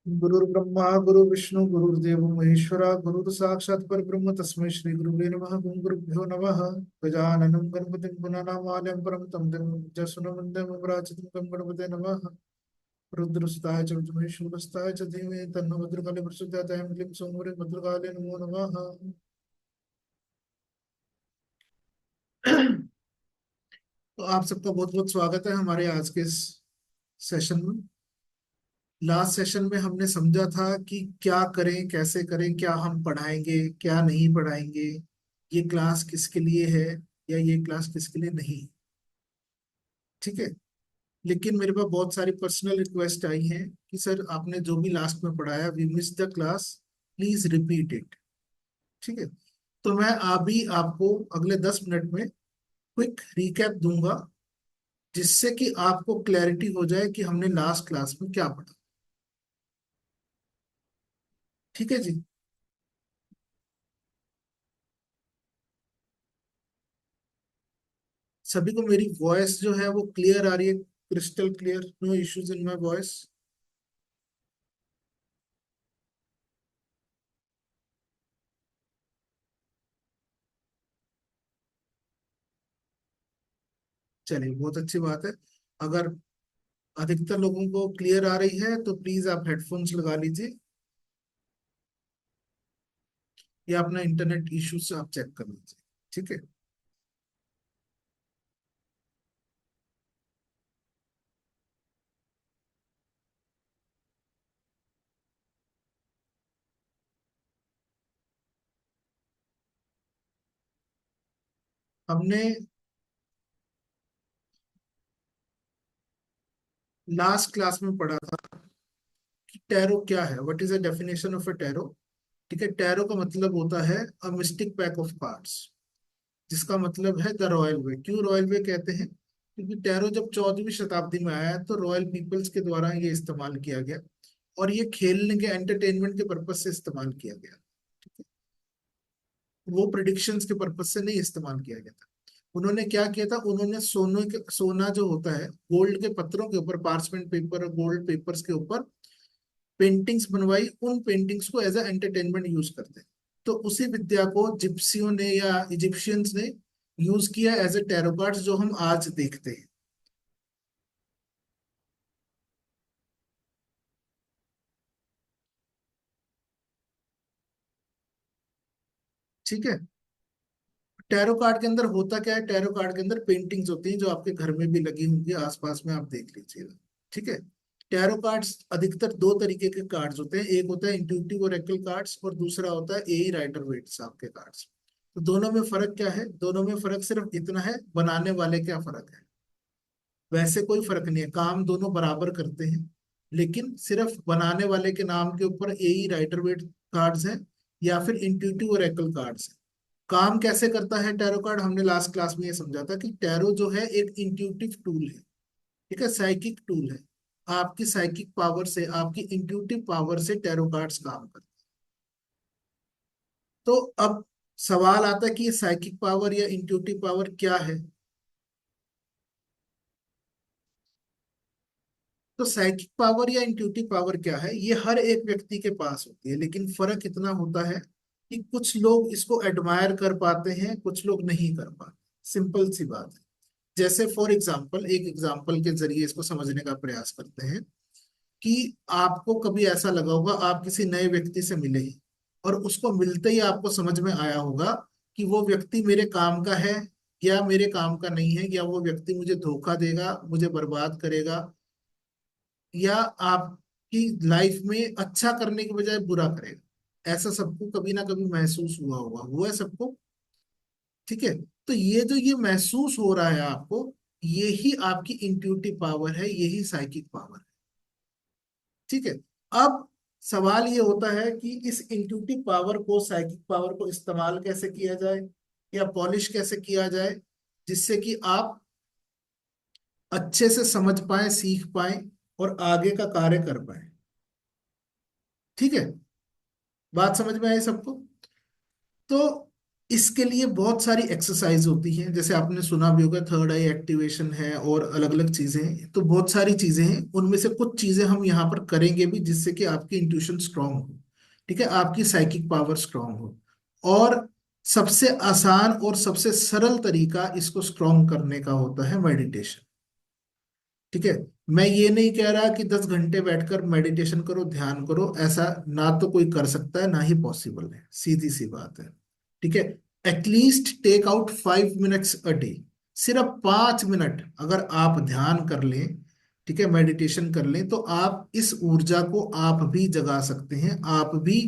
गुरुर्ब्रह्मा गुरु विष्णु गुरुर्देव महेश्वरा गुरु साक्षात् परब्रह्म तस्मै श्री गुरुवे नमः। ओम गुरुभ्यो नमः। गजाननं गणपतिं पुननामालयं परं तं दिव्यमन्त्रं तं गणपते नमः। रुद्रसुताय च विद्महे शूलस्ताय च धीमहि तन्नो भद्रकाली प्रचोदयात्। ऐं क्लीं सौम्ये भद्रकाली नमो नमः। तो आप सबका बहुत बहुत स्वागत है हमारे आज के इस सेशन में। लास्ट सेशन में हमने समझा था कि क्या करें, कैसे करें, क्या हम पढ़ाएंगे, क्या नहीं पढ़ाएंगे, ये क्लास किसके लिए है या ये क्लास किसके लिए नहीं। ठीक है। लेकिन मेरे पास बहुत सारी पर्सनल रिक्वेस्ट आई हैं कि सर आपने जो भी लास्ट में पढ़ाया, we miss the class, please repeat it. ठीक है। तो मैं अभी आपको अगले 10 मिनट में क्विक रिकैप दूंगा, जिससे कि आपको क्लैरिटी हो जाए कि हमने लास्ट क्लास में क्या पढ़ा। ठीक है जी। सभी को मेरी वॉइस जो है वो क्लियर आ रही है? Crystal clear, no issues in my voice? चलिए, बहुत अच्छी बात है। अगर अधिकतर लोगों को क्लियर आ रही है तो प्लीज आप हेडफोन्स लगा लीजिए, या अपना इंटरनेट इश्यू से आप चेक कर लीजिए। ठीक है। हमने लास्ट क्लास में पढ़ा था कि टैरो क्या है, what is the definition of a tarot. ठीक है। टैरो का मतलब होता है अ मिस्टिक पैक ऑफ कार्ड्स, जिसका मतलब है द रॉयल वे। क्यों रॉयल वे कहते हैं? क्योंकि टैरो जब 14वीं शताब्दी में आया तो रॉयल पीपल्स के द्वारा ये इस्तेमाल किया गया, और ये खेलने के एंटरटेनमेंट के पर्पज से इस्तेमाल किया गया। ठीक है। वो प्रिडिक्शंस के पर्पज से नहीं इस्तेमाल किया गया था। उन्होंने क्या किया था, उन्होंने सोना जो होता है, गोल्ड के पत्रों के ऊपर, पार्चमेंट पेपर और गोल्ड पेपर्स के ऊपर पेंटिंग्स बनवाई। उन पेंटिंग्स को एज अ एंटरटेनमेंट यूज करते हैं। तो उसी विद्या को जिप्सियों ने या इजिप्शियंस ने यूज किया एज ए टैरो कार्ड्स, जो हम आज देखते हैं। ठीक है। टैरो कार्ड के अंदर होता क्या है, टैरो कार्ड के अंदर पेंटिंग्स होती हैं जो आपके घर में भी लगी होंगी, आसपास में आप देख लीजिएगा। ठीक है। टैरो कार्ड्स अधिकतर दो तरीके के कार्ड्स होते हैं, एक होता है इंट्यूटिव ओरेकल कार्ड्स और दूसरा होता है एई राइटर वेट्स आपके कार्ड्स। तो दोनों में फर्क क्या है? दोनों में फर्क सिर्फ इतना है, बनाने वाले क्या फर्क है। वैसे कोई फर्क नहीं है, काम दोनों बराबर करते हैं। लेकिन सिर्फ बनाने वाले के नाम के ऊपर एई राइटर वेट कार्ड्स हैं या फिर इंट्यूटिव ओरेकल कार्ड्स हैं। काम कैसे करता है टैरो कार्ड, हमने लास्ट क्लास में ये समझा था कि टैरो जो है एक इंट्यूटिव टूल है। ठीक है, साइकिक टूल है। आपकी साइकिक पावर से, आपकी इंट्यूटिव पावर से टैरो कार्ड्स काम करते हैं। तो अब सवाल आता है कि ये साइकिक पावर या इंट्यूटिव पावर क्या है। तो साइकिक पावर या इंट्यूटिव पावर क्या है, ये हर एक व्यक्ति के पास होती है, लेकिन फर्क इतना होता है कि कुछ लोग इसको एडमायर कर पाते हैं, कुछ लोग नहीं कर पाते। सिंपल सी बात है। जैसे फॉर एग्जाम्पल, एक एग्जाम्पल के जरिए इसको समझने का प्रयास करते हैं कि आपको कभी ऐसा लगा होगा, आप किसी नए व्यक्ति से मिले ही, और उसको मिलते ही आपको समझ में आया होगा कि वो व्यक्ति मेरे काम का है या मेरे काम का नहीं है, या वो व्यक्ति मुझे धोखा देगा, मुझे बर्बाद करेगा, या आपकी लाइफ में अच्छा करने के बजाय बुरा करेगा। ऐसा सबको कभी ना कभी महसूस हुआ होगा, हुआ है सबको। ठीक है। तो ये जो ये महसूस हो रहा है आपको, यही आपकी इंट्यूटिव पावर है, यही साइकिक पावर है। ठीक है। अब सवाल ये होता है कि इस इंट्यूटिव पावर को, साइकिक पावर को इस्तेमाल कैसे किया जाए या पॉलिश कैसे किया जाए, जिससे कि आप अच्छे से समझ पाए, सीख पाए और आगे का कार्य कर पाए। ठीक है। बात समझ में आई सबको? तो इसके लिए बहुत सारी एक्सरसाइज होती हैं, जैसे आपने सुना भी होगा थर्ड आई एक्टिवेशन है और अलग अलग चीजें हैं, तो बहुत सारी चीजें हैं, उनमें से कुछ चीजें हम यहाँ पर करेंगे भी जिससे कि आपकी इंट्यूशन स्ट्रांग हो, ठीक है, आपकी साइकिक पावर स्ट्रांग हो। और सबसे आसान और सबसे सरल तरीका इसको स्ट्रांग करने का होता है मेडिटेशन, ठीक है। मैं ये नहीं कह रहा कि 10 घंटे बैठकर मेडिटेशन करो, ध्यान करो, ऐसा ना तो कोई कर सकता है ना ही पॉसिबल है, सीधी सी बात है, ठीक है। At least take out 5 minutes a day, सिर्फ 5 मिनट अगर आप ध्यान कर लें, ठीक है, मेडिटेशन कर लें, तो आप इस ऊर्जा को आप भी जगा सकते हैं, आप भी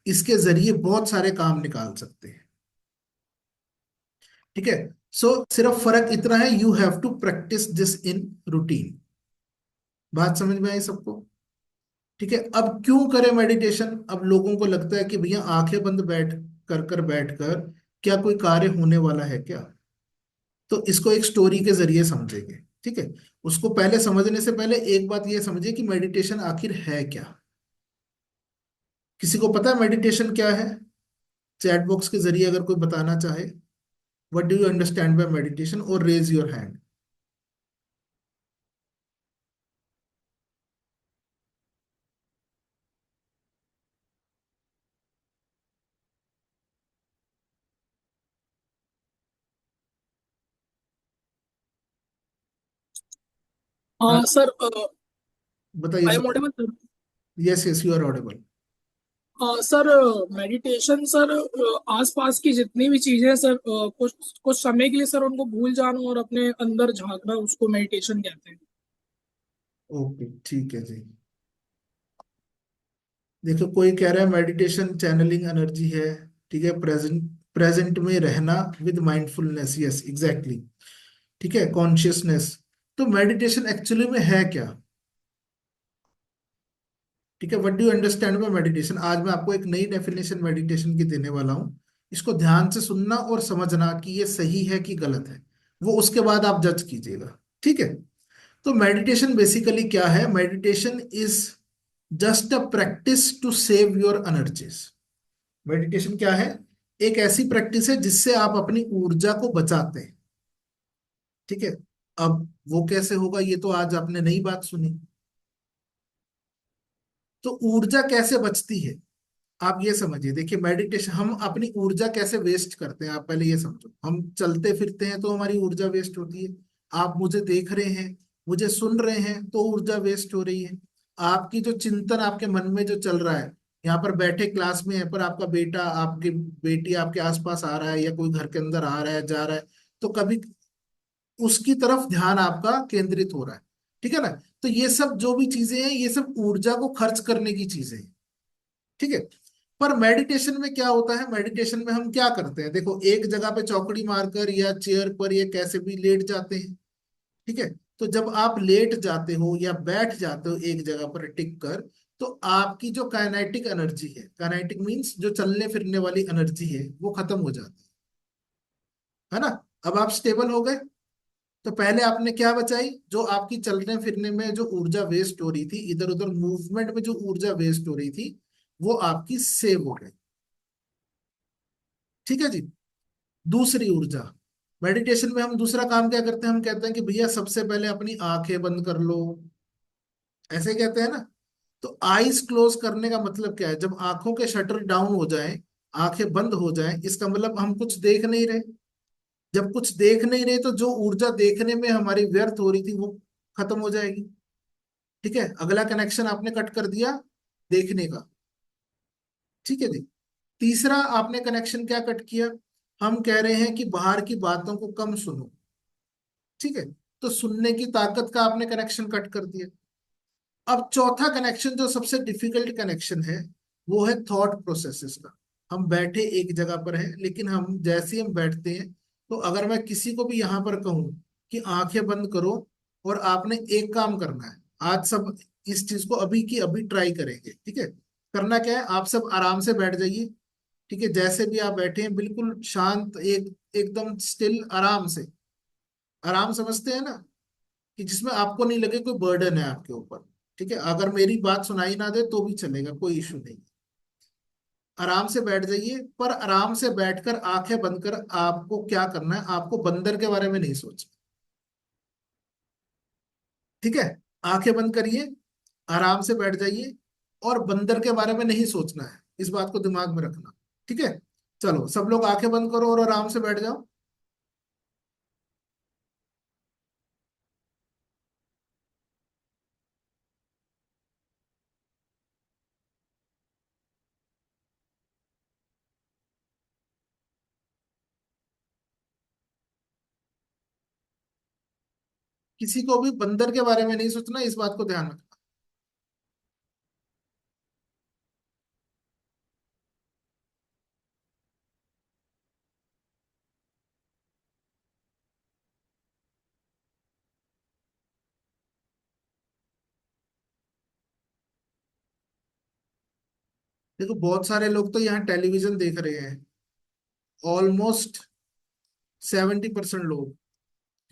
इसके जरिए बहुत सारे काम निकाल सकते हैं, ठीक है। सो सिर्फ फर्क इतना है, you have to practice this in routine. बात समझ में आई सबको? ठीक है। अब क्यों करें मेडिटेशन? अब लोगों को लगता है कि भैया आंखें बंद बैठ कर क्या कोई कार्य होने वाला है क्या? तो इसको एक स्टोरी के जरिए समझेंगे, ठीक है। उसको पहले समझने से पहले एक बात ये समझिए कि मेडिटेशन आखिर है क्या। किसी को पता है मेडिटेशन क्या है? चैट बॉक्स के जरिए अगर कोई बताना चाहे, what do you understand by meditation, और रेज योर हैंड। हाँ, सर, बताइए I am sir. Audible sir? Yes yes, you are audible. Sir, meditation sir, आसपास की जितनी भी चीजें हैं सर, कुछ कुछ समय के लिए सर उनको भूल जाना और अपने अंदर झांकना, उसको मेडिटेशन कहते हैं। ओके, ठीक है जी। देखो, कोई कह रहा है मेडिटेशन चैनलिंग एनर्जी है, ठीक है, प्रेजेंट प्रेजेंट में रहना विद माइंडफुलनेस, यस एग्जैक्टली, ठीक है, कॉन्शियसनेस। तो मेडिटेशन एक्चुअली में है क्या? ठीक है, what do you understand by meditation, आज मैं आपको एक नई डेफिनेशन मेडिटेशन की देने वाला हूँ। इसको ध्यान से सुनना और समझना कि ये सही है कि गलत है, वो उसके बाद आप जज कीजिएगा, ठीक है। तो मेडिटेशन बेसिकली क्या है? Meditation is just a practice to save your energies. Meditation क्या है? एक ऐसी प्रैक्टिस है जिससे आप अपनी ऊर्जा को बचाते हैं, ठीक है। अब वो कैसे होगा, ये तो आज आपने नई बात सुनी। तो ऊर्जा कैसे बचती है, आप ये समझिए। देखिए, मेडिटेशन, हम अपनी ऊर्जा कैसे वेस्ट करते हैं, आप पहले ये समझो। हम चलते फिरते हैं तो हमारी ऊर्जा वेस्ट होती है। आप मुझे देख रहे हैं, मुझे सुन रहे हैं, तो ऊर्जा वेस्ट हो रही है। आपकी जो चिंतन आपके मन में जो चल रहा है, यहाँ पर बैठे क्लास में है पर आपका बेटा, आपकी बेटी आपके आसपास आ रहा है, या कोई घर के अंदर आ रहा है जा रहा है, तो कभी उसकी तरफ ध्यान आपका केंद्रित हो रहा है, ठीक है ना। तो ये सब जो भी चीजें हैं, ये सब ऊर्जा को खर्च करने की चीजें हैं, ठीक है। पर मेडिटेशन में क्या होता है? मेडिटेशन में हम क्या करते हैं? देखो, एक जगह पे चौकड़ी मारकर या चेयर पर या कैसे भी लेट जाते हैं, ठीक है। तो जब आप लेट जाते हो या बैठ जाते हो एक जगह पर टिक कर, तो आपकी जो काइनेटिक एनर्जी है, काइनेटिक मींस जो चलने फिरने वाली एनर्जी है, वो खत्म हो जाती है ना। अब आप स्टेबल हो गए। तो पहले आपने क्या बचाई? जो आपकी चलने फिरने में जो ऊर्जा वेस्ट हो रही थी, इधर उधर मूवमेंट में जो ऊर्जा वेस्ट हो रही थी, वो आपकी सेव हो गई, ठीक है जी। दूसरी ऊर्जा, मेडिटेशन में हम दूसरा काम क्या करते हैं? हम कहते हैं कि भैया सबसे पहले अपनी आंखें बंद कर लो, ऐसे कहते हैं ना। तो आईज क्लोज करने का मतलब क्या है? जब आंखों के शटर डाउन हो जाएं, आंखें बंद हो जाएं, इसका मतलब हम कुछ देख नहीं रहे। जब कुछ देख नहीं रहे, तो जो ऊर्जा देखने में हमारी व्यर्थ हो रही थी, वो खत्म हो जाएगी, ठीक है। अगला कनेक्शन आपने कट कर दिया देखने का, ठीक है जी। तीसरा आपने कनेक्शन क्या कट किया? हम कह रहे हैं कि बाहर की बातों को कम सुनो, ठीक है। तो सुनने की ताकत का आपने कनेक्शन कट कर दिया। अब चौथा कनेक्शन, जो सबसे डिफिकल्ट कनेक्शन है, वो है थॉट प्रोसेसेस का। हम बैठे एक जगह पर हैं, लेकिन हम जैसे ही हम बैठते हैं, तो अगर मैं किसी को भी यहाँ पर कहूँ कि आंखें बंद करो, और आपने एक काम करना है, आज सब इस चीज को अभी की अभी ट्राई करेंगे, ठीक है। करना क्या है? आप सब आराम से बैठ जाइए, ठीक है, जैसे भी आप बैठे हैं, बिल्कुल शांत, एकदम स्टिल, आराम से। आराम समझते हैं ना, कि जिसमें आपको नहीं लगे कोई बर्डन है आपके ऊपर, ठीक है। अगर मेरी बात सुनाई ना दे तो भी चलेगा, कोई इशू नहीं। आराम से बैठ जाइए, पर आराम से बैठकर आंखें बंद कर आपको क्या करना है, आपको बंदर के बारे में नहीं सोचना। ठीक है, आंखें बंद करिए, आराम से बैठ जाइए, और बंदर के बारे में नहीं सोचना है, इस बात को दिमाग में रखना। ठीक है, चलो सब लोग आंखें बंद करो और आराम से बैठ जाओ। किसी को भी बंदर के बारे में नहीं सोचना, इस बात को ध्यान रखना। देखो बहुत सारे लोग तो यहाँ टेलीविजन देख रहे हैं, ऑलमोस्ट 70% लोग,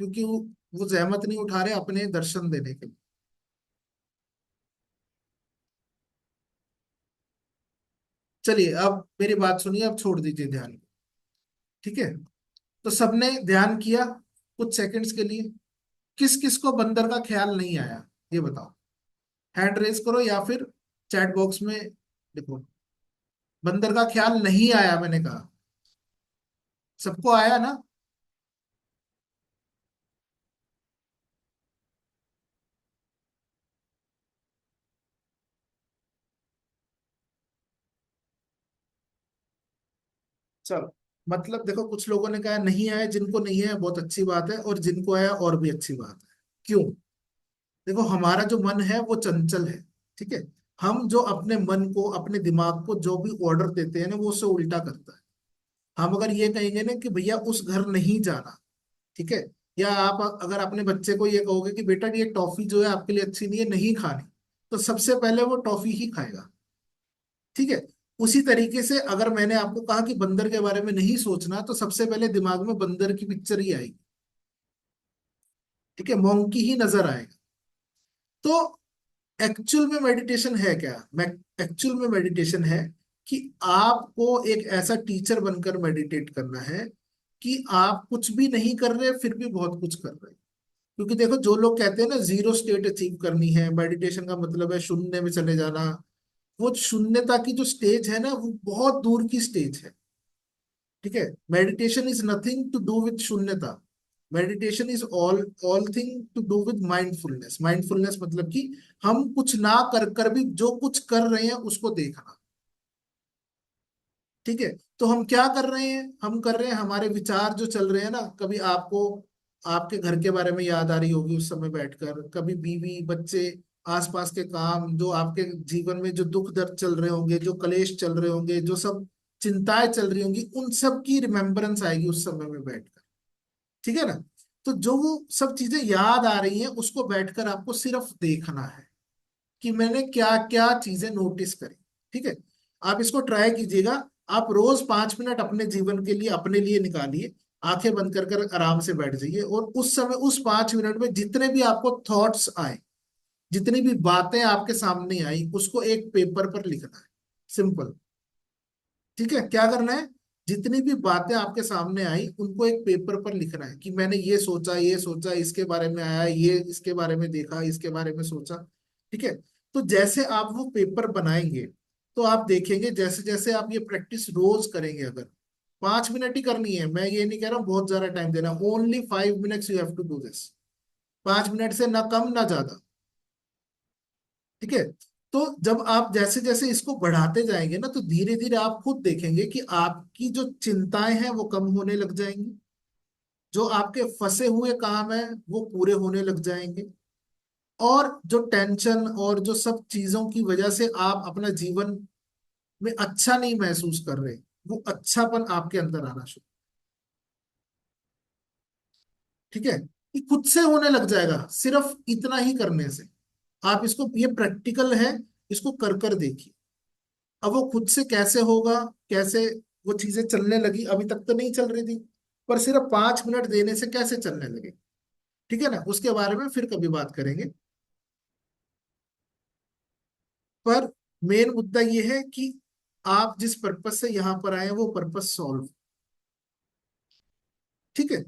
क्योंकि वो जहमत नहीं उठा रहे अपने दर्शन देने के लिए। चलिए अब मेरी बात सुनिए, अब छोड़ दीजिए ध्यान। ठीक है, तो सबने ध्यान किया कुछ सेकंड्स के लिए। किस किस को बंदर का ख्याल नहीं आया, ये बताओ। हैंड रेज करो या फिर चैट बॉक्स में लिखो। बंदर का ख्याल नहीं आया मैंने कहा, सबको आया ना? चलो, मतलब देखो कुछ लोगों ने कहा नहीं आया, जिनको नहीं है बहुत अच्छी बात है, और जिनको आया और भी अच्छी बात है। क्यों? देखो हमारा जो मन है वो चंचल है। ठीक है, हम जो अपने मन को, अपने दिमाग को जो भी ऑर्डर देते हैं ना, वो उससे उल्टा करता है। हम अगर ये कहेंगे ना कि भैया उस घर नहीं जाना, ठीक है, या आप अगर अपने बच्चे को ये कहोगे कि बेटा ये टॉफी जो है आपके लिए अच्छी नहीं है, नहीं खानी, तो सबसे पहले वो टॉफी ही खाएगा। ठीक है, उसी तरीके से अगर मैंने आपको कहा कि बंदर के बारे में नहीं सोचना, तो सबसे पहले दिमाग में बंदर की पिक्चर ही आएगी। ठीक है, मोंकी ही नजर आएगा। तो एक्चुअल में मेडिटेशन है क्या? मैं एक्चुअल में मेडिटेशन है कि आपको एक ऐसा टीचर बनकर मेडिटेट करना है कि आप कुछ भी नहीं कर रहे फिर भी बहुत कुछ कर रहे हैं। क्योंकि देखो जो लोग कहते हैं ना जीरो स्टेट अचीव करनी है, मेडिटेशन का मतलब है शून्य में चले जाना, वो शून्यता की जो स्टेज है ना, वो बहुत दूर की स्टेज है। ठीक है, meditation is nothing to do with शून्यता। Meditation is all thing to do with mindfulness. Mindfulness मतलब कि हम कुछ ना कर कर भी जो कुछ कर रहे हैं उसको देखना। ठीक है, तो हम क्या कर रहे हैं? हम कर रहे हैं, हमारे विचार जो चल रहे हैं ना, कभी आपको आपके घर के बारे में याद आ रही होगी उस समय बैठकर, कभी बीवी बच्चे, आसपास के काम, जो आपके जीवन में जो दुख दर्द चल रहे होंगे, जो कलेश चल रहे होंगे, जो सब चिंताएं चल रही होंगी, उन सब की रिमेम्बरेंस आएगी उस समय में बैठकर। ठीक है ना? तो जो वो सब चीजें याद आ रही हैं उसको बैठकर आपको सिर्फ देखना है कि मैंने क्या क्या चीजें नोटिस करी। ठीक है, आप इसको ट्राई कीजिएगा। आप रोज 5 मिनट अपने जीवन के लिए, अपने लिए निकालिए, आंखें बंद कर कर आराम से बैठ जाइए, और उस समय उस 5 मिनट में जितने भी आपको थॉट्स आए, जितनी भी बातें आपके सामने आई, उसको एक पेपर पर लिखना है। सिंपल। ठीक है, क्या करना है? जितनी भी बातें आपके सामने आई उनको एक पेपर पर लिखना है कि मैंने ये सोचा, इसके बारे में आया, ये इसके बारे में देखा, इसके बारे में सोचा। ठीक है, तो जैसे आप वो पेपर बनाएंगे, तो आप देखेंगे जैसे जैसे आप ये प्रैक्टिस रोज करेंगे, अगर 5 मिनट ही करनी है, मैं ये नहीं कह रहा हूँ बहुत ज्यादा टाइम देना, only 5 minutes you have to do this. 5 minute से ना कम ना ज्यादा। ठीक है, तो जब आप जैसे जैसे इसको बढ़ाते जाएंगे ना, तो धीरे धीरे आप खुद देखेंगे कि आपकी जो चिंताएं हैं वो कम होने लग जाएंगी, जो आपके फंसे हुए काम है वो पूरे होने लग जाएंगे, और जो टेंशन और जो सब चीजों की वजह से आप अपना जीवन में अच्छा नहीं महसूस कर रहे, वो अच्छापन आपके अंदर आना शुरू। ठीक है, ये खुद से होने लग जाएगा सिर्फ इतना ही करने से। आप इसको, ये प्रैक्टिकल है, इसको कर कर देखिए। अब वो खुद से कैसे होगा, कैसे वो चीजें चलने लगी, अभी तक तो नहीं चल रही थी, पर सिर्फ 5 मिनट देने से कैसे चलने लगे। ठीक है ना, उसके बारे में फिर कभी बात करेंगे। पर मेन मुद्दा ये है कि आप जिस पर्पस से यहाँ पर आए हैं वो पर्पस सॉल्व। ठीक है।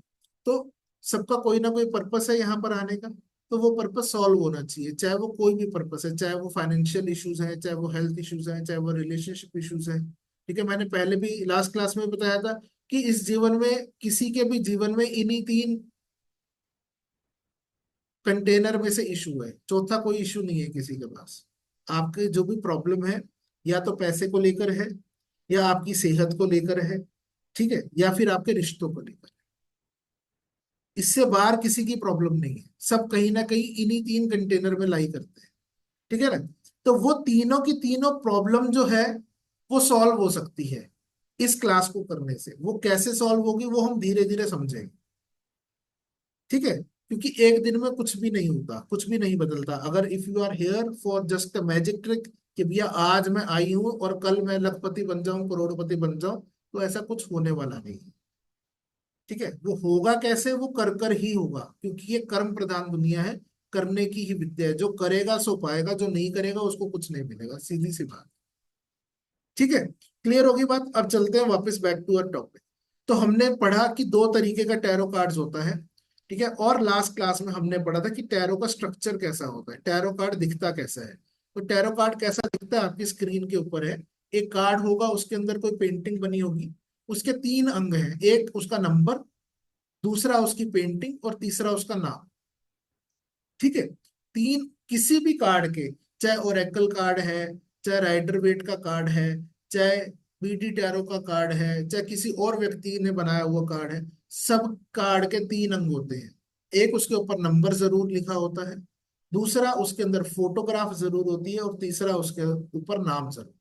तो सबका कोई ना कोई पर्पस है यहाँ पर आने का, तो वो पर्पस सॉल्व होना चाहिए, चाहे वो कोई भी पर्पस है, चाहे वो फाइनेंशियल इश्यूज है, चाहे वो हेल्थ इश्यूज है, चाहे वो रिलेशनशिप इश्यूज है। ठीक है, मैंने पहले भी लास्ट क्लास में बताया था कि इस जीवन में, किसी के भी जीवन में इन्हीं तीन कंटेनर में से इशू है, चौथा कोई इशू नहीं है किसी के पास। आपके जो भी प्रॉब्लम है, या तो पैसे को लेकर है, या आपकी सेहत को लेकर है, ठीक है, या फिर आपके रिश्तों को लेकर। इससे बाहर किसी की प्रॉब्लम नहीं है, सब कहीं ना कहीं इन्हीं तीन कंटेनर में लाई करते हैं। ठीक है ना। तो वो तीनों की तीनों प्रॉब्लम जो है वो सॉल्व हो सकती है इस क्लास को करने से। वो कैसे सॉल्व होगी वो हम धीरे धीरे समझेंगे। ठीक है, क्योंकि एक दिन में कुछ भी नहीं होता, कुछ भी नहीं बदलता। अगर if you are here for just a magic trick कि भैया आज मैं आई हूं और कल मैं लखपति बन जाऊं, करोड़पति बन जाऊं, तो ऐसा कुछ होने वाला नहीं है। ठीक है, वो होगा कैसे, वो कर कर ही होगा, क्योंकि ये कर्म प्रधान दुनिया है। करने की ही विद्या है, जो करेगा सो पाएगा, जो नहीं करेगा उसको कुछ नहीं मिलेगा, सीधी सी बात। ठीक है, क्लियर होगी बात। अब चलते हैं वापस बैक टू अवर टॉपिक। तो हमने पढ़ा कि दो तरीके का टैरो कार्ड्स होता है। ठीक है, और लास्ट क्लास में हमने पढ़ा था कि टैरो का स्ट्रक्चर कैसा होता है, टैरो कार्ड दिखता कैसा है। तो टैरो कार्ड कैसा दिखता है आपकी स्क्रीन के ऊपर है। एक कार्ड होगा, उसके अंदर कोई पेंटिंग बनी होगी। उसके तीन अंग हैं, एक उसका नंबर, दूसरा उसकी पेंटिंग, और तीसरा उसका नाम। ठीक है, तीन किसी भी कार्ड के, चाहे ओरेकल कार्ड है, चाहे राइडर वेट का कार्ड है, चाहे बीटी टैरो का कार्ड है, चाहे किसी और व्यक्ति ने बनाया हुआ कार्ड है, सब कार्ड के तीन अंग होते हैं। एक उसके ऊपर नंबर जरूर लिखा होता है, दूसरा उसके अंदर फोटोग्राफ जरूर होती है, और तीसरा उसके ऊपर नाम जरूर।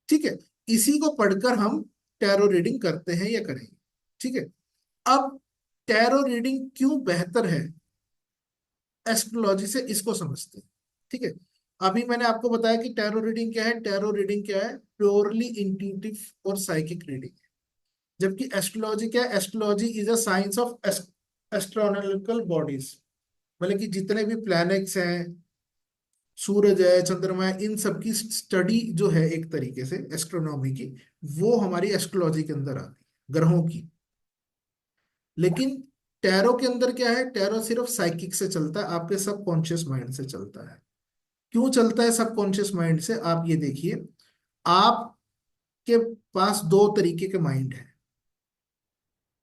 ठीक है, इसी को पढ़कर हम टैरो रीडिंग करते हैं या करेंगे। ठीक है, अब टैरो रीडिंग क्यों बेहतर है एस्ट्रोलॉजी से, इसको समझते हैं। ठीक है, अभी मैंने आपको बताया कि टैरो रीडिंग क्या है। टैरो रीडिंग क्या है, प्योरली इंट्यूटिव और साइकिक रीडिंग है। जबकि एस्ट्रोलॉजी क्या है, astrology is a science of astronomical bodies. मतलब कि जितने भी प्लैनेट्स हैं, सूरज है, चंद्रमा है, इन सब की स्टडी जो है एक तरीके से एस्ट्रोनॉमी की, वो हमारी एस्ट्रोलॉजी के अंदर आती है, ग्रहों की। लेकिन टैरो के अंदर क्या है, टैरो सिर्फ साइकिक से चलता है, आपके सबकॉन्शियस माइंड से चलता है। क्यों चलता है सबकॉन्शियस माइंड से, आप ये देखिए। आपके पास दो तरीके के माइंड है।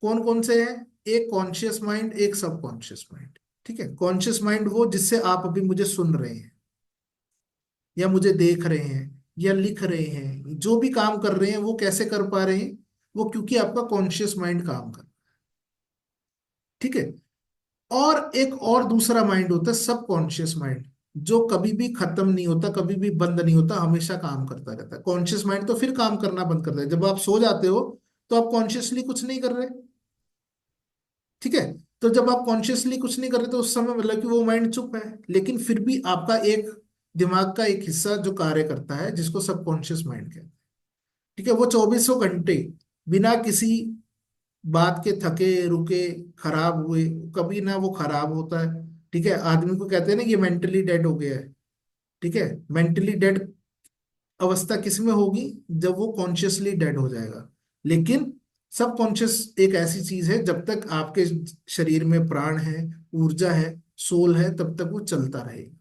कौन कौन से हैं, एक कॉन्शियस माइंड, एक सबकॉन्शियस माइंड। ठीक है, कॉन्शियस माइंड वो जिससे आप अभी मुझे सुन रहे हैं, या मुझे देख रहे हैं, या लिख रहे हैं, जो भी काम कर रहे हैं वो कैसे कर पा रहे हैं, वो क्योंकि आपका कॉन्शियस माइंड काम कर। ठीक है, और एक और दूसरा माइंड होता है सबकॉन्शियस माइंड, जो कभी भी खत्म नहीं होता, कभी भी बंद नहीं होता, हमेशा काम करता रहता है। कॉन्शियस माइंड तो फिर काम करना बंद करता है जब आप सो जाते हो, तो आप कॉन्शियसली कुछ नहीं कर रहे। ठीक है, तो जब आप कॉन्शियसली कुछ नहीं कर रहे तो उस समय मतलब कि वो माइंड चुप है, लेकिन फिर भी आपका एक दिमाग का एक हिस्सा जो कार्य करता है, जिसको सबकॉन्शियस माइंड कहते हैं। ठीक है, वो 2400 घंटे बिना किसी बात के थके रुके खराब हुए, कभी ना वो खराब होता है। ठीक है, आदमी को कहते हैं ना ये मेंटली डेड हो गया है। ठीक है, मेंटली डेड अवस्था किस में होगी, जब वो कॉन्शियसली डेड हो जाएगा। लेकिन सब कॉन्शियस एक ऐसी चीज है, जब तक आपके शरीर में प्राण है, ऊर्जा है, सोल है, तब तक वो चलता रहेगा।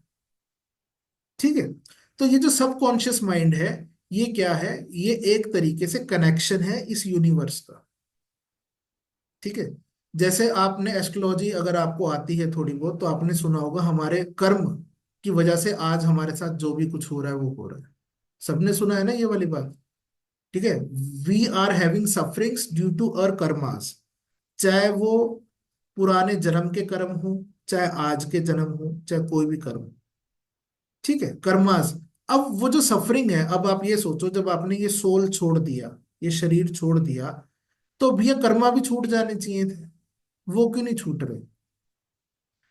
ठीक है, तो ये जो सब कॉन्शियस माइंड है, ये क्या है, ये एक तरीके से कनेक्शन है इस यूनिवर्स का। ठीक है, जैसे आपने एस्ट्रोलॉजी अगर आपको आती है थोड़ी बहुत, तो आपने सुना होगा हमारे कर्म की वजह से आज हमारे साथ जो भी कुछ हो रहा है वो हो रहा है। सबने सुना है ना ये वाली बात। ठीक है, we are having sufferings due to our karmas. चाहे वो पुराने जन्म के कर्म हो, चाहे आज के जन्म हो, चाहे कोई भी कर्म हो। ठीक है, कर्मास। अब वो जो सफरिंग है, अब आप ये सोचो, जब आपने ये सोल छोड़ दिया, ये शरीर छोड़ दिया, तो भैया कर्मा भी छूट जाने चाहिए थे। वो क्यों नहीं छूट रहे,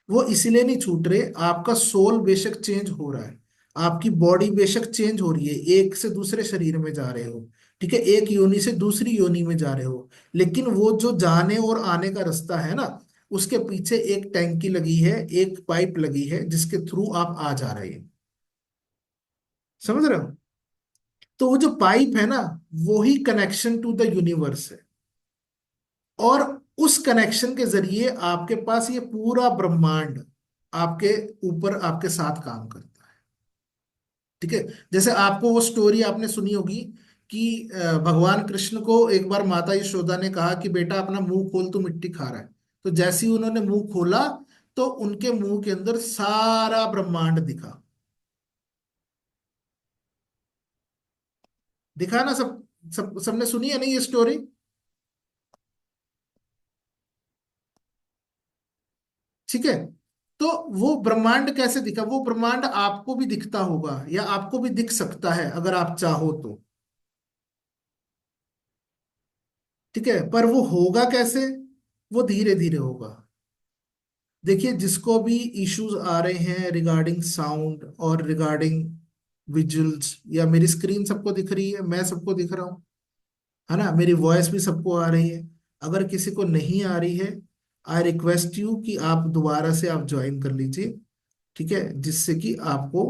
वो इसलिए नहीं छूट रहे, आपका सोल बेशक चेंज हो रहा है, आपकी बॉडी बेशक चेंज हो रही है, एक से दूसरे शरीर में जा रहे हो। ठीक है, एक योनि से दूसरी योनि में जा रहे हो, लेकिन वो जो जाने और आने का रास्ता है ना, उसके पीछे एक टैंकी लगी है, एक पाइप लगी है, जिसके थ्रू आप आ जा रहे हैं। समझ रहे हो। तो वो जो पाइप है ना, वो ही कनेक्शन टू द यूनिवर्स है। और उस कनेक्शन के जरिए आपके पास ये पूरा ब्रह्मांड आपके ऊपर आपके साथ काम करता है। ठीक है। जैसे आपको वो स्टोरी आपने सुनी होगी कि भगवान कृष्ण को एक बार माता यशोदा ने कहा कि बेटा अपना मुंह खोल, तू मिट्टी खा रहा है। तो जैसे ही उन्होंने मुंह खोला, तो उनके मुंह के अंदर सारा ब्रह्मांड दिखा। दिखा ना सब। सबने सुनी है ना ये स्टोरी? ठीक है। तो वो ब्रह्मांड कैसे दिखा? वो ब्रह्मांड आपको भी दिखता होगा या आपको भी दिख सकता है अगर आप चाहो तो। ठीक है, पर वो होगा कैसे? वो धीरे धीरे होगा। देखिए, जिसको भी इश्यूज आ रहे हैं रिगार्डिंग साउंड और रिगार्डिंग विजुअल्स, या मेरी स्क्रीन सबको दिख रही है, मैं सबको दिख रहा हूँ, है ना, मेरी वॉइस भी सबको आ रही है। अगर किसी को नहीं आ रही है, आई रिक्वेस्ट यू कि आप दोबारा से आप ज्वाइन कर लीजिए। ठीक है, जिससे कि आपको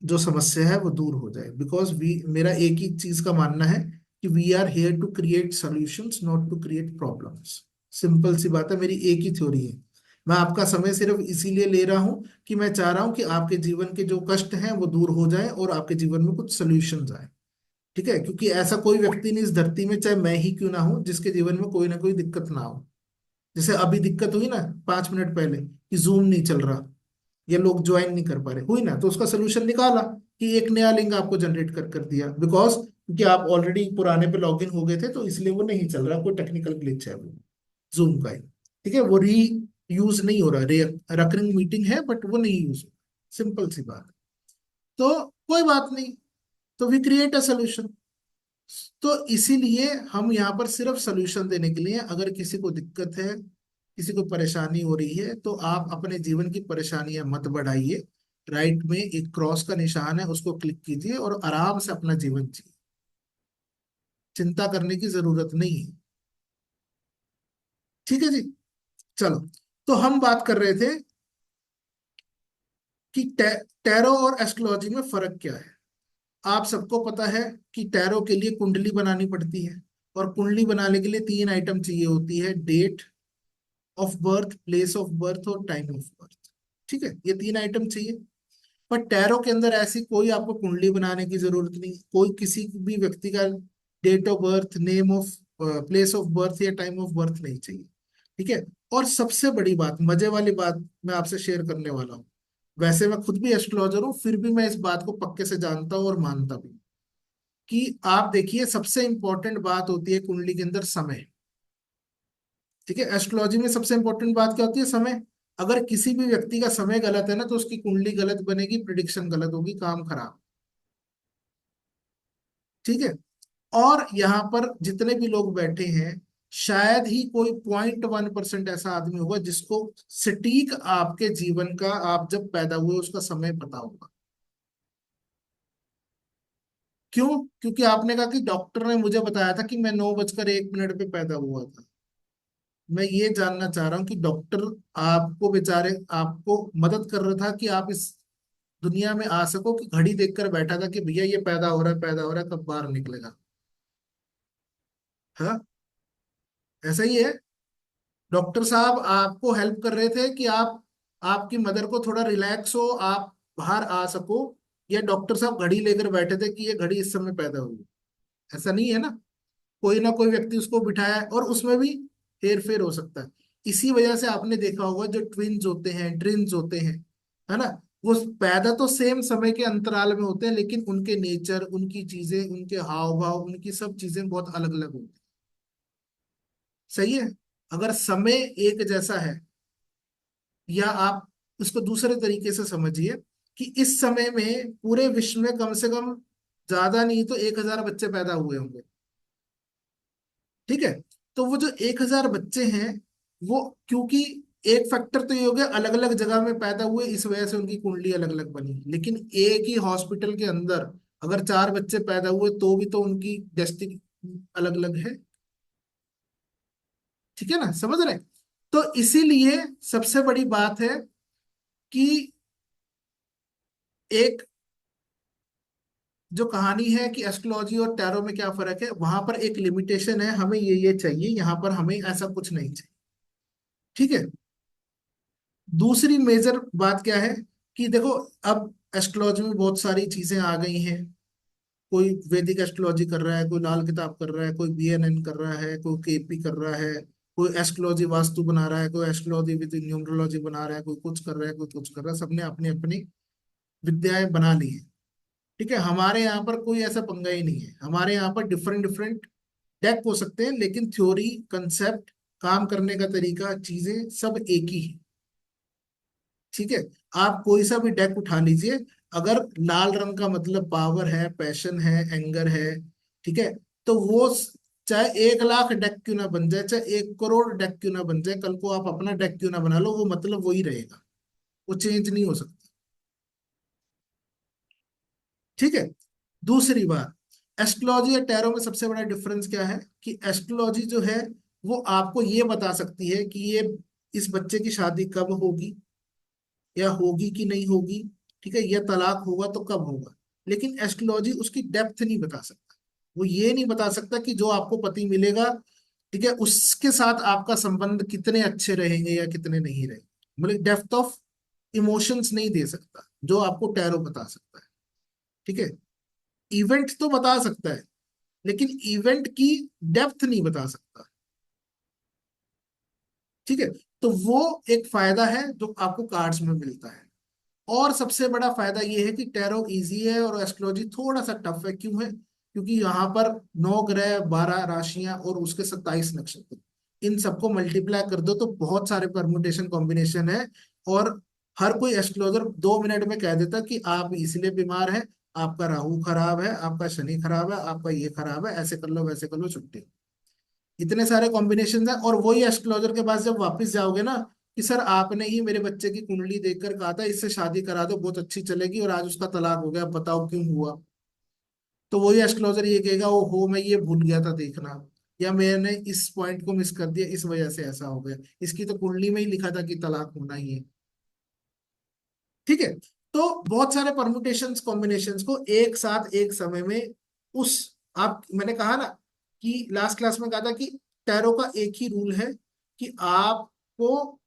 जो समस्या है वो दूर हो जाए। बिकॉज वी मेरा एक ही चीज का मानना है कि we are here to create solutions, not to create problems. Simple सी बात है, मेरी एक ही थ्योरी है। मैं आपका समय सिर्फ इसीलिए ले रहा हूं कि मैं चाह रहा हूं कि आपके जीवन के जो कष्ट हैं वो दूर हो जाए और आपके जीवन में कुछ सोल्यूशन आए। ठीक है, क्योंकि ऐसा कोई व्यक्ति नहीं इस धरती में, चाहे मैं ही क्यों ना हूं, जिसके जीवन में कोई ना कोई दिक्कत ना हो। जैसे अभी दिक्कत हुई ना 5 मिनट पहले कि जूम नहीं चल रहा, ये लोग ज्वाइन नहीं कर पा रहे, हुई ना, तो उसका सोल्यूशन निकाला कि एक नया लिंक आपको जनरेट कर दिया। बिकॉज क्योंकि आप ऑलरेडी पुराने पे लॉगिन हो गए थे, तो इसलिए वो नहीं चल रहा, कोई टेक्निकल ग्लिच है वो जूम का ही। ठीक है, वो री यूज नहीं हो रहा, रिकरिंग मीटिंग है बट वो नहीं यूज हो। सिंपल सी बात। तो कोई बात नहीं, तो वी क्रिएट अ सोल्यूशन। तो इसीलिए हम यहाँ पर सिर्फ सोल्यूशन देने के लिए, अगर किसी को दिक्कत है, किसी को परेशानी हो रही है, तो आप अपने जीवन की परेशानियां मत बढ़ाइए। राइट में एक क्रॉस का निशान है, उसको क्लिक कीजिए और आराम से अपना जीवन जिए। चिंता करने की जरूरत नहीं है। ठीक है जी। चलो, तो हम बात कर रहे थे कि टैरो और एस्ट्रोलॉजी में फर्क क्या है। आप सबको पता है कि टैरो के लिए कुंडली बनानी पड़ती है, और कुंडली बनाने के लिए 3 आइटम चाहिए होती है: date of birth, place of birth और टाइम ऑफ बर्थ। ठीक है, ये 3 आइटम चाहिए। पर टैरो के अंदर ऐसी कोई आपको कुंडली बनाने की जरूरत नहीं, कोई किसी भी व्यक्ति का date of birth, name of, place of birth या टाइम ऑफ बर्थ नहीं चाहिए। ठीक है। और सबसे बड़ी बात, मजे वाली बात मैं आपसे शेयर करने वाला हूँ। वैसे मैं खुद भी एस्ट्रोलॉजर हूँ, फिर भी मैं इस बात को पक्के से जानता हूँ और मानता भी हूँ कि आप देखिए, सबसे इंपॉर्टेंट बात होती है कुंडली के अंदर समय। ठीक है, एस्ट्रोलॉजी में सबसे इंपॉर्टेंट बात क्या होती है? समय। अगर किसी भी व्यक्ति का समय गलत है ना, तो उसकी कुंडली गलत बनेगी, प्रिडिक्शन गलत होगी, काम खराब। ठीक है। और यहाँ पर जितने भी लोग बैठे हैं, शायद ही कोई 0.1% ऐसा आदमी होगा जिसको सटीक आपके जीवन का, आप जब पैदा हुए उसका समय पता होगा। क्यों? क्योंकि आपने कहा कि डॉक्टर ने मुझे बताया था कि मैं 9:01 पे पैदा हुआ था। मैं ये जानना चाह रहा हूँ कि डॉक्टर आपको बेचारे, आपको मदद कर रहा था कि आप इस दुनिया में आ सको, कि घड़ी देखकर बैठा था कि भैया ये पैदा हो रहा है, पैदा हो रहा है, कब बाहर निकलेगा? हाँ, ऐसा ही है। डॉक्टर साहब आपको हेल्प कर रहे थे कि आप, आपकी मदर को थोड़ा रिलैक्स हो, आप बाहर आ सको। या डॉक्टर साहब घड़ी लेकर बैठे थे कि ये घड़ी इस समय पैदा हुई? ऐसा नहीं है ना। कोई ना कोई व्यक्ति उसको बिठाया है, और उसमें भी हेर फेर हो सकता है। इसी वजह से आपने देखा होगा जो ट्विन्स होते हैं, ट्विन्स होते हैं, है ना, वो पैदा तो सेम समय के अंतराल में होते हैं, लेकिन उनके नेचर, उनकी चीजें, उनके हाव भाव, उनकी सब चीजें बहुत अलग अलग होती हैं। सही है। अगर समय एक जैसा है, या आप इसको दूसरे तरीके से समझिए कि इस समय में पूरे विश्व में कम से कम, ज्यादा नहीं तो 1,000 बच्चे पैदा हुए होंगे। ठीक है। तो वो जो 1,000 बच्चे हैं, वो क्योंकि एक फैक्टर तो ये हो गया, अलग अलग जगह में पैदा हुए, इस वजह से उनकी कुंडली अलग अलग बनी। लेकिन एक ही हॉस्पिटल के अंदर अगर 4 बच्चे पैदा हुए, तो भी तो उनकी डेस्टिनी अलग अलग है। ठीक है ना, समझ रहे? तो इसीलिए सबसे बड़ी बात है कि एक जो कहानी है कि एस्ट्रोलॉजी और टैरो में क्या फर्क है, वहां पर एक लिमिटेशन है, हमें ये चाहिए, यहाँ पर हमें ऐसा कुछ नहीं चाहिए। ठीक है। दूसरी मेजर बात क्या है कि देखो, अब एस्ट्रोलॉजी में बहुत सारी चीजें आ गई हैं। कोई वैदिक एस्ट्रोलॉजी कर रहा है, कोई लाल किताब कर रहा है, कोई बीएनएन कर रहा है, कोई केपी कर रहा है, कोई एस्ट्रोलॉजी वास्तु बना रहा है, कोई एस्ट्रोलॉजी विद न्यूमरोलॉजी बना रहा है, कोई कुछ कर रहा है, कोई कुछ कर रहा है, सबने अपनी अपनी विद्याएं बना ली है। ठीक है। हमारे यहाँ पर कोई ऐसा पंगा ही नहीं है, हमारे यहाँ पर डिफरेंट डिफरेंट डेक हो सकते हैं, लेकिन थ्योरी, कंसेप्ट, काम करने का तरीका, चीजें सब एक ही है। ठीक है। आप कोई सा भी डेक उठा लीजिए, अगर लाल रंग का मतलब पावर है, पैशन है, एंगर है, ठीक है, तो वो चाहे 1 लाख डेक क्यों ना बन जाए, चाहे 1 करोड़ डेक क्यों ना बन जाए, कल को आप अपना डेक क्यों ना बना लो, वो मतलब वही रहेगा, वो चेंज नहीं हो सकता। ठीक है। दूसरी बात, एस्ट्रोलॉजी और टैरो में सबसे बड़ा डिफरेंस क्या है कि एस्ट्रोलॉजी जो है वो आपको ये बता सकती है कि ये इस बच्चे की शादी कब होगी, या होगी कि नहीं होगी, ठीक है, या तलाक होगा तो कब होगा। लेकिन एस्ट्रोलॉजी उसकी डेप्थ नहीं बता सकता। वो ये नहीं बता सकता कि जो आपको पति मिलेगा, ठीक है, उसके साथ आपका संबंध कितने अच्छे रहेंगे या कितने नहीं रहेंगे, मतलब डेप्थ ऑफ इमोशंस नहीं दे सकता, जो आपको टैरो बता सकता है। ठीक है। इवेंट तो बता सकता है, लेकिन इवेंट की डेप्थ नहीं बता सकता। ठीक है। तो वो एक फायदा है जो आपको कार्ड्स में मिलता है। और सबसे बड़ा फायदा ये है कि टैरो इजी है और एस्ट्रोलॉजी थोड़ा सा टफ है। क्यों है? क्योंकि यहाँ पर 9 ग्रह, 12 राशियां और उसके 27 नक्षत्र, इन सबको मल्टीप्लाई कर दो तो बहुत सारे परमुटेशन कॉम्बिनेशन है। और हर कोई एस्ट्रोलॉजर 2 मिनट में कह देता कि आप इसलिए बीमार हैं, आपका राहु खराब है, आपका शनि खराब है, आपका ये खराब है, ऐसे कर लो, वैसे कर लो, छुट्टी। इतने सारे कॉम्बिनेशन है। और वही एस्ट्रोलॉजर के पास जब वापस जाओगे ना, कि सर आपने ही मेरे बच्चे की कुंडली देखकर कहा था इससे शादी करा दो, बहुत अच्छी चलेगी, और आज उसका तलाक हो गया, अब बताओ क्यों हुआ। तो वही एस्ट्रोलॉजर ये कहेगा, ओ हो, मैं ये भूल गया था देखना, या मैंने इस पॉइंट को मिस कर दिया, इस वजह से ऐसा हो गया, इसकी तो कुंडली में ही लिखा था कि तलाक होना ही है। ठीक है। तो बहुत सारे परमुटेशंस कॉम्बिनेशंस को एक साथ एक समय में, उस, आप, मैंने कहा ना कि लास्ट क्लास में कहा था कि टैरो का एक ही रूल है कि आपको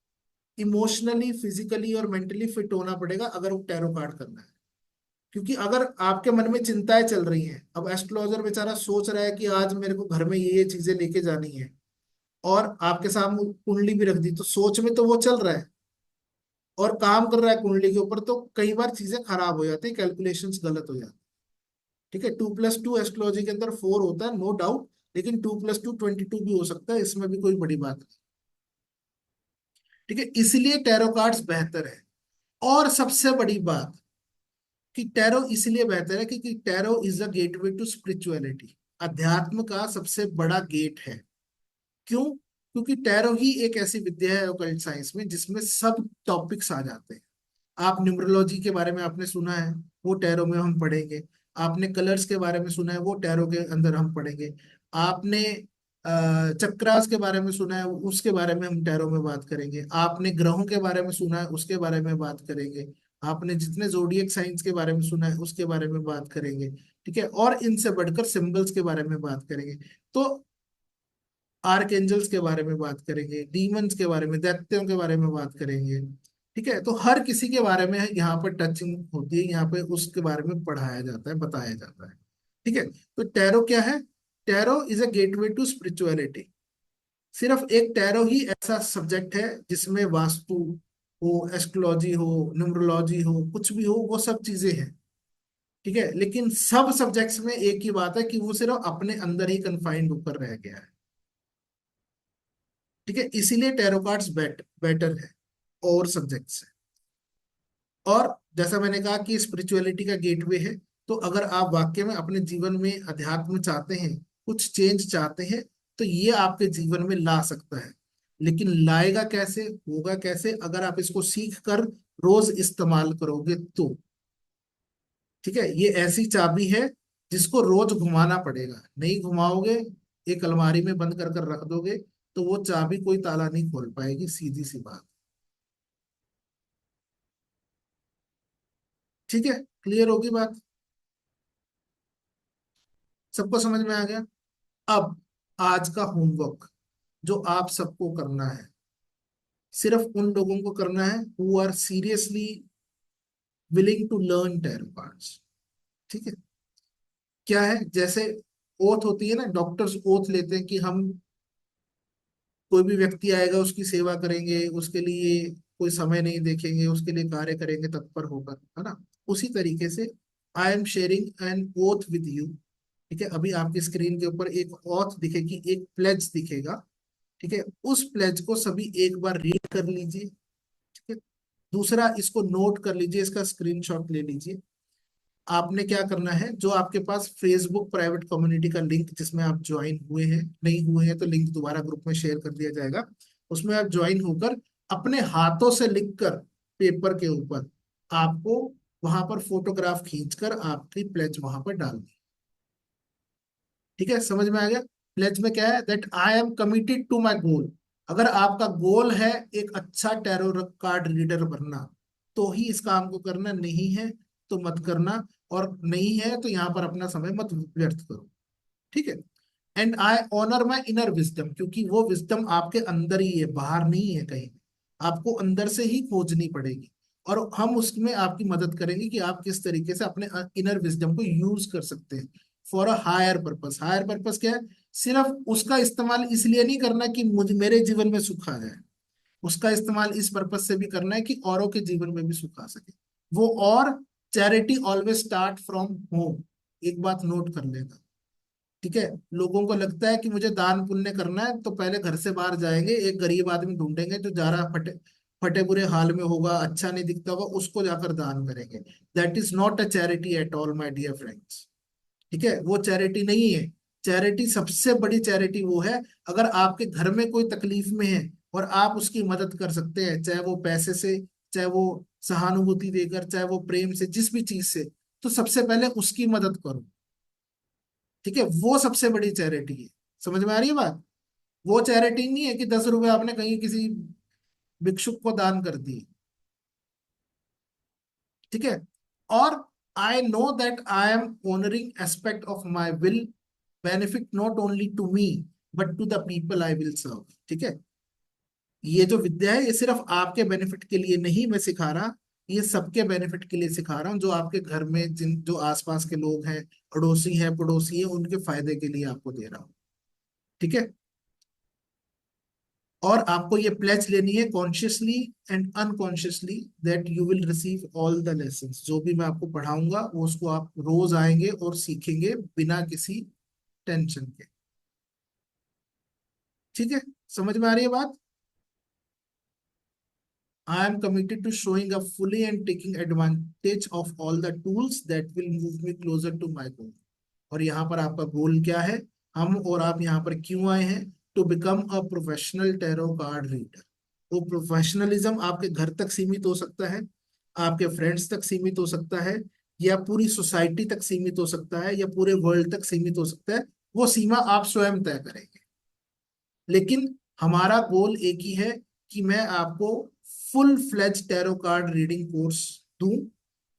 इमोशनली, फिजिकली और मेंटली फिट होना पड़ेगा अगर वो टैरो कार्ड करना है। क्योंकि अगर आपके मन में चिंताएं चल रही हैं, अब एस्ट्रोलॉजर बेचारा सोच रहा है कि आज मेरे को घर में ये चीजें लेके जानी है, और आपके सामने कुंडली भी रख दी, तो सोच में तो वो चल रहा है और काम कर रहा है कुंडली के ऊपर, तो कई बार चीजें खराब हो जाती है, कैलकुलेशंस गलत हो जाती है। ठीक है। 2+2 एस्ट्रोलॉजी के अंदर 4 होता है, नो डाउट, लेकिन 2+2 22 भी हो सकता है, इसमें भी कोई बड़ी बात नहीं। ठीक है। इसलिए टैरो कार्ड्स बेहतर है। और सबसे बड़ी बात कि टैरो इसलिए बेहतर है क्योंकि tarot is a gateway to spirituality, अध्यात्म का सबसे बड़ा गेट है। क्यों? क्योंकि टैरो ही एक ऐसी विद्या है ओकल्ट साइंस में जिसमें सब टॉपिक्स आ जाते हैं। आप न्यूमरोलॉजी के बारे में आपने सुना है, वो टैरो में हम पढ़ेंगे। आपने कलर्स के बारे में सुना है, वो टैरो के अंदर हम पढ़ेंगे। आपने चक्रास के बारे में सुना है, उसके बारे में हम टैरो में बात करेंगे। आपने ग्रहों के बारे में सुना है, उसके बारे में बात करेंगे। आपने जितने जोडियक साइंस के बारे में सुना है, उसके बारे में बात करेंगे। ठीक है। और इनसे बढ़कर सिंबल्स के बारे में बात करेंगे। तो आर्क एंजल्स के बारे में बात करेंगे, डीमंस के बारे में, दैत्यों के बारे में बात करेंगे। ठीक है। तो हर किसी के बारे में यहाँ पर टचिंग होती है, यहाँ पे उसके बारे में पढ़ाया जाता है, बताया जाता है। ठीक है। तो टैरो क्या है? Tarot is a gateway to spirituality. सिर्फ एक टैरो ही ऐसा सब्जेक्ट है जिसमें वास्तु हो, एस्ट्रोलॉजी हो, न्यूमरोलॉजी हो, कुछ भी हो, वो सब चीजें हैं। ठीक है। लेकिन सब सब्जेक्ट्स में एक ही बात है कि वो सिर्फ अपने अंदर ही कन्फाइंड होकर रह गया है। ठीक है। इसीलिए टैरो कार्ड्स बेटर है और सब्जेक्ट से। और जैसा मैंने कहा कि स्पिरिचुअलिटी का गेटवे है, तो अगर आप वाकई में अपने जीवन में अध्यात्म चाहते हैं, कुछ चेंज चाहते हैं, तो ये आपके जीवन में ला सकता है। लेकिन लाएगा कैसे, होगा कैसे, अगर आप इसको सीख कर रोज इस्तेमाल करोगे तो। ठीक है। ये ऐसी चाबी है जिसको रोज घुमाना पड़ेगा, नहीं घुमाओगे, एक अलमारी में बंद कर कर रख दोगे, तो वो चाबी कोई ताला नहीं खोल पाएगी, सीधी सी बात। ठीक है। क्लियर होगी बात? सबको समझ में आ गया? अब आज का होमवर्क जो आप सबको करना है, सिर्फ उन लोगों को करना है who are seriously willing to learn tarot cards. ठीक है? क्या है, जैसे ओथ होती है ना, डॉक्टर्स ओथ लेते हैं कि हम, कोई भी व्यक्ति आएगा उसकी सेवा करेंगे, उसके लिए कोई समय नहीं देखेंगे, उसके लिए कार्य करेंगे तत्पर होकर, है ना? उसी तरीके से I am sharing an oath with you. ठीक है, अभी आपकी स्क्रीन के ऊपर एक ओथ दिखेगी, एक प्लेज दिखेगा। ठीक है, उस प्लेज को सभी एक बार रीड कर लीजिए। ठीक है, दूसरा इसको नोट कर लीजिए, इसका स्क्रीनशॉट ले लीजिए। आपने क्या करना है, जो आपके पास फेसबुक प्राइवेट कम्युनिटी का लिंक जिसमें आप ज्वाइन हुए हैं, नहीं हुए हैं तो लिंक दोबारा ग्रुप में शेयर कर दिया जाएगा, उसमें आप ज्वाइन होकर अपने हाथों से लिखकर पेपर के ऊपर आपको वहां पर फोटोग्राफ खींचकर आपकी प्लेज वहां पर डालनी। ठीक है, समझ में आ गया? प्लेज में क्या है, that I am committed to my goal. अगर आपका गोल है एक अच्छा टैरो कार्ड रीडर बनना, तो ही इस काम को करना, नहीं है तो मत करना, और नहीं है तो यहाँ पर अपना समय मत व्यर्थ करो। ठीक है? And I honour my inner wisdom, क्योंकि वो विजडम आपके अंदर ही है, बाहर नहीं है कहीं, आपको अंदर से ही खोजनी पड़ेगी। और हम उसमें आपकी मदद करेंगे कि आप किस तरीके से अपने इनर विजडम को यूज कर सकते हैं for a higher purpose. Higher purpose क्या है? सिर्फ उसका इस्तेमाल इसलिए नहीं करना कि मुझे मेरे जीवन में सुख आ जाए, उसका इस्तेमाल इस पर्पस से भी करना है कि औरों के जीवन में भी सुख आ सके वो। और charity always start from home, एक बात नोट कर लेना। ठीक है, लोगों को लगता है कि मुझे दान पुण्य करना है तो पहले घर से बाहर जाएंगे, एक गरीब आदमी ढूंढेंगे जो जा रहा फटे फटे बुरे हाल में होगा, अच्छा नहीं दिखता होगा, उसको जाकर दान करेंगे। That is not a charity at all my dear friends. ठीक है, वो चैरिटी नहीं है। चैरिटी, सबसे बड़ी चैरिटी वो है, अगर आपके घर में कोई तकलीफ में है और आप उसकी मदद कर सकते हैं, चाहे वो पैसे से, चाहे वो सहानुभूति देकर, चाहे वो प्रेम से, जिस भी चीज से, तो सबसे पहले उसकी मदद करो। ठीक है, वो सबसे बड़ी चैरिटी है। समझ में आ रही है बात? वो चैरिटी नहीं है कि 10 रुपए आपने कहीं किसी भिक्षुक को दान कर दिए। ठीक है? और I know that I am honouring aspect of my will benefit not only to me but to the people I will serve. ठीक है, ये जो विद्या है ये सिर्फ आपके बेनिफिट के लिए नहीं मैं सिखा रहा, ये सबके बेनिफिट के लिए सिखा रहा हूँ, जो आपके घर में जिन जो आसपास के लोग हैं, अड़ोसी हैं, पड़ोसी हैं, उनके फायदे के लिए आपको दे रहा हूँ। ठीक है? और आपको ये प्लेज लेनी है consciously and unconsciously, that you will receive all the lessons. जो भी मैं आपको पढ़ाऊंगा वो उसको आप रोज आएंगे और सीखेंगे बिना किसी टेंशन के। ठीक है, समझ में आ रही है बात? I am committed to showing up fully and taking advantage of all the tools that will move me closer to my goal। और यहाँ पर आपका गोल क्या है, हम और आप यहाँ पर क्यों आए हैं? To become a professional tarot card reader. वो प्रोफेशनलिज्म आपके घर तक सीमित हो सकता है, आपके फ्रेंड्स तक सीमित हो सकता है, या पूरी सोसाइटी तक सीमित हो सकता है, या पूरे वर्ल्ड तक सीमित हो सकता है। वो सीमा आप स्वयं तय करेंगे। लेकिन हमारा गोल एक ही है कि मैं आपको full fledge tarot card reading course दूं।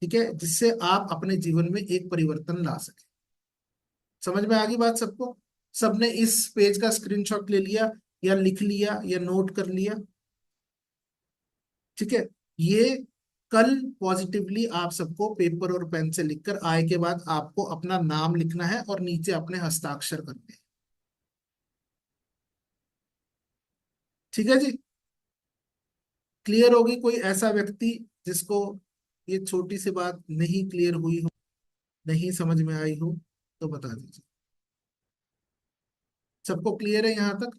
ठीक है, जिससे आप अपने जीवन में एक परिवर्तन ला सके। समझ में आ गई बात सबको? सबने इस पेज का स्क्रीनशॉट ले लिया, या लिख लिया, या नोट कर लिया? ठीक है, ये कल पॉजिटिवली आप सबको पेपर और पेन से लिखकर आए के बाद आपको अपना नाम लिखना है और नीचे अपने हस्ताक्षर करने हैं। ठीक है जी? क्लियर होगी? कोई ऐसा व्यक्ति जिसको ये छोटी सी बात नहीं क्लियर हुई हो, नहीं समझ में आई हो, तो बता दीजिए। सबको क्लियर है यहाँ तक?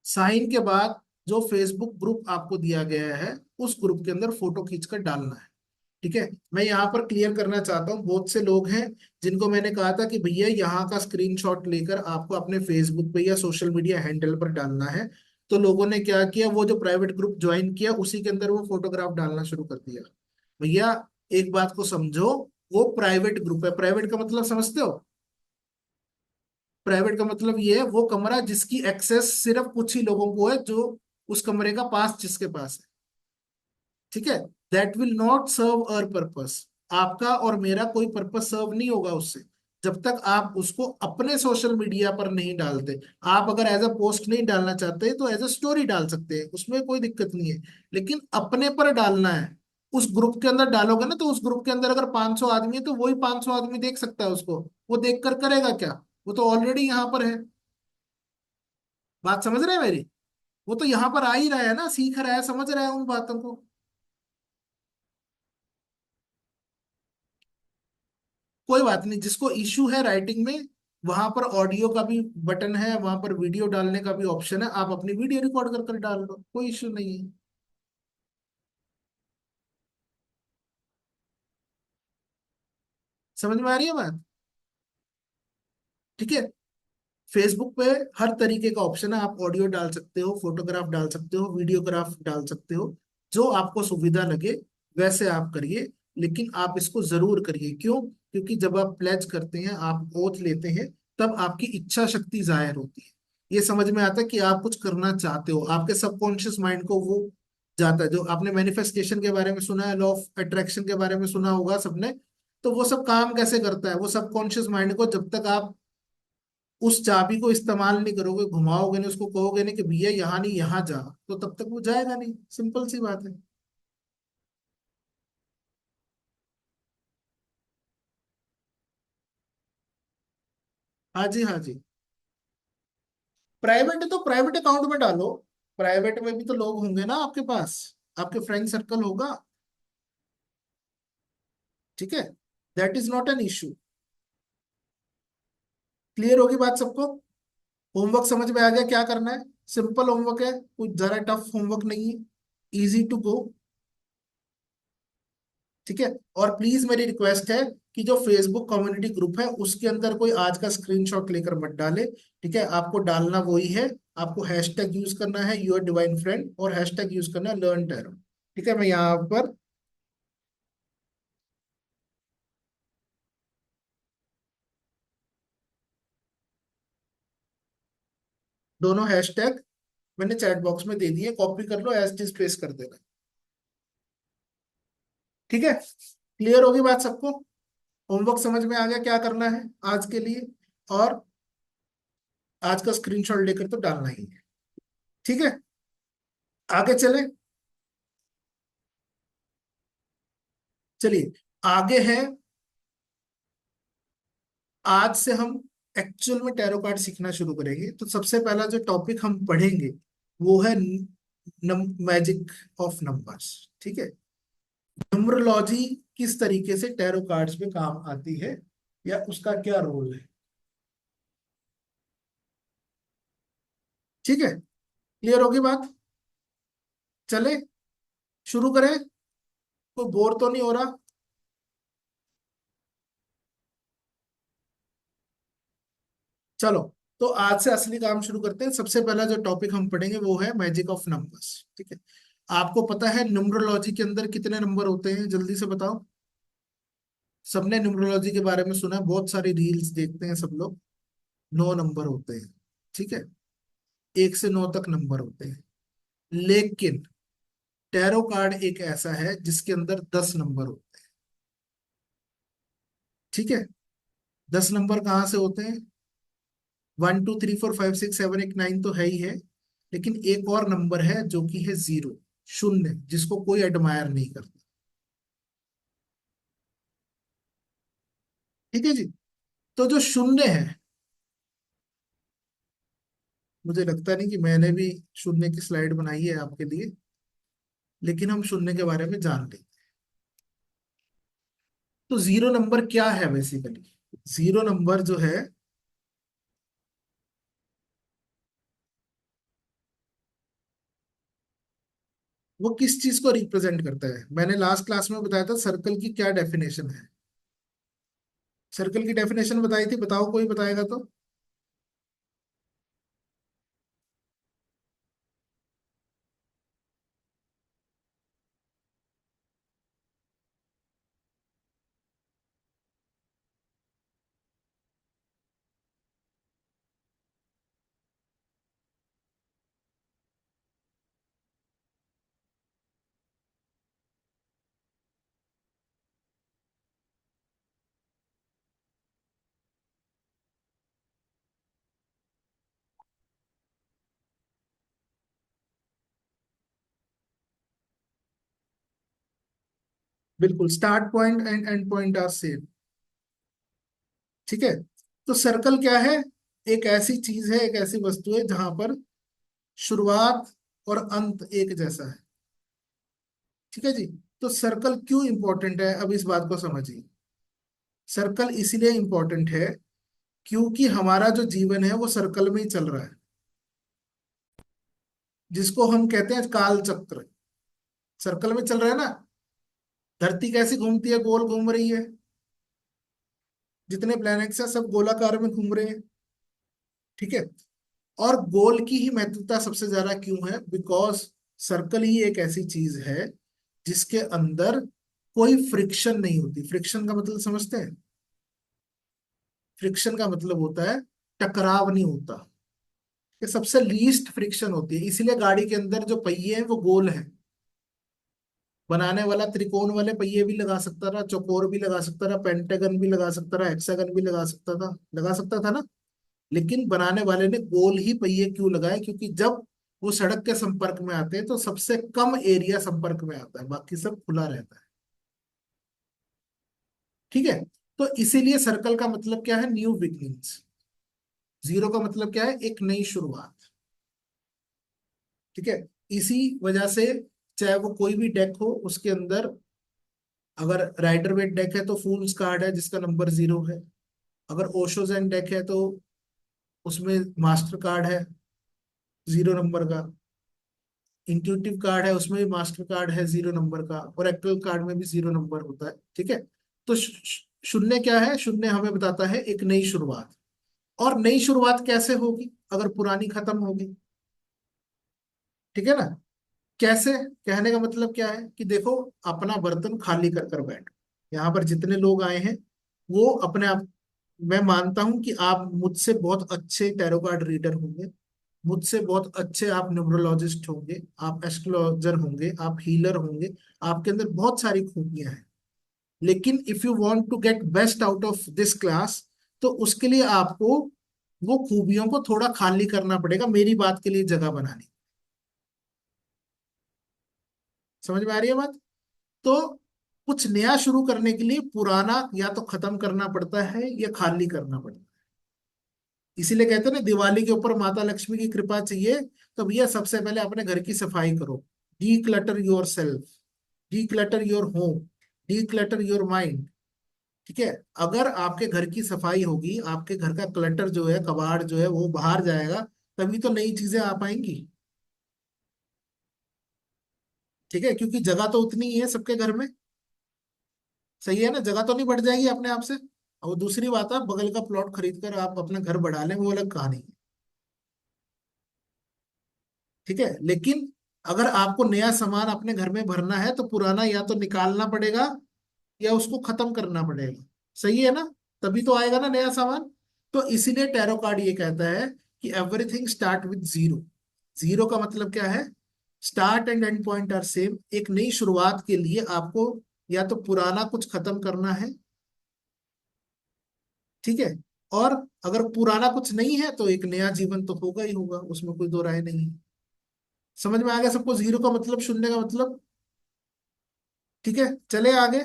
साइन के बाद जो फेसबुक ग्रुप आपको दिया गया है, उस ग्रुप के अंदर फोटो खींचकर डालना है। ठीक है, मैं यहाँ पर क्लियर करना चाहता हूँ, बहुत से लोग हैं जिनको मैंने कहा था कि भैया यहाँ का स्क्रीनशॉट लेकर आपको अपने फेसबुक पे या सोशल मीडिया हैंडल पर डालना है। तो लोगों ने क्या किया, वो जो प्राइवेट ग्रुप ज्वाइन किया उसी के अंदर वो फोटोग्राफ डालना शुरू कर दिया। भैया एक बात को समझो, वो प्राइवेट ग्रुप है। प्राइवेट का मतलब समझते हो? प्राइवेट का मतलब ये है वो कमरा जिसकी एक्सेस सिर्फ कुछ ही लोगों को है, जो उस कमरे का पास जिसके पास है। ठीक है। That will not serve our purpose. आपका और मेरा कोई पर्पस सर्व नहीं होगा उससे, जब तक आप उसको अपने सोशल मीडिया पर नहीं डालते। आप अगर एज अ पोस्ट नहीं डालना चाहते तो एज अ स्टोरी डाल सकते हैं, उसमें कोई दिक्कत नहीं है। लेकिन अपने पर डालना है, उस ग्रुप के अंदर डालोगे ना, तो उस ग्रुप के अंदर अगर 500 आदमी है तो वही 500 आदमी देख सकता है उसको। वो देख कर करेगा क्या? वो तो ऑलरेडी यहाँ पर है। बात समझ रहे हैं मेरी? वो तो यहाँ पर आ ही रहा है ना, सीख रहा है, समझ रहा है उन बातों को। कोई बात नहीं, जिसको इशू है राइटिंग में, वहां पर ऑडियो का भी बटन है, वहां पर वीडियो डालने का भी ऑप्शन है, आप अपनी वीडियो रिकॉर्ड कर कर डाल दो, कोई इशू नहीं है। समझ में आ रही है बात? ठीक है। फेसबुक पे हर तरीके का ऑप्शन है, आप ऑडियो डाल सकते हो, फोटोग्राफ डाल सकते हो, वीडियोग्राफ डाल सकते हो, जो आपको सुविधा लगे वैसे आप करिए। लेकिन आप इसको जरूर करिए। क्यों? क्योंकि जब आप प्लेज करते हैं, आप ओथ लेते हैं, तब आपकी इच्छा शक्ति जाहिर होती है। ये समझ में आता है कि आप कुछ करना चाहते हो, आपके सबकॉन्शियस माइंड को वो जाता है। जो आपने मैनिफेस्टेशन के बारे में सुना है, लॉ ऑफ अट्रैक्शन के बारे में सुना होगा सबने, तो वो सब काम कैसे करता है? वो सबकॉन्शियस माइंड को जब तक आप उस चाबी को इस्तेमाल नहीं करोगे, घुमाओगे नहीं, उसको कहोगे नहीं कि भैया यहाँ नहीं यहाँ जा, तो तब तक वो जाएगा नहीं। सिंपल सी बात है। हाँ जी, हाँ जी। प्राइवेट है तो प्राइवेट अकाउंट में डालो। प्राइवेट में भी तो लोग होंगे ना आपके पास, आपके फ्रेंड सर्कल होगा। ठीक है। That is not an issue. Clear होगी बात सबको? होमवर्क समझ में आ गया क्या करना है? सिंपल होमवर्क है, कुछ जरा टफ होमवर्क नहीं है, इजी टू गो। ठीक है। और प्लीज मेरी रिक्वेस्ट है कि जो फेसबुक कम्युनिटी ग्रुप है उसके अंदर कोई आज का स्क्रीनशॉट लेकर मत डाले। ठीक है, आपको डालना वही है। आपको हैशटैग यूज करना है योर डिवाइन फ्रेंड, और हैशटैग यूज करना है लर्न टैरो। ठीक है, मैं यहाँ पर दोनों हैशटैग मैंने चैट बॉक्स में दे दिए, कॉपी कर लो, एज इट इज पेस्ट कर देना। ठीक है। क्लियर होगी बात सबको? होमवर्क समझ में आ गया क्या करना है आज के लिए? और आज का स्क्रीनशॉट लेकर तो डालना ही है। ठीक है, आगे चले। चलिए, आगे है। आज से हम एक्चुअल में टैरो कार्ड सीखना शुरू करेंगे, तो सबसे पहला जो टॉपिक हम पढ़ेंगे वो है मैजिक ऑफ नंबर्स। ठीक है। न्यूमरोलॉजी किस तरीके से टैरो कार्ड्स में काम आती है, या उसका क्या रोल है। ठीक है, क्लियर होगी बात? चले, शुरू करें। कोई बोर तो नहीं हो रहा? चलो, तो आज से असली काम शुरू करते हैं। सबसे पहला जो टॉपिक हम पढ़ेंगे वो है मैजिक ऑफ नंबर्स। ठीक है। आपको पता है न्यूमरोलॉजी के अंदर कितने नंबर होते हैं? जल्दी से बताओ। सबने न्यूमरोलॉजी के बारे में सुना है, बहुत सारी रील्स देखते हैं सब लोग। 9 नंबर होते हैं। ठीक है। 1 से 9 तक नंबर होते हैं। लेकिन टैरो कार्ड एक ऐसा है जिसके अंदर 10 नंबर होते हैं। ठीक है। 10 नंबर कहाँ से होते हैं? 1 2 3 4 5 6 7 8 9 तो है ही है। लेकिन एक और नंबर है जो कि है जीरो, शून्य, जिसको कोई एडमायर नहीं करता। ठीक है जी। तो जो शून्य है, मुझे लगता नहीं कि मैंने भी शून्य की स्लाइड बनाई है आपके लिए, लेकिन हम शून्य के बारे में जान लेंगे। तो जीरो नंबर क्या है बेसिकली? जीरो नंबर जो है वो किस चीज को रिप्रेजेंट करता है? मैंने लास्ट क्लास में बताया था सर्कल की क्या डेफिनेशन है। सर्कल की डेफिनेशन बताई थी, बताओ कोई बताएगा तो। बिल्कुल, start point and end point are same. ठीक है। तो सर्कल क्या है? एक ऐसी चीज है, एक ऐसी वस्तु है जहां पर शुरुआत और अंत एक जैसा है। ठीक है जी। तो सर्कल क्यों इंपॉर्टेंट है, अब इस बात को समझिए। सर्कल इसलिए इंपॉर्टेंट है क्योंकि हमारा जो जीवन है वो सर्कल में ही चल रहा है, जिसको हम कहते हैं काल चक्र। सर्कल में चल रहा है ना। धरती कैसी घूमती है? गोल घूम रही है। जितने प्लैनेट्स हैं सब गोलाकार में घूम रहे हैं। ठीक है। और गोल की ही महत्वता सबसे ज्यादा क्यों है? बिकॉज सर्कल ही एक ऐसी चीज है जिसके अंदर कोई फ्रिक्शन नहीं होती। फ्रिक्शन का मतलब समझते हैं? फ्रिक्शन का मतलब होता है टकराव नहीं होता। ये सबसे लीस्ट फ्रिक्शन होती है, इसीलिए गाड़ी के अंदर जो पहिए हैं वो गोल हैं। बनाने वाला त्रिकोण वाले पहिए भी लगा सकता था, चौकोर भी लगा सकता था, पेंटागन भी लगा सकता था, हेक्सागन भी लगा सकता था ना। लेकिन बनाने वाले ने गोल ही पहिए क्यों लगाए? क्योंकि जब वो सड़क के संपर्क में आते हैं तो सबसे कम एरिया संपर्क में आता है, बाकी सब खुला रहता है। ठीक है। तो इसीलिए सर्कल का मतलब क्या है? New beginnings. जीरो का मतलब क्या है? एक नई शुरुआत। ठीक है। इसी वजह से चाहे वो कोई भी डेक हो, उसके अंदर अगर राइडर वेट डेक है तो फूल्स कार्ड है जिसका नंबर 0 है। अगर ओशोजन डेक है तो उसमें मास्टर कार्ड है 0 नंबर का। इंट्यूटिव कार्ड है उसमें भी मास्टर कार्ड है 0 नंबर का, और एक्टुअल कार्ड में भी 0 नंबर होता है। ठीक है। तो शून्य क्या है? शून्य हमें बताता है एक नई शुरुआत। और नई शुरुआत कैसे होगी अगर पुरानी खत्म होगी? ठीक है ना। कैसे? कहने का मतलब क्या है कि देखो, अपना बर्तन खाली कर कर बैठ। यहाँ पर जितने लोग आए हैं वो अपने आप, मैं मानता हूं कि आप मुझसे बहुत अच्छे टैरो कार्ड रीडर होंगे, मुझसे बहुत अच्छे आप न्यूमरोलॉजिस्ट होंगे, आप एस्ट्रोलॉजर होंगे, आप हीलर होंगे। आपके अंदर बहुत सारी खूबियां हैं। लेकिन if you want to get best out of this class, तो उसके लिए आपको वो खूबियों को थोड़ा खाली करना पड़ेगा, मेरी बात के लिए जगह बनानी। समझ में आ रही है बात? तो कुछ नया शुरू करने के लिए पुराना या तो खत्म करना पड़ता है या खाली करना पड़ता है। इसीलिए कहते हैं ना, दिवाली के ऊपर माता लक्ष्मी की कृपा चाहिए, तो भैया सबसे पहले अपने घर की सफाई करो। D clutter your self, D clutter your home, D clutter your mind. ठीक है। अगर आपके घर की सफाई होगी, आपके घर का क्लटर जो है, कबाड़ जो है वो बाहर जाएगा, तभी तो नई चीजें आ पाएंगी। ठीक है। क्योंकि जगह तो उतनी ही है सबके घर में। सही है ना, जगह तो नहीं बढ़ जाएगी अपने आप से। और दूसरी बात है, बगल का प्लॉट खरीद कर आप अपना घर बढ़ा लें, वो अलग कहानी है। ठीक है। लेकिन अगर आपको नया सामान अपने घर में भरना है तो पुराना या तो निकालना पड़ेगा या उसको खत्म करना पड़ेगा। सही है ना। तभी तो आएगा ना नया सामान। तो इसीलिए टैरो कार्ड ये कहता है कि everything start with zero. Zero का मतलब क्या है? Start and end point are same. एक नई शुरुआत के लिए आपको या तो पुराना कुछ खत्म करना है। ठीक है। और अगर पुराना कुछ नहीं है तो एक नया जीवन तो होगा ही होगा, उसमें कोई दो राय नहीं है। समझ में आ गया सबको? जीरो का मतलब, शून्य का मतलब। ठीक है, चले आगे।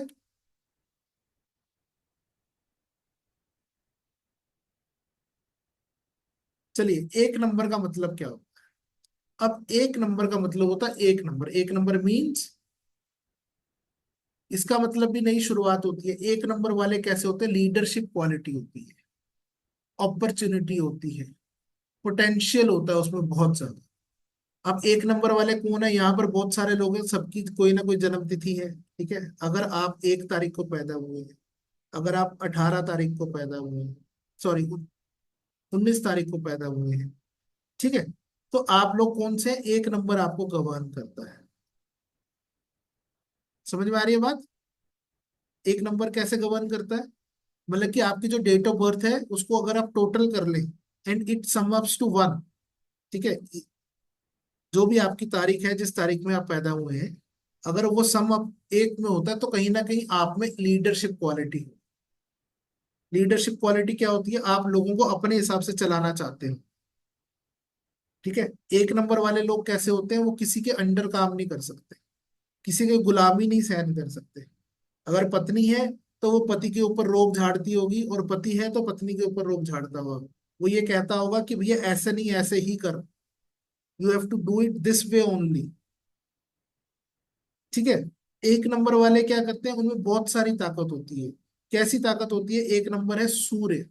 चलिए, एक नंबर का मतलब क्या होता है? अब एक नंबर का मतलब होता है एक नंबर। एक नंबर मीन्स, इसका मतलब भी नई शुरुआत होती है। एक नंबर वाले कैसे होते हैं? लीडरशिप क्वालिटी होती है, अपॉर्चुनिटी होती है, पोटेंशियल होता है उसमें बहुत ज्यादा। अब एक नंबर वाले कौन है? यहाँ पर बहुत सारे लोग हैं, सबकी कोई ना कोई जन्म तिथि है। ठीक है। अगर आप 1 तारीख को पैदा हुए हैं, अगर आप 18 तारीख को पैदा हुए हैं, सॉरी 19 तारीख को पैदा हुए हैं, ठीक है, तो आप लोग कौन से? एक नंबर आपको गवर्न करता है। समझ में आ रही है बात? एक नंबर कैसे गवर्न करता है? मतलब कि आपकी जो डेट ऑफ बर्थ है उसको अगर आप टोटल कर लें, and it sum ups to 1। ठीक है। जो भी आपकी तारीख है, जिस तारीख में आप पैदा हुए हैं, अगर वो सम अप एक में होता है तो कहीं ना कहीं आप में लीडरशिप क्वालिटी है। लीडरशिप क्वालिटी क्या होती है? आप लोगों को अपने हिसाब से चलाना चाहते हो। ठीक है। एक नंबर वाले लोग कैसे होते हैं? वो किसी के अंडर काम नहीं कर सकते, किसी की गुलामी नहीं सहन कर सकते। अगर पत्नी है तो वो पति के ऊपर रोब झाड़ती होगी, और पति है तो पत्नी के ऊपर रोब झाड़ता होगा। वो ये कहता होगा कि भैया ऐसे नहीं, ऐसे ही कर, you have to do it this way only. ठीक है। एक नंबर वाले क्या करते हैं, उनमें बहुत सारी ताकत होती है। कैसी ताकत होती है? एक नंबर है सूर्य।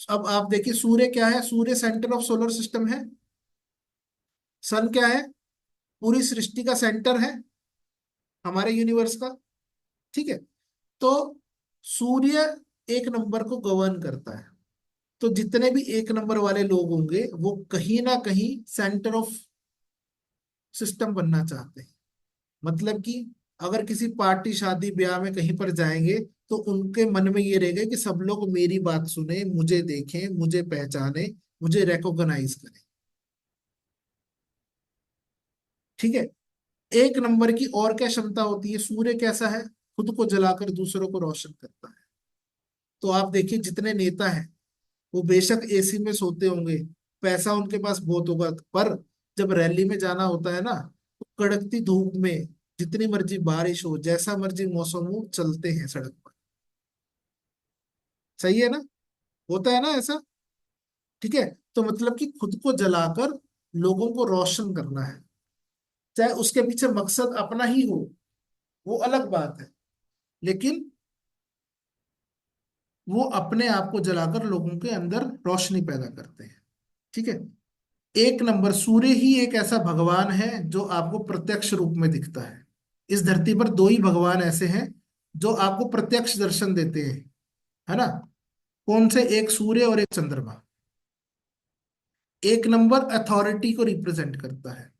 अब आप देखिए सूर्य क्या है, सूर्य सेंटर ऑफ सोलर सिस्टम है। सन क्या है? पूरी सृष्टि का सेंटर है, हमारे यूनिवर्स का। ठीक है। तो सूर्य एक नंबर को गवर्न करता है। तो जितने भी एक नंबर वाले लोग होंगे वो कहीं ना कहीं सेंटर ऑफ सिस्टम बनना चाहते हैं। मतलब कि अगर किसी पार्टी शादी ब्याह में कहीं पर जाएंगे तो उनके मन में ये रहेगा कि सब लोग मेरी बात सुने, मुझे देखें, मुझे पहचाने, मुझे रिकॉग्नाइज करें। ठीक है। एक नंबर की और क्या क्षमता होती है? सूर्य कैसा है? खुद को जलाकर दूसरों को रोशन करता है। तो आप देखिए जितने नेता हैं वो बेशक एसी में सोते होंगे, पैसा उनके पास बहुत होगा, पर जब रैली में जाना होता है ना, तो कड़कती धूप में, जितनी मर्जी बारिश हो, जैसा मर्जी मौसम हो, चलते हैं सड़क पर। सही है ना? होता है ना ऐसा? ठीक है। तो मतलब कि खुद को जलाकर लोगों को रोशन करना है, चाहे उसके पीछे मकसद अपना ही हो, वो अलग बात है, लेकिन वो अपने आप को जलाकर लोगों के अंदर रोशनी पैदा करते हैं। ठीक है। एक नंबर सूर्य ही एक ऐसा भगवान है जो आपको प्रत्यक्ष रूप में दिखता है। इस धरती पर दो ही भगवान ऐसे हैं जो आपको प्रत्यक्ष दर्शन देते हैं, है ना? कौन से? एक सूर्य और एक चंद्रमा। एक नंबर अथॉरिटी को रिप्रेजेंट करता है।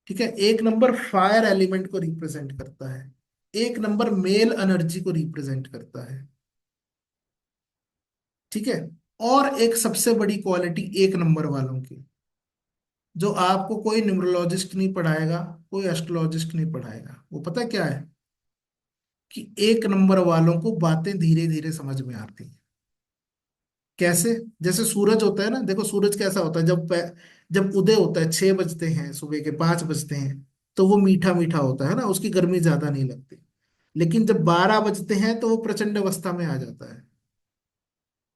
ठीक है। एक नंबर फायर एलिमेंट को रिप्रेजेंट करता है। एक नंबर मेल एनर्जी को रिप्रेजेंट करता है। ठीक है। और एक सबसे बड़ी क्वालिटी एक नंबर वालों की, जो आपको कोई न्यूमरोलॉजिस्ट नहीं पढ़ाएगा, कोई एस्ट्रोलॉजिस्ट नहीं पढ़ाएगा, वो पता क्या है? कि एक नंबर वालों को बातें धीरे धीरे समझ में आती हैं। कैसे? जैसे सूरज होता है ना, देखो सूरज कैसा होता है, जब उदय होता है, 6 बजते हैं, सुबह के 5 बजते हैं, तो वो मीठा मीठा होता है ना, उसकी गर्मी ज्यादा नहीं लगती। लेकिन जब 12 बजते हैं तो वो प्रचंड अवस्था में आ जाता है,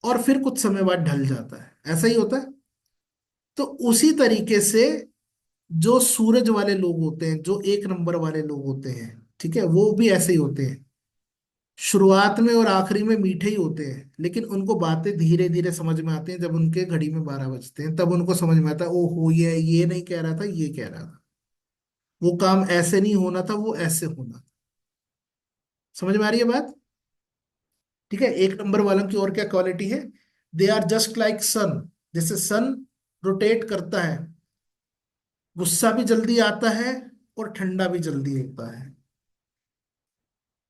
और फिर कुछ समय बाद ढल जाता है। ऐसा ही होता है। तो उसी तरीके से जो सूरज वाले लोग होते हैं, जो एक नंबर वाले लोग होते हैं, ठीक है, वो भी ऐसे ही होते हैं। शुरुआत में और आखिरी में मीठे ही होते हैं, लेकिन उनको बातें धीरे धीरे समझ में आती हैं। जब उनके घड़ी में 12 बजते हैं तब उनको समझ में आता है, ओहो ये नहीं कह रहा था, ये कह रहा था, वो काम ऐसे नहीं होना था, वो ऐसे होना था। समझ में आ रही है बात? ठीक है। एक नंबर वालों की और क्या क्वालिटी है? दे आर जस्ट लाइक सन। जैसे सन रोटेट करता है, गुस्सा भी जल्दी आता है और ठंडा भी जल्दी होता है,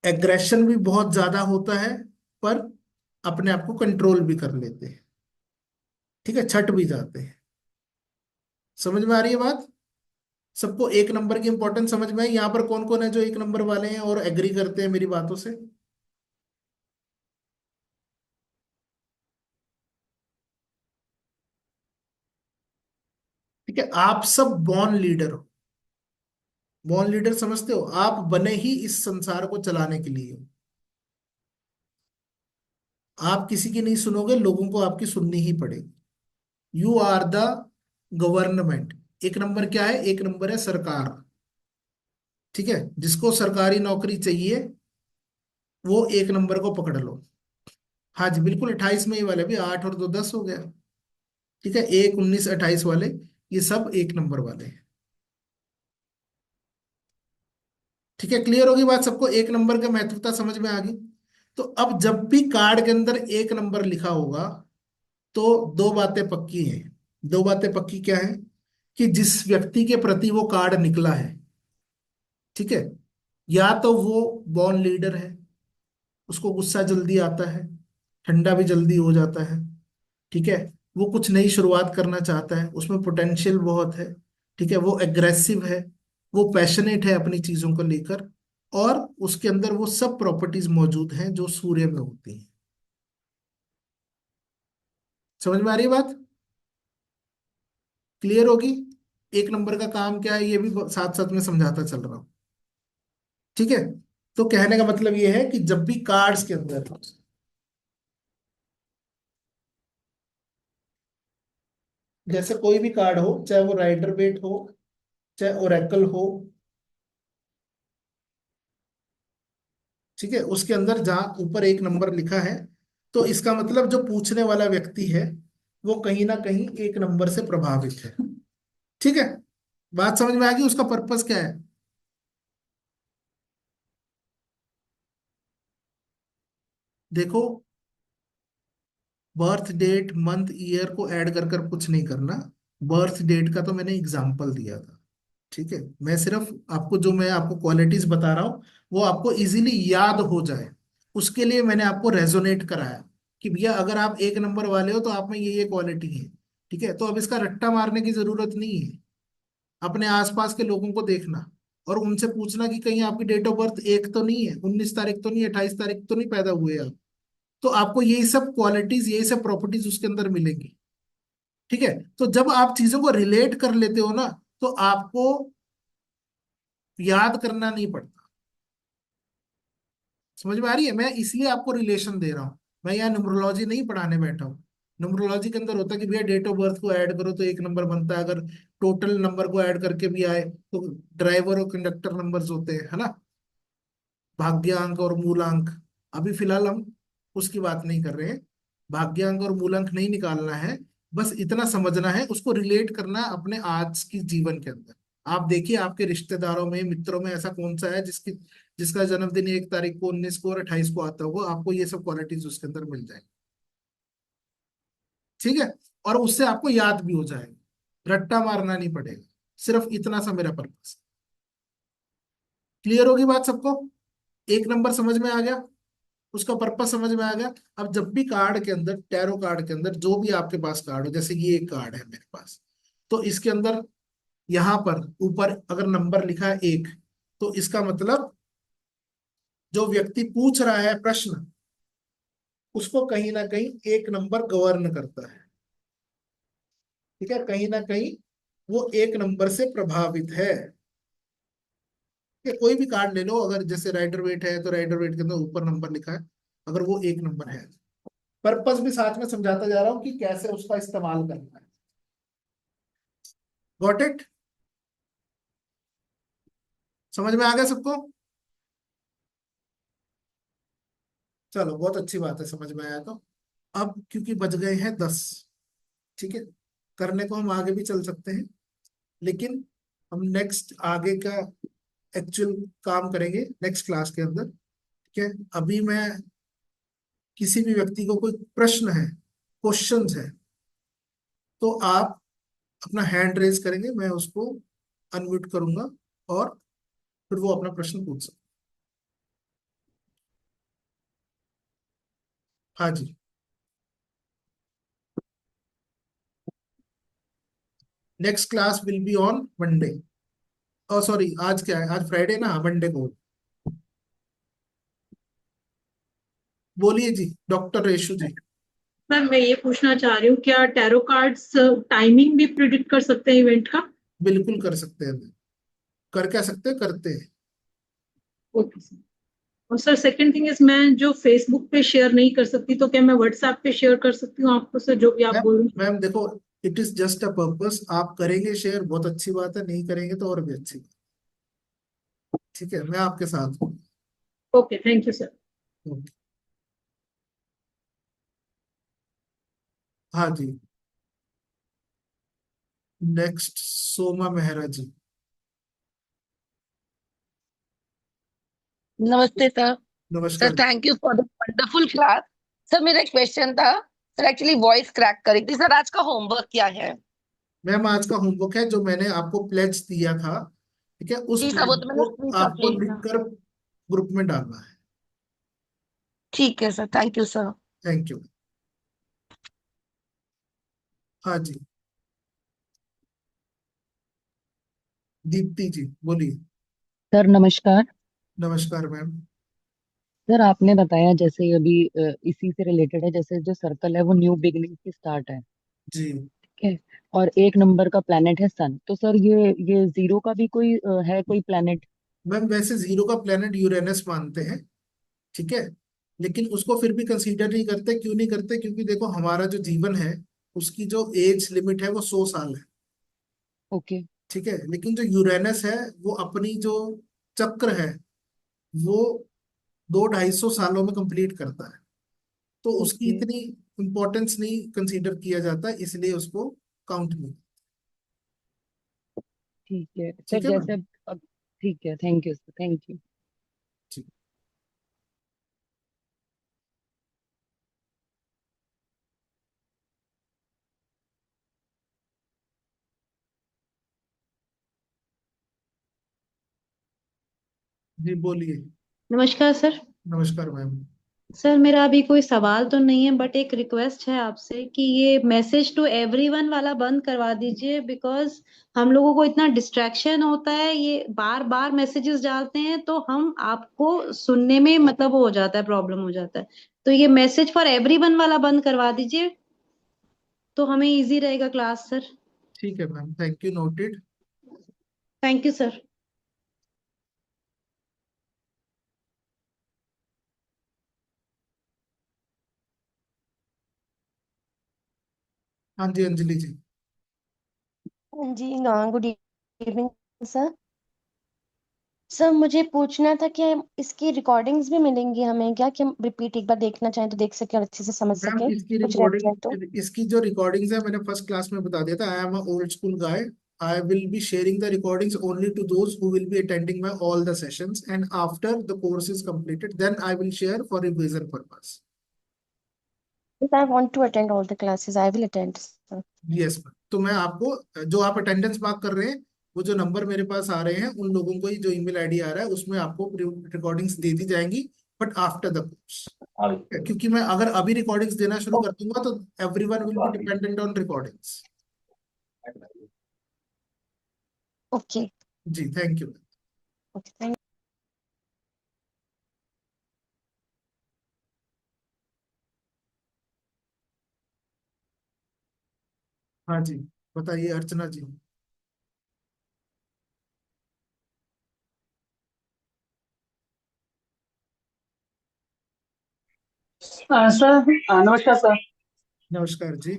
एग्रेशन भी बहुत ज्यादा होता है, पर अपने आप को कंट्रोल भी कर लेते हैं। ठीक है। छट भी जाते हैं। समझ में आ रही है बात? सबको एक नंबर की इंपॉर्टेंस समझ में आई? यहाँ पर कौन कौन है जो एक नंबर वाले हैं और एग्री करते हैं मेरी बातों से? ठीक है। आप सब बॉर्न लीडर हो। बॉर्न लीडर समझते हो? आप बने ही इस संसार को चलाने के लिए हो। आप किसी की नहीं सुनोगे, लोगों को आपकी सुननी ही पड़ेगी। You are the government. एक नंबर क्या है? एक नंबर है सरकार। ठीक है। जिसको सरकारी नौकरी चाहिए वो एक नंबर को पकड़ लो। हाँ जी बिल्कुल, 28 में ही वाले भी, 8 और 2 10 हो गया। ठीक है। 1 19 28 वाले, ये सब एक नंबर वाले हैं। ठीक है। क्लियर होगी बात सबको? एक नंबर का महत्वता समझ में आ गई? तो अब जब भी कार्ड के अंदर एक नंबर लिखा होगा तो दो बातें पक्की हैं। दो बातें पक्की क्या है? कि जिस व्यक्ति के प्रति वो कार्ड निकला है, ठीक है, या तो वो बॉर्न लीडर है, उसको गुस्सा जल्दी आता है, ठंडा भी जल्दी हो जाता है। ठीक है। वो कुछ नई शुरुआत करना चाहता है, उसमें पोटेंशियल बहुत है। ठीक है। वो एग्रेसिव है, वो पैशनेट है अपनी चीजों को लेकर, और उसके अंदर वो सब प्रॉपर्टीज मौजूद हैं जो सूर्य में होती हैं। समझ में आ रही है बात? क्लियर होगी? एक नंबर का काम क्या है ये भी साथ साथ में समझाता चल रहा हूँ। ठीक है। तो कहने का मतलब ये है कि जब भी कार्ड्स के अंदर, जैसे कोई भी कार्ड हो, चाहे वो राइडर वेट हो, चाहे ओरेकल हो, ठीक है, उसके अंदर जहां ऊपर एक नंबर लिखा है, तो इसका मतलब जो पूछने वाला व्यक्ति है वो कहीं ना कहीं एक नंबर से प्रभावित है। ठीक है, बात समझ में आ गई, उसका पर्पस क्या है? देखो, बर्थ डेट मंथ ईयर को ऐड कर कर कुछ नहीं करना। बर्थ डेट का तो मैंने एग्जाम्पल दिया था, ठीक है, मैं सिर्फ आपको जो मैं आपको क्वालिटीज बता रहा हूँ वो आपको इजीली याद हो जाए, उसके लिए मैंने आपको रेजोनेट कराया कि भैया अगर आप एक नंबर वाले हो तो आप में ये क्वालिटी है। ठीक है, तो अब इसका रट्टा मारने की जरूरत नहीं है। अपने आसपास के लोगों को देखना और उनसे पूछना कि कहीं आपकी डेट ऑफ बर्थ एक तो नहीं है, 19 तारीख तो नहीं है, 28 तारीख तो नहीं पैदा हुए आप, तो आपको यही सब क्वालिटीज, यही सब प्रॉपर्टीज उसके अंदर मिलेंगी। ठीक है, तो जब आप चीजों को रिलेट कर लेते हो ना, तो आपको याद करना नहीं पड़ता। समझ में आ रही है? मैं इसलिए आपको रिलेशन दे रहा हूँ, मैं यहाँ न्यूमरोलॉजी नहीं पढ़ाने बैठा हूँ। न्यूमरोलॉजी के अंदर होता है कि भैया डेट ऑफ बर्थ को ऐड करो तो एक नंबर बनता है, अगर टोटल नंबर को ऐड करके भी आए तो ड्राइवर और कंडक्टर नंबर्स होते हैं, है ना, भाग्यांक और मूलांक। अभी फिलहाल हम उसकी बात नहीं कर रहे हैं, भाग्यांक और मूलांक नहीं निकालना है, बस इतना समझना है, उसको रिलेट करना है अपने आज की जीवन के अंदर। आप देखिए आपके रिश्तेदारों में, मित्रों में ऐसा कौन सा है जिसका जन्मदिन 1 तारीख को, 19 को और 28 को आता होगा, आपको ये सब क्वालिटीज उसके अंदर मिल जाएंगी। ठीक है, और उससे आपको याद भी हो जाएगा, रट्टा मारना नहीं पड़ेगा। सिर्फ इतना सा मेरा पर्पस। क्लियर होगी बात सबको? एक नंबर समझ में आ गया, उसका पर्पस समझ में आ गया। अब जब भी कार्ड के अंदर, टैरो कार्ड के अंदर जो भी आपके पास कार्ड हो, जैसे ये एक कार्ड है मेरे पास, तो इसके अंदर यहां पर ऊपर अगर नंबर लिखा है एक, तो इसका मतलब जो व्यक्ति पूछ रहा है प्रश्न, उसको कहीं ना कहीं एक नंबर गवर्न करता है। ठीक है, कहीं ना कहीं वो एक नंबर से प्रभावित है। कि कोई भी कार्ड ले लो, अगर जैसे राइडर वेट है तो राइडर वेट के अंदर ऊपर नंबर लिखा है, अगर वो एक नंबर है। पर्पस भी साथ में समझाता जा रहा हूँ कि कैसे उसका इस्तेमाल करना है। Got it? समझ में आ गया सबको? चलो बहुत अच्छी बात है, समझ में आया तो। अब क्योंकि बज गए हैं 10, ठीक है, करने को हम आगे भी चल सकते हैं, लेकिन हम नेक्स्ट आगे का एक्चुअल काम करेंगे नेक्स्ट क्लास के अंदर। ठीक है, अभी मैं किसी भी व्यक्ति को कोई प्रश्न है, क्वेश्चंस है, तो आप अपना हैंड रेज करेंगे, मैं उसको अनम्यूट करूंगा और फिर वो अपना प्रश्न पूछ सकते। हाँ जी। Next class will be on Monday. Oh sorry, आज क्या है, आज फ्राइडे ना, मंडे को। बोलिए जी, डॉक्टर रेशु जी। मैम मैं ये पूछना चाह रही हूँ, क्या टैरो कार्ड्स टाइमिंग भी प्रिडिक्ट कर सकते हैं इवेंट का? बिल्कुल कर सकते हैं, कर क्या सकते हैं, करते हैं। Okay sir. और सर सेकंड थिंग इज, मैं जो फेसबुक पे शेयर नहीं कर सकती तो क्या मैं व्हाट्सएप पे शेयर कर सकती हूँ आपको सर, जो भी आप मैम, बोलूँ? मैम देखो, it is just a purpose, आप करेंगे शेयर बहुत अच्छी बात है, नहीं करेंगे तो और भी अच्छी बात। ठीक है, मैं आपके साथ हूँ। Okay, thank you sir. Okay. हाँ जी, नेक्स्ट सोमा मेहरा जी। नमस्ते सर। सर नमस्कार। Thank you for the wonderful class. Sir मेरा एक क्वेश्चन था। सर एक्चुअली वॉइस क्रैक करी थी सर, आज का होमवर्क क्या है? मैम आज का होमवर्क है जो मैंने आपको प्लेज दिया था, ठीक है, उस जी सर, वो प्लेज तो मैंने को स्क्रीनशॉट आपको ले लिया। लिखकर ग्रुप में डालना है। ठीक है sir, thank you sir. Thank you. हाँ जी, दीप्ति जी बोलिए। सर नमस्कार। नमस्कार मैम। सर आपने बताया जैसे अभी इसी से रिलेटेड है, जैसे जो सर्कल है वो न्यू बिगनिंग की स्टार्ट है, जी, ठीक है, और एक नंबर का प्लेनेट है सन, तो सर ये जीरो का भी कोई है कोई प्लेनेट? मैम वैसे जीरो का प्लेनेट यूरेनस मानते हैं, ठीक है, लेकिन उसको फिर भी कंसीडर नहीं करते। क्यों नहीं करते? क्योंकि देखो हमारा जो जीवन है उसकी जो एज लिमिट है वो 100 साल है, ओके। ठीक है। लेकिन जो यूरेनस है वो अपनी जो चक्र है वो 200-250 सालों में कंप्लीट करता है, तो उसकी ओके। इतनी इम्पोर्टेंस नहीं कंसीडर किया जाता, इसलिए उसको काउंट नहीं। ठीक है सर, ठीक है जैसे मैम। अब ठीक है, thank you sir, thank you. ठीक। जी बोलिए। नमस्कार सर। नमस्कार मैम। सर मेरा अभी कोई सवाल तो नहीं है, बट एक रिक्वेस्ट है आपसे कि ये मैसेज टू एवरीवन वाला बंद करवा दीजिए, बिकॉज हम लोगों को इतना डिस्ट्रैक्शन होता है, ये बार बार मैसेजेस डालते हैं तो हम आपको सुनने में मतलब वो हो जाता है, प्रॉब्लम हो जाता है। तो ये मैसेज फॉर एवरीवन वाला बंद करवा दीजिए तो हमें इजी रहेगा क्लास सर। ठीक है ma'am, thank you, noted. Thank you sir. हाँ जी अंजलि जी। जी हाँ, गुड इवनिंग सर। सर मुझे पूछना था कि इसकी रिकॉर्डिंग्स भी मिलेंगी हमें क्या, कि हम रिपीट एक बार देखना चाहें तो देख सके और अच्छे से समझ मैम सके, इसकी कुछ रहता है तो। रिकॉर्डिंग, इसकी जो रिकॉर्डिंग्स है मैंने फर्स्ट क्लास में बता दिया था। I am a old school guy. I will be sharing the recordings only to those who will be attending my all the sessions, and after the course is completed then I will share for revision purpose. If I want to attend all the classes, I will attend sir. Yes ma'am, तो मैं आपको जो आप attendance mark कर रहे हैं वो जो नंबर मेरे पास आ रहे हैं उन लोगों को ही जो ईमेल आईडी आ रहा है उसमें आपको रिकॉर्डिंग्स दे दी जाएंगी, बट आफ्टर द कोर्स। क्योंकि मैं अगर अभी रिकॉर्डिंग्स देना शुरू कर दूंगा तो everyone will be dependent on recordings. Okay. जी थैंक यू। Okay thank. हाँ जी, बताइए अर्चना जी। सर नमस्कार सर। नमस्कार जी।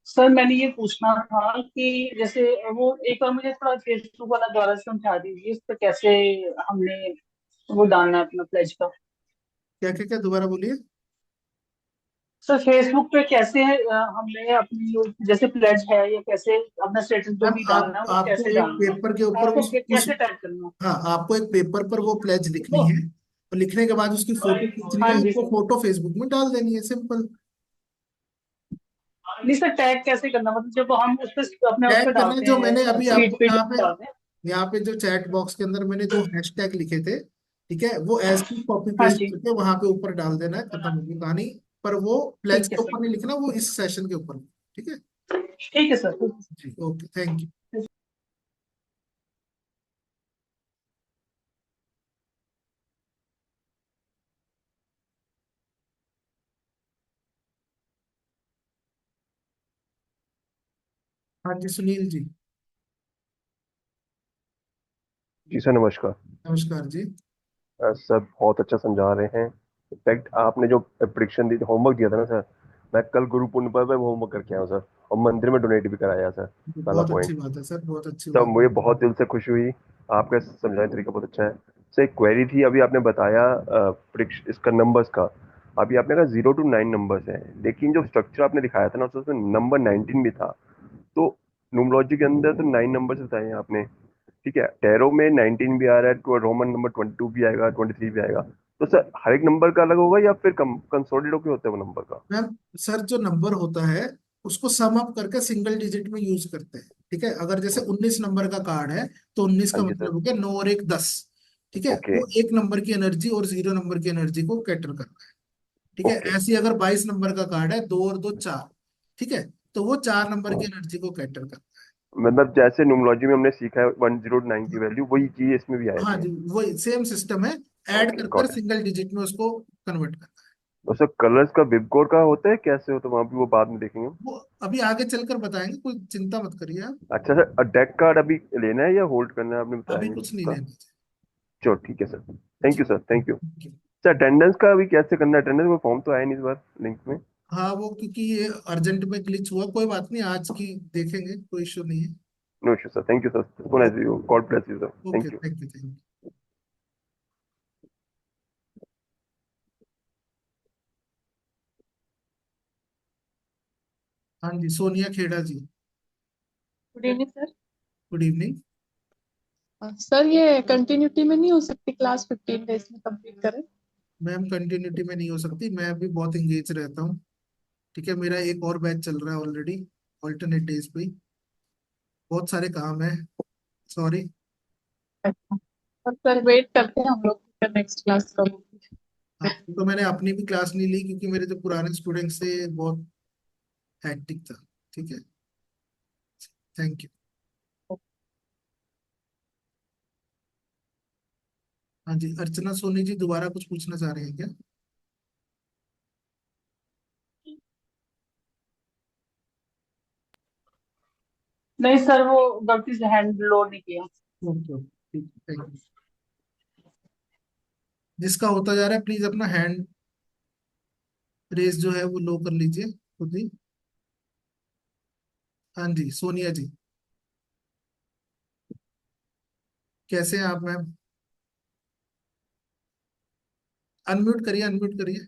सर मैंने ये पूछना था कि जैसे वो एक बार मुझे थोड़ा फेसबुक वाला दोबारा से समझा दीजिए, इस पर कैसे हमने वो डालना है अपना प्लेज का। क्या क्या क्या, दोबारा बोलिए। सर फेसबुक पे कैसे हमने अपनी जैसे प्लेज है या कैसे अपना स्टेटस जो मैम भी आप डालना है वो आपको कैसे एक डालना पेपर के है, ऊपर आपको उस कैसे टाइप करना है? हाँ, आपको एक पेपर पर वो प्लेज लिखनी है, और लिखने के बाद उसकी फोटो खींचनी हाँ है, जी वो सर। फोटो फेसबुक में डाल देनी है, सिंपल। नहीं सर, टैग कैसे करना, मतलब जब हम उस पर अपने उस पर टैग करना है डालते जो मैंने हैं अभी फीड आपको पे यहाँ पे, डालते हैं। जो चैट बॉक्स के अंदर मैंने जो हैशटैग लिखे थे, ठीक है, वो ऐसे कॉपी हाँ पेस्ट जी। करके वहां पे ऊपर डाल देना है, खत्म होगी कहानी। पर वो प्लेज ठीक है के सर। ऊपर नहीं लिखना, वो इस सेशन के ऊपर। ठीक है। ठीक है सर। जी ओके, थैंक यू। हाँ जी सुनील जी। जी सर नमस्कार। नमस्कार जी। सर बहुत अच्छा समझा रहे हैं। इनफैक्ट आपने जो प्रिडिक्शन दी, होमवर्क दिया था ना सर, मैं कल गुरु पूर्णिमा पर वो होमवर्क करके आया हूँ सर, और मंदिर में डोनेट भी कराया सर। पहला बहुत अच्छी पॉइंट। बात है सर, बहुत अच्छी सर बात मुझे है। बहुत दिल से खुशी हुई, आपका समझाने का तरीका बहुत अच्छा है। सर एक क्वेरी थी, अभी आपने बताया प्रिडिक्शन इसका नंबर्स का, अभी आपने कहा 0 to 9 नंबर्स है, लेकिन जो स्ट्रक्चर आपने दिखाया था ना उसमें नंबर 19 भी था। तो न्यूमरोलॉजी के अंदर तो 9 नंबर्स बताए हैं आपने, ठीक है, टैरो में 19 भी आ रहा है, तो रोमन नंबर 22 भी आएगा, 23 भी आएगा। तो सर हर एक नंबर का अलग होगा या फिर कंसोलिडेट होकर होता है वो नंबर का? मैम सर जो नंबर होता है उसको सम अप करके सिंगल डिजिट में यूज करते हैं, ठीक है। अगर जैसे 19 नंबर का कार्ड है तो 19 हाँ का जी मतलब सर। हो गया 9 और 1 10, ठीक है। ओके। वो एक नंबर की एनर्जी और 0 नंबर की एनर्जी को कैटर करता है, ठीक है। ओके। ऐसे ही अगर 22 नंबर का कार्ड है, 2 और 2 4, ठीक है, तो वो 4 नंबर की एनर्जी को कैटर करता मतलब जैसे न्यूमरोलॉजी में हमने सीखा है 1 0 to 9 की वैल्यू, वही चीज इसमें भी है। हाँ आएगी। जी, वो सेम सिस्टम है, ऐड ओके कर कर गॉट इट। सिंगल डिजिट में उसको कन्वर्ट करना है। तो सर कलर्स का विबगोर का होता है, कैसे होता है वहां भी, वो बाद में देखेंगे हम। वो अभी आगे चलकर बताएंगे, कोई चिंता मत करिए आप। अच्छा सर, डेक कार्ड अभी लेना है या होल्ड करना है, आपने बताया अभी नहीं कुछ नहीं उसका। लेना। श्योर, ठीक है sir. Thank you sir, thank you sir. Attendance का अभी कैसे करना है? अटेंडेंस में फॉर्म तो आया नहीं इस बार लिंक में। हाँ वो क्योंकि ये अर्जेंट में ग्लिच हुआ, कोई बात नहीं, आज की देखेंगे, कोई इश्यू नहीं है। No issue sir, thank you sir. God bless you sir, okay, thank you. Thank you, thank you. हाँ जी, Sonia Khera ji. Good evening sir. Good evening. Sir ये कंटिन्यूटी में नहीं हो सकती क्लास 15 डेज में कंप्लीट करें? मैम कंटिन्यूटी में नहीं हो सकती, मैं अभी बहुत इंगेज रहता हूँ। ठीक है, मेरा एक और बैच चल रहा है ऑलरेडी, ऑल्टरनेट डेज पे ही। बहुत सारे काम है, सॉरी। अच्छा। और सर वेट करते हैं हम लोग नेक्स्ट क्लास कब होगी। हाँ, तो मैंने अपनी भी क्लास नहीं ली क्योंकि मेरे जो पुराने स्टूडेंट्स थे बहुत हैक्टिक था। ठीक है, थैंक यू। हाँ जी, अर्चना सोनी जी दोबारा कुछ पूछना चाह रहे हैं क्या? नहीं सर, वो गलती से हैंड लोड नहीं किया। ओके ओके, ठीक है, थैंक यू। जिसका होता जा रहा है प्लीज अपना हैंड रेस जो है वो लो कर लीजिए खुद ही। हाँ जी, सोनिया जी, कैसे हैं आप मैम? अनम्यूट करिए, अनम्यूट करिए।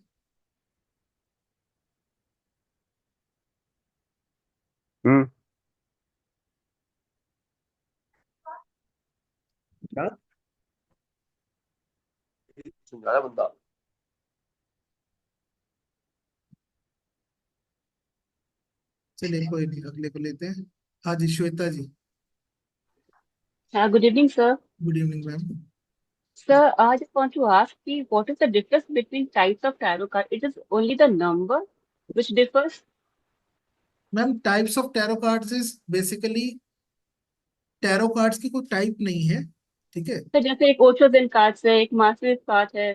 हम्म। क्या समझाया बंदा? चलिए कोई नहीं, अगले को लेते हैं। हाँ जी, श्वेता जी। Good evening, sir. Good evening ma'am. Sir, I just want to ask you, what is the difference between types of tarot card? It is only the number which differs. Ma'am types of tarot cards is basically, tarot cards की कोई type नहीं है। ठीक है तो जैसे एक Osho zen card है, एक मास्टर्स कार्ड है,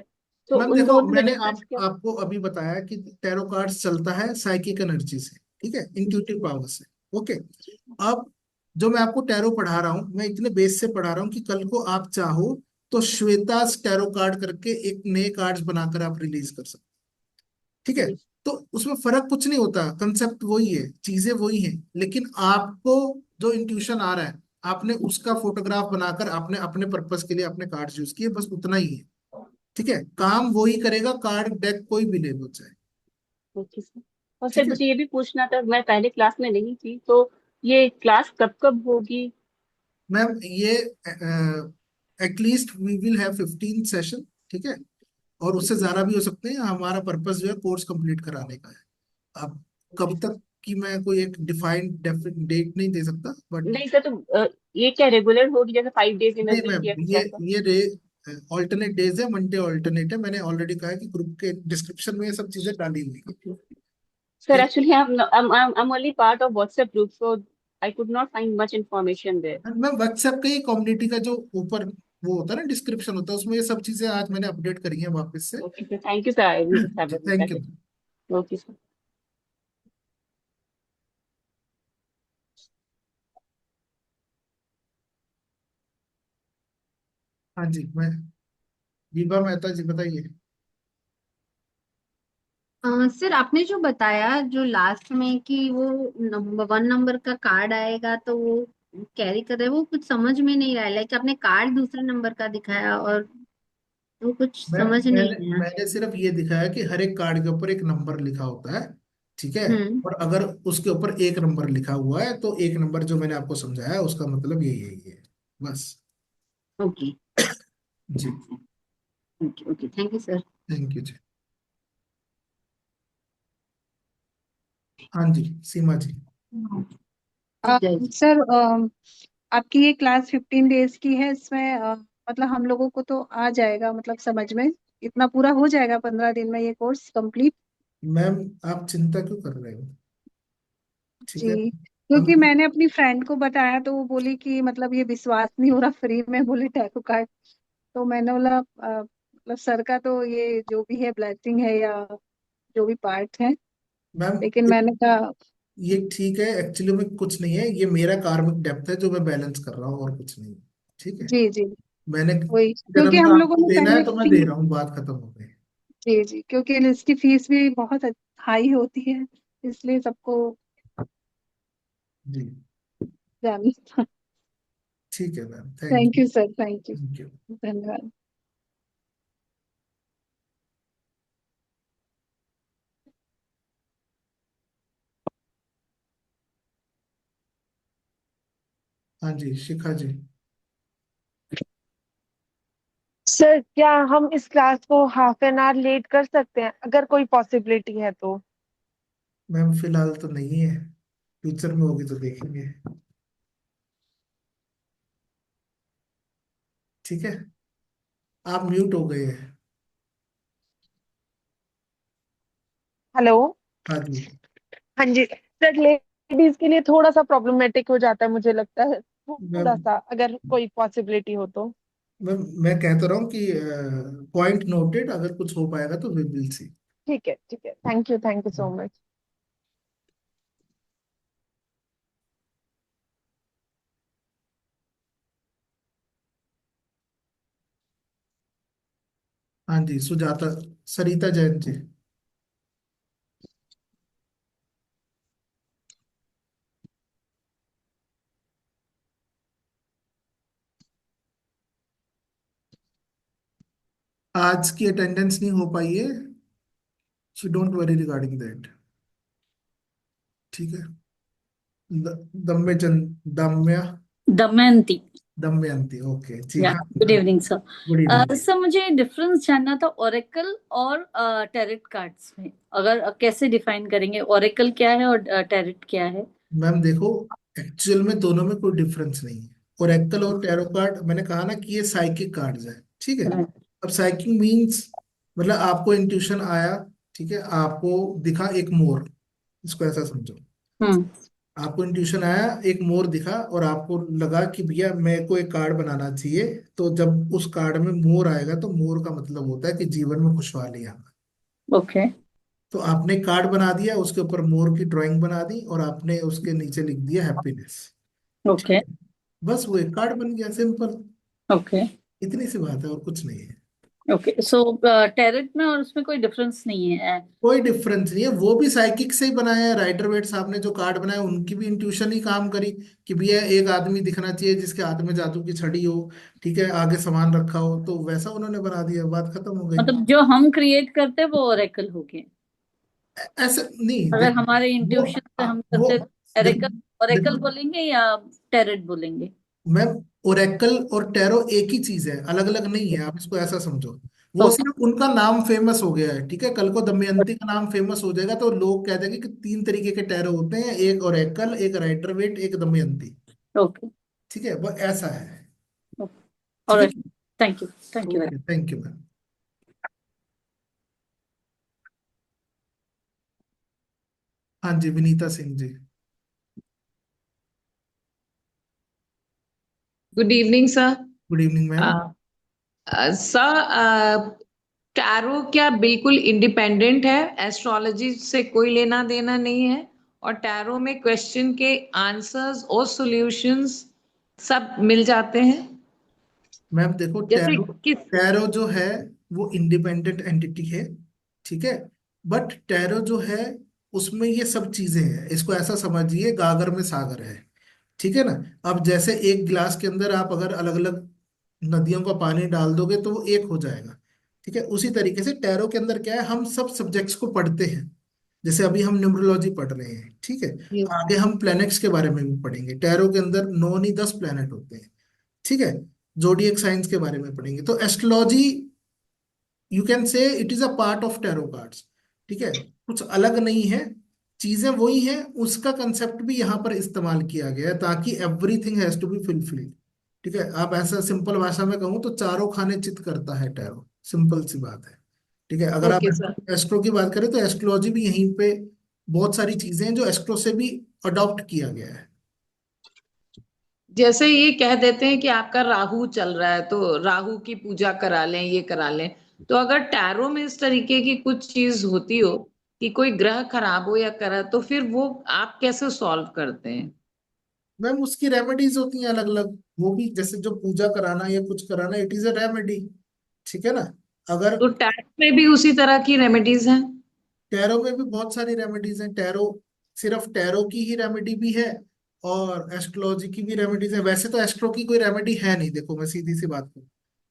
तो मैम, उन देखो दोनों में मैंने डिफरेंस क्या? आपको अभी बताया कि टैरो कार्ड्स चलता है साइकिक एनर्जी से, ठीक है, इंट्यूटिव पावर से। ओके, अब जो मैं आपको टैरो पढ़ा रहा हूँ, मैं इतने बेस से पढ़ा रहा हूँ कि कल को आप चाहो तो श्वेतास टैरो कार्ड करके एक नए कार्ड्स बनाकर आप रिलीज कर सकते। ठीक है, जी। तो उसमें फर्क कुछ नहीं होता, कंसेप्ट वही है, चीजें वही हैं, लेकिन आपको जो इंट्यूशन आ रहा है, आपने उसका फोटोग्राफ बनाकर आपने अपने पर्पस के लिए अपने कार्ड्स यूज किए, बस उतना ही है। ठीक है, काम वही करेगा, कार्ड डेक कोई भी ले लो चाहे। Okay sir. और सर ठीक है मुझे ये भी पूछना था, मैं पहले क्लास में नहीं थी, तो ये क्लास कब कब होगी? मैम, ये at least we will have 15 session. ठीक है, और उससे ज्यादा भी हो सकते हैं, हमारा पर्पस जो है कोर्स कंप्लीट कराने का है। अब कब तक की मैं कोई एक डिफाइंड डेट नहीं दे सकता, बट नहीं सर, तो ये क्या रेगुलर होगी, जैसे 5 डेज इन अ नहीं वीक मैम, या कुछ ये ऐसा? ये रे ऑल्टरनेट डेज है, मंडे ऑल्टरनेट है, मैंने ऑलरेडी कहा है कि ग्रुप के डिस्क्रिप्शन में ये सब चीजें डाली हुई हैं। Sir, ठीक actually, I'm only part of WhatsApp group, so I could not find much information there. है मैम, व्हाट्सएप के ही कम्युनिटी का जो ऊपर वो होता है ना, डिस्क्रिप्शन होता है, उसमें ये सब चीजें आज मैंने अपडेट करी हैं वापस से। Okay, sir. Thank you, sir. I will just have a look thank at you. it. Okay, sir. हाँ जी, मैं विभा मेहता जी, बताइए। सर आपने जो बताया जो लास्ट में कि वो नंबर 1 नंबर का कार्ड आएगा तो वो कैरी कर रहे हैं, वो कुछ समझ में नहीं रहा है, लाइक आपने कार्ड दूसरे नंबर का दिखाया और वो कुछ मैम, समझ नहीं मैंने आया। मैंने सिर्फ ये दिखाया कि हर एक कार्ड के ऊपर एक नंबर लिखा होता है। ठीक है, हम्म। और अगर उसके ऊपर एक नंबर लिखा हुआ है तो एक नंबर जो मैंने आपको समझाया उसका मतलब यही है, बस। ओके। जी, okay okay, thank you sir. Thank you जी। हाँ जी, सीमा जी। जय जी। सर आपकी ये क्लास 15 डेज की है, इसमें मतलब हम लोगों को तो आ जाएगा, मतलब समझ में इतना पूरा हो जाएगा 15 दिन में ये कोर्स कंप्लीट? मैम, आप चिंता क्यों कर रहे हो? ठीक है, जी, हम क्योंकि मैंने अपनी फ्रेंड को बताया तो वो बोली कि मतलब ये विश्वास नहीं हो रहा फ्री में बोले टैरो कार्ड। तो मैंने बोला मतलब सर का तो ये जो भी है ब्लेसिंग है या जो भी पार्ट है, मैम लेकिन मैंने कहा ये ठीक है, एक्चुअली में कुछ नहीं है, ये मेरा कार्मिक डेप्थ है जो मैं बैलेंस कर रहा हूँ, और कुछ नहीं। ठीक है, जी जी मैंने वही, क्योंकि जन्म हम का लोगों आपको ने देना है पहले तो मैं फी, दे रहा हूँ, बात खत्म हो गई। जी जी, क्योंकि इसकी फीस भी बहुत हाई होती है, इसलिए सबको जी जानना था। ठीक है ma'am, thank thank you. You sir, thank you, thank you. धन्यवाद। हाँ जी शिखा जी। सर क्या हम इस क्लास को हाफ एन आवर लेट कर सकते हैं अगर कोई पॉसिबिलिटी है तो? मैम फिलहाल तो नहीं है, फ्यूचर में होगी तो देखेंगे। ठीक है, आप म्यूट हो गए हैं। हेलो। हाँ जी। हाँ जी सर, लेडीज के लिए थोड़ा सा प्रॉब्लमेटिक हो जाता है मुझे लगता है, मैम थोड़ा सा अगर कोई पॉसिबिलिटी हो तो। मैं कहता रहा हूँ कि पॉइंट नोटेड, अगर कुछ हो पाएगा तो वी विल सी। ठीक है ठीक है, थैंक यू सो मच। हाँ जी सुजाता, सरिता जैन जी। आज की अटेंडेंस नहीं हो पाई है, so don't worry regarding that. ठीक है। दम्य चंद, दम्या, दमयंती। दमयंती, ओके जी या हाँ। Good evening sir. Good evening. Sir मुझे डिफरेंस जानना था ओरेकल और टेरेट कार्ड्स में, अगर कैसे डिफाइन करेंगे, ओरेकल क्या है और टेरेट क्या है? मैम देखो, एक्चुअल में दोनों में कोई डिफरेंस नहीं है। ओरेकल और टैरो कार्ड, मैंने कहा ना कि ये साइकिक कार्ड्स हैं, ठीक है। हम्म। अब साइकिक मींस मतलब आपको इंट्यूशन आया, ठीक है, आपको दिखा एक मोर, इसको ऐसा समझो। हम्म। आपको इंट्यूशन आया, एक मोर दिखा और आपको लगा कि भैया मेरे को एक कार्ड बनाना चाहिए। तो जब उस कार्ड में मोर आएगा तो मोर का मतलब होता है कि जीवन में खुशहाली आना। ओके। तो आपने कार्ड बना दिया, उसके ऊपर मोर की ड्राइंग बना दी और आपने उसके नीचे लिख दिया हैप्पीनेस। ठीक ओके। है, बस वो एक कार्ड बन गया, सिंपल। ओके। इतनी सी बात है और कुछ नहीं है। ओके सो टेरेट में और उसमें कोई डिफरेंस नहीं है? कोई डिफरेंस नहीं है, वो भी साइकिक से ही बनाया है। राइटर वेट साहब ने जो कार्ड बनाया उनकी भी इंट्यूशन ही काम करी कि भैया एक आदमी दिखना चाहिए जिसके हाथ में जादू की छड़ी हो, ठीक है, आगे सामान रखा हो, तो वैसा उन्होंने बना दिया, बात खत्म हो गई। मतलब जो हम क्रिएट करते हैं वो ओरेकल हो गए? ऐसे नहीं अगर देखो, हमारे वो इंट्यूशन से हम वो करते तो देखो ओरेकल, ओरेकल देखो बोलेंगे या टेरेट बोलेंगे? मैम, ओरेकल और टैरो एक ही चीज है, अलग अलग नहीं है, आप इसको ऐसा समझो। वो ओके। सिर्फ उनका नाम फेमस हो गया है, ठीक है, कल को दमयंती का नाम फेमस हो जाएगा तो लोग कह देंगे कि तीन तरीके के टैरो होते हैं, एक ओरेकल, एक राइटर वेट, एक दमयंती। ओके। ठीक है, वो ऐसा है। ठीक है। Alright. Thank you, thank you. Okay, thank you ma'am. हाँ जी Vinita Singh ji. Good evening sir. Good evening ma'am. Sir tarot क्या बिल्कुल इंडिपेंडेंट है, एस्ट्रोलॉजी से कोई लेना देना नहीं है? और टैरो में क्वेश्चन के आंसर्स और सॉल्यूशंस सब मिल जाते हैं? मैम देखो, जैसे टैरो, किस? टैरो जो है वो इंडिपेंडेंट एंटिटी है, ठीक है। बट टैरो जो है उसमें ये सब चीजें हैं, इसको ऐसा समझिए गागर में सागर है, ठीक है ना। अब जैसे एक गिलास के अंदर आप अगर अलग अलग नदियों का पानी डाल दोगे तो वो एक हो जाएगा, ठीक है। उसी तरीके से टैरो के अंदर क्या है, हम सब सब्जेक्ट्स को पढ़ते हैं। जैसे अभी हम न्यूमरोलॉजी पढ़ रहे हैं, ठीक है, यस। आगे हम प्लैनेट्स के बारे में भी पढ़ेंगे। टैरो के अंदर 9 नहीं 10 प्लैनेट होते हैं, ठीक है। जोडिएक साइंस के बारे में पढ़ेंगे। तो astrology, you can say it is a part of tarot cards, ठीक है, कुछ अलग नहीं है, चीजें वही हैं। उसका कंसेप्ट भी यहाँ पर इस्तेमाल किया गया है ताकि everything has to be fulfilled, ठीक है। आप ऐसा सिंपल भाषा में कहूँ तो चारों खाने चित करता है टैरो, सिंपल सी बात है, ठीक है। अगर आप ओके सर। एस्ट्रो की बात करें तो एस्ट्रोलॉजी भी यहीं पे बहुत सारी चीजें हैं जो एस्ट्रो से भी अडॉप्ट किया गया है। जैसे ये कह देते हैं कि आपका राहु चल रहा है तो राहु की पूजा करा लें, ये करा लें, तो अगर टैरो में इस तरीके की कुछ चीज होती हो कि कोई ग्रह खराब हो या करा, तो फिर वो आप कैसे सॉल्व करते हैं? मैम उसकी रेमेडीज होती हैं अलग अलग, वो भी जैसे जो पूजा कराना या कुछ कराना, इट इज अ रेमेडी। ठीक है ना। अगर तो टैट में भी उसी तरह की रेमेडीज हैं? टैरो में भी बहुत सारी रेमेडीज हैं। टैरो, सिर्फ टैरो की ही रेमेडी भी है और एस्ट्रोलॉजी की भी रेमेडीज है। वैसे तो एस्ट्रो की कोई रेमेडी है नहीं, देखो मैं सीधी सी बात करूं,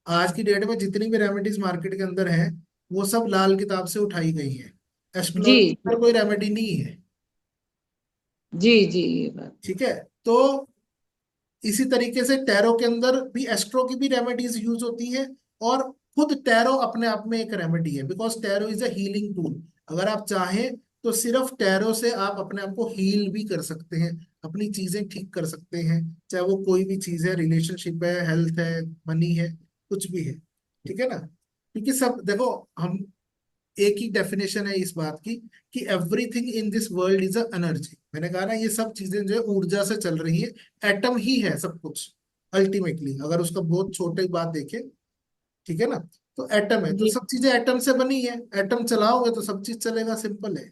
आज की डेट में जितनी भी रेमेडीज मार्केट के अंदर है वो सब लाल किताब से उठाई गई है। जी एस्ट्रोलॉजी पर कोई रेमेडी नहीं है। जी जी, ये बात। ठीक है। तो इसी तरीके से टैरो के अंदर भी एस्ट्रो की भी रेमेडीज यूज होती है, और खुद टैरो अपने आप में एक रेमेडी है, because tarot is a healing tool. अगर आप चाहें तो सिर्फ टैरो से आप अपने आप को हील भी कर सकते हैं, अपनी चीजें ठीक कर सकते हैं, चाहे वो कोई भी चीज है, रिलेशनशिप है, हेल्थ है, मनी है, कुछ भी है। ठीक है ना। क्योंकि सब देखो, हम एक ही डेफिनेशन है इस बात की कि everything in this world is a energy. मैंने कहा ना, ये सब चीजें जो है ऊर्जा से चल रही है। एटम ही है सब कुछ अल्टीमेटली, अगर उसका बहुत छोटी बात देखें। ठीक है ना। तो एटम है, तो जी। सब चीजें एटम से बनी है। एटम चलाओगे तो सब चीज चलेगा, सिंपल है।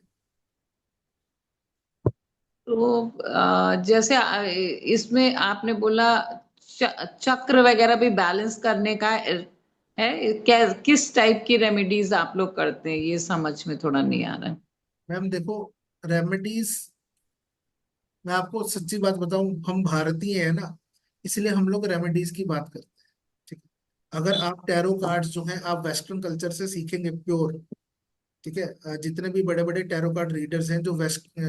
तो जैसे इसमें आपने बोला चक्र वगैरह भी बैलेंस करने का है क्या? किस टाइप की रेमेडीज आप लोग करते हैं, ये समझ में थोड़ा नहीं आ रहा है। मैम देखो, रेमेडीज, मैं आपको सच्ची बात बताऊं, हम भारतीय है ना, इसलिए हम लोग रेमेडीज की बात करते हैं। ठीक है। अगर आप टैरो कार्ड्स जो हैं आप वेस्टर्न कल्चर से सीखेंगे प्योर। ठीक है। जितने भी बड़े बड़े टैरो कार्ड रीडर्स हैं जो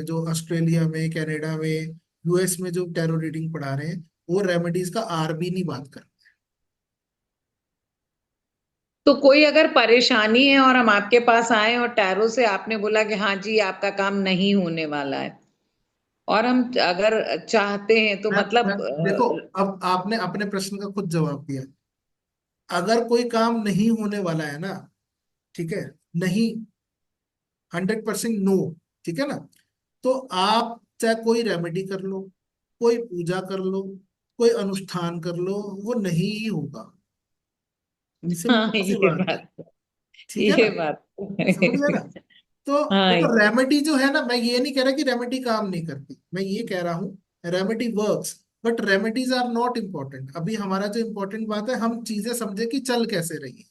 जो ऑस्ट्रेलिया में, कनाडा में, यूएस में जो टैरो रीडिंग पढ़ा रहे हैं, वो रेमेडीज का आर भी नहीं बात कर। तो कोई अगर परेशानी है और हम आपके पास आए और टैरो से आपने बोला कि हाँ जी आपका काम नहीं होने वाला है, और हम अगर चाहते हैं तो मैं मतलब देखो, अब आपने अपने प्रश्न का खुद जवाब दिया। अगर कोई काम नहीं होने वाला है ना, ठीक है, नहीं, 100% नो, ठीक है ना, तो आप चाहे कोई रेमेडी कर लो, कोई पूजा कर लो, कोई अनुष्ठान कर लो, वो नहीं ही होगा। हाँ सिंपल सी ये बात है। बात, ठीक है ये ना। बात समझ गए ना। तो हाँ देखो, रेमेडी जो है ना, मैं ये नहीं कह रहा कि रेमेडी काम नहीं करती, मैं ये कह रहा हूँ remedy works, but remedies are not important. अभी हमारा जो इम्पोर्टेंट बात है, हम चीजें समझे कि चल कैसे रही है।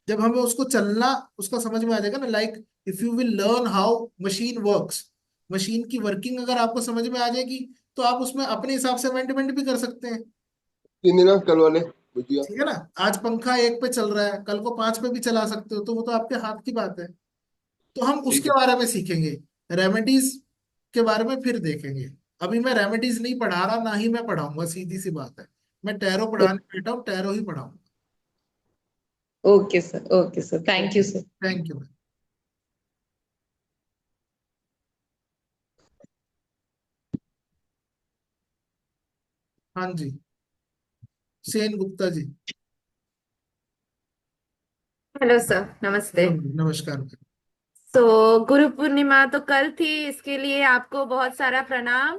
जब हमें उसको चलना, उसका समझ में आ जाएगा ना, like if you will learn how machine works, machine की वर्किंग अगर आपको समझ में आ जाएगी, तो आप उसमें अपने हिसाब से अमेंडमेंट भी कर सकते हैं। तीन दिन कल वाले बुझिया। ठीक है ना। आज पंखा एक पे चल रहा है, कल को 5 पे भी चला सकते हो, तो वो तो आपके हाथ की बात है। तो हम ठीक उसके है। बारे में सीखेंगे, रेमेडीज के बारे में फिर देखेंगे। अभी मैं रेमेडीज नहीं पढ़ा रहा, ना ही मैं पढ़ाऊंगा, सीधी सी बात है। मैं टैरो पढ़ाने बैठा हूँ, टैरो ही पढ़ाऊंगा। Okay sir, okay sir, thank you sir. Thank you. हाँ जी, सेन गुप्ता जी। हेलो सर, नमस्ते। नमस्कार। तो गुरु पूर्णिमा तो कल थी, इसके लिए आपको बहुत सारा प्रणाम।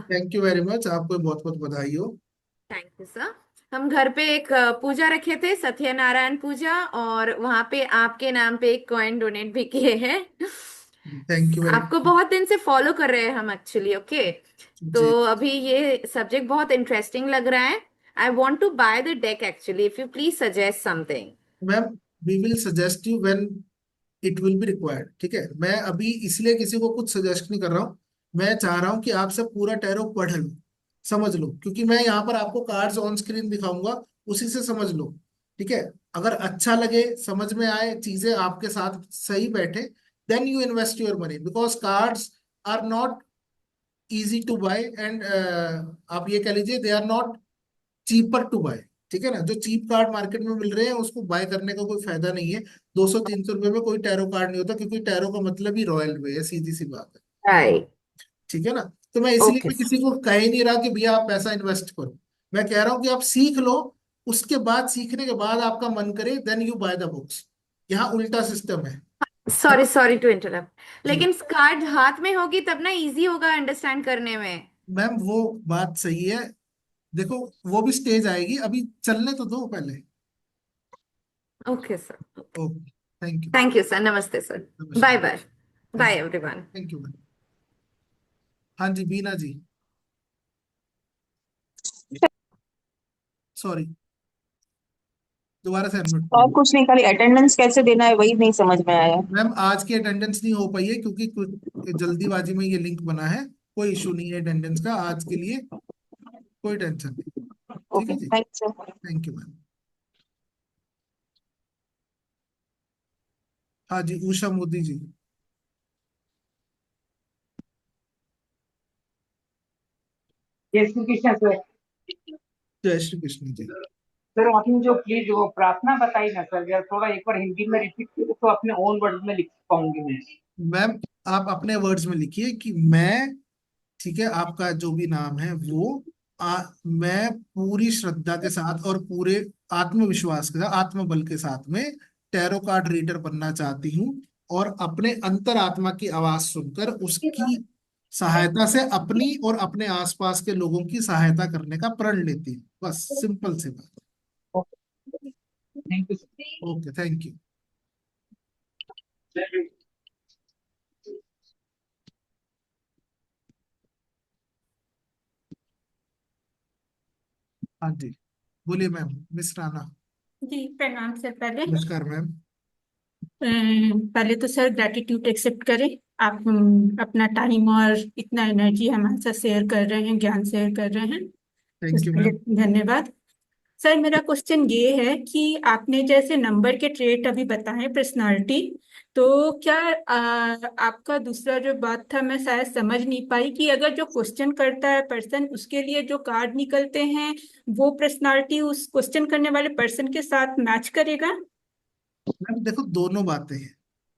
थैंक यू वेरी मच, आपको बहुत बहुत बधाई हो। Thank you sir. हम घर पे एक पूजा रखे थे, सत्यनारायण पूजा, और वहां पे आपके नाम पे एक कॉइन डोनेट भी किए हैं। थैंक यू वेरी आपको मच। बहुत दिन से फॉलो कर रहे हैं हम एक्चुअली। ओके, तो जी अभी ये सब्जेक्ट बहुत इंटरेस्टिंग लग रहा है। I want to buy the deck actually, if you please suggest something. Ma'am, we will suggest you when it will be required. ठीक है। मैं अभी इसलिए किसी को कुछ सजेस्ट नहीं कर रहा हूँ, मैं चाह रहा हूँ कि आप सब पूरा टैरो पढ़ लो, समझ लो, क्योंकि मैं यहाँ पर आपको कार्ड्स ऑन स्क्रीन दिखाऊंगा, उसी से समझ लो। ठीक है। अगर अच्छा लगे, समझ में आए, चीजें आपके साथ सही बैठे, then you invest your money, because cards are not easy to buy, and आप ये कह लीजिए they are not cheaper to buy. ठीक है ना। जो चीप कार्ड मार्केट में मिल रहे हैं उसको बाय करने का कोई फायदा नहीं है। 200-300 रुपए में कोई टैरो कार्ड नहीं होता, क्योंकि टैरो का मतलब ही रॉयल वे है, सीधी सी बात है। राइट। ठीक है ना। तो मैं इसलिए ओके। भी किसी को कह ही नहीं रहा कि भैया आप पैसा इन्वेस्ट करो। मैं कह रहा हूँ कि आप सीख लो, उसके बाद, सीखने के बाद आपका मन करे, then you buy the books. यहाँ उल्टा सिस्टम है। सॉरी सॉरी टू इंटरप्ट, जी लेकिन कार्ड हाथ में होगी तब ना इजी होगा अंडरस्टैंड करने में। मैम, वो बात सही है। देखो, वो भी स्टेज आएगी, अभी चलने तो दो पहले। Okay sir. Okay. Thank you. Thank you sir, नमस्ते सर। बाय नमस्कार। Bye. Thank bye everyone. Thank you. हाँ जी, बीना जी। सॉरी, दोबारा से अनम्यूट और करिए। कुछ नहीं, खाली अटेंडेंस कैसे देना है वही नहीं समझ में आया। मैम आज की अटेंडेंस नहीं हो पाई है क्योंकि कुछ जल्दीबाजी में ये लिंक बना है। कोई इशू नहीं है अटेंडेंस का आज के लिए, कोई टेंशन नहीं। ठीक ओके, है जी, thanks sir. Thank you ma'am. हाँ जी, उषा मोदी जी। जय श्री कृष्ण सर। जय श्री कृष्ण जी। सर आपने जो प्लीज वो प्रार्थना बताई ना सर, जरा थोड़ा एक बार हिंदी में रिपीट करो तो अपने ओन वर्ड में लिख पाऊंगी मैं। मैम आप अपने वर्ड्स में लिखिए कि मैं, ठीक है, आपका जो भी नाम है वो मैं पूरी श्रद्धा के साथ और पूरे आत्मविश्वास के साथ, आत्मबल के साथ में टैरो कार्ड रीडर बनना चाहती हूँ और अपने अंतरात्मा की आवाज सुनकर उसकी सहायता से अपनी और अपने आसपास के लोगों की सहायता करने का प्रण लेती हूँ। बस सिंपल सी बात। Thank you sir. Okay, thank you. हाँ जी, बोलिए मैम, मिस राणा। जी प्रणाम सर। पहले नमस्कार मैम। पहले तो सर ग्रेटिट्यूड एक्सेप्ट करें। आप अपना टाइम और इतना एनर्जी हमारे साथ शेयर कर रहे हैं, ज्ञान शेयर कर रहे हैं, थैंक यू उसके लिए मैम। धन्यवाद। सर मेरा क्वेश्चन ये है कि आपने जैसे नंबर के ट्रेट अभी बताए, पर्सनालिटी, तो क्या आपका दूसरा जो बात था मैं शायद समझ नहीं पाई कि अगर जो क्वेश्चन करता है पर्सन, उसके लिए जो कार्ड निकलते हैं वो पर्सनालिटी उस क्वेश्चन करने वाले पर्सन के साथ मैच करेगा? मैम देखो, दोनों बातें हैं।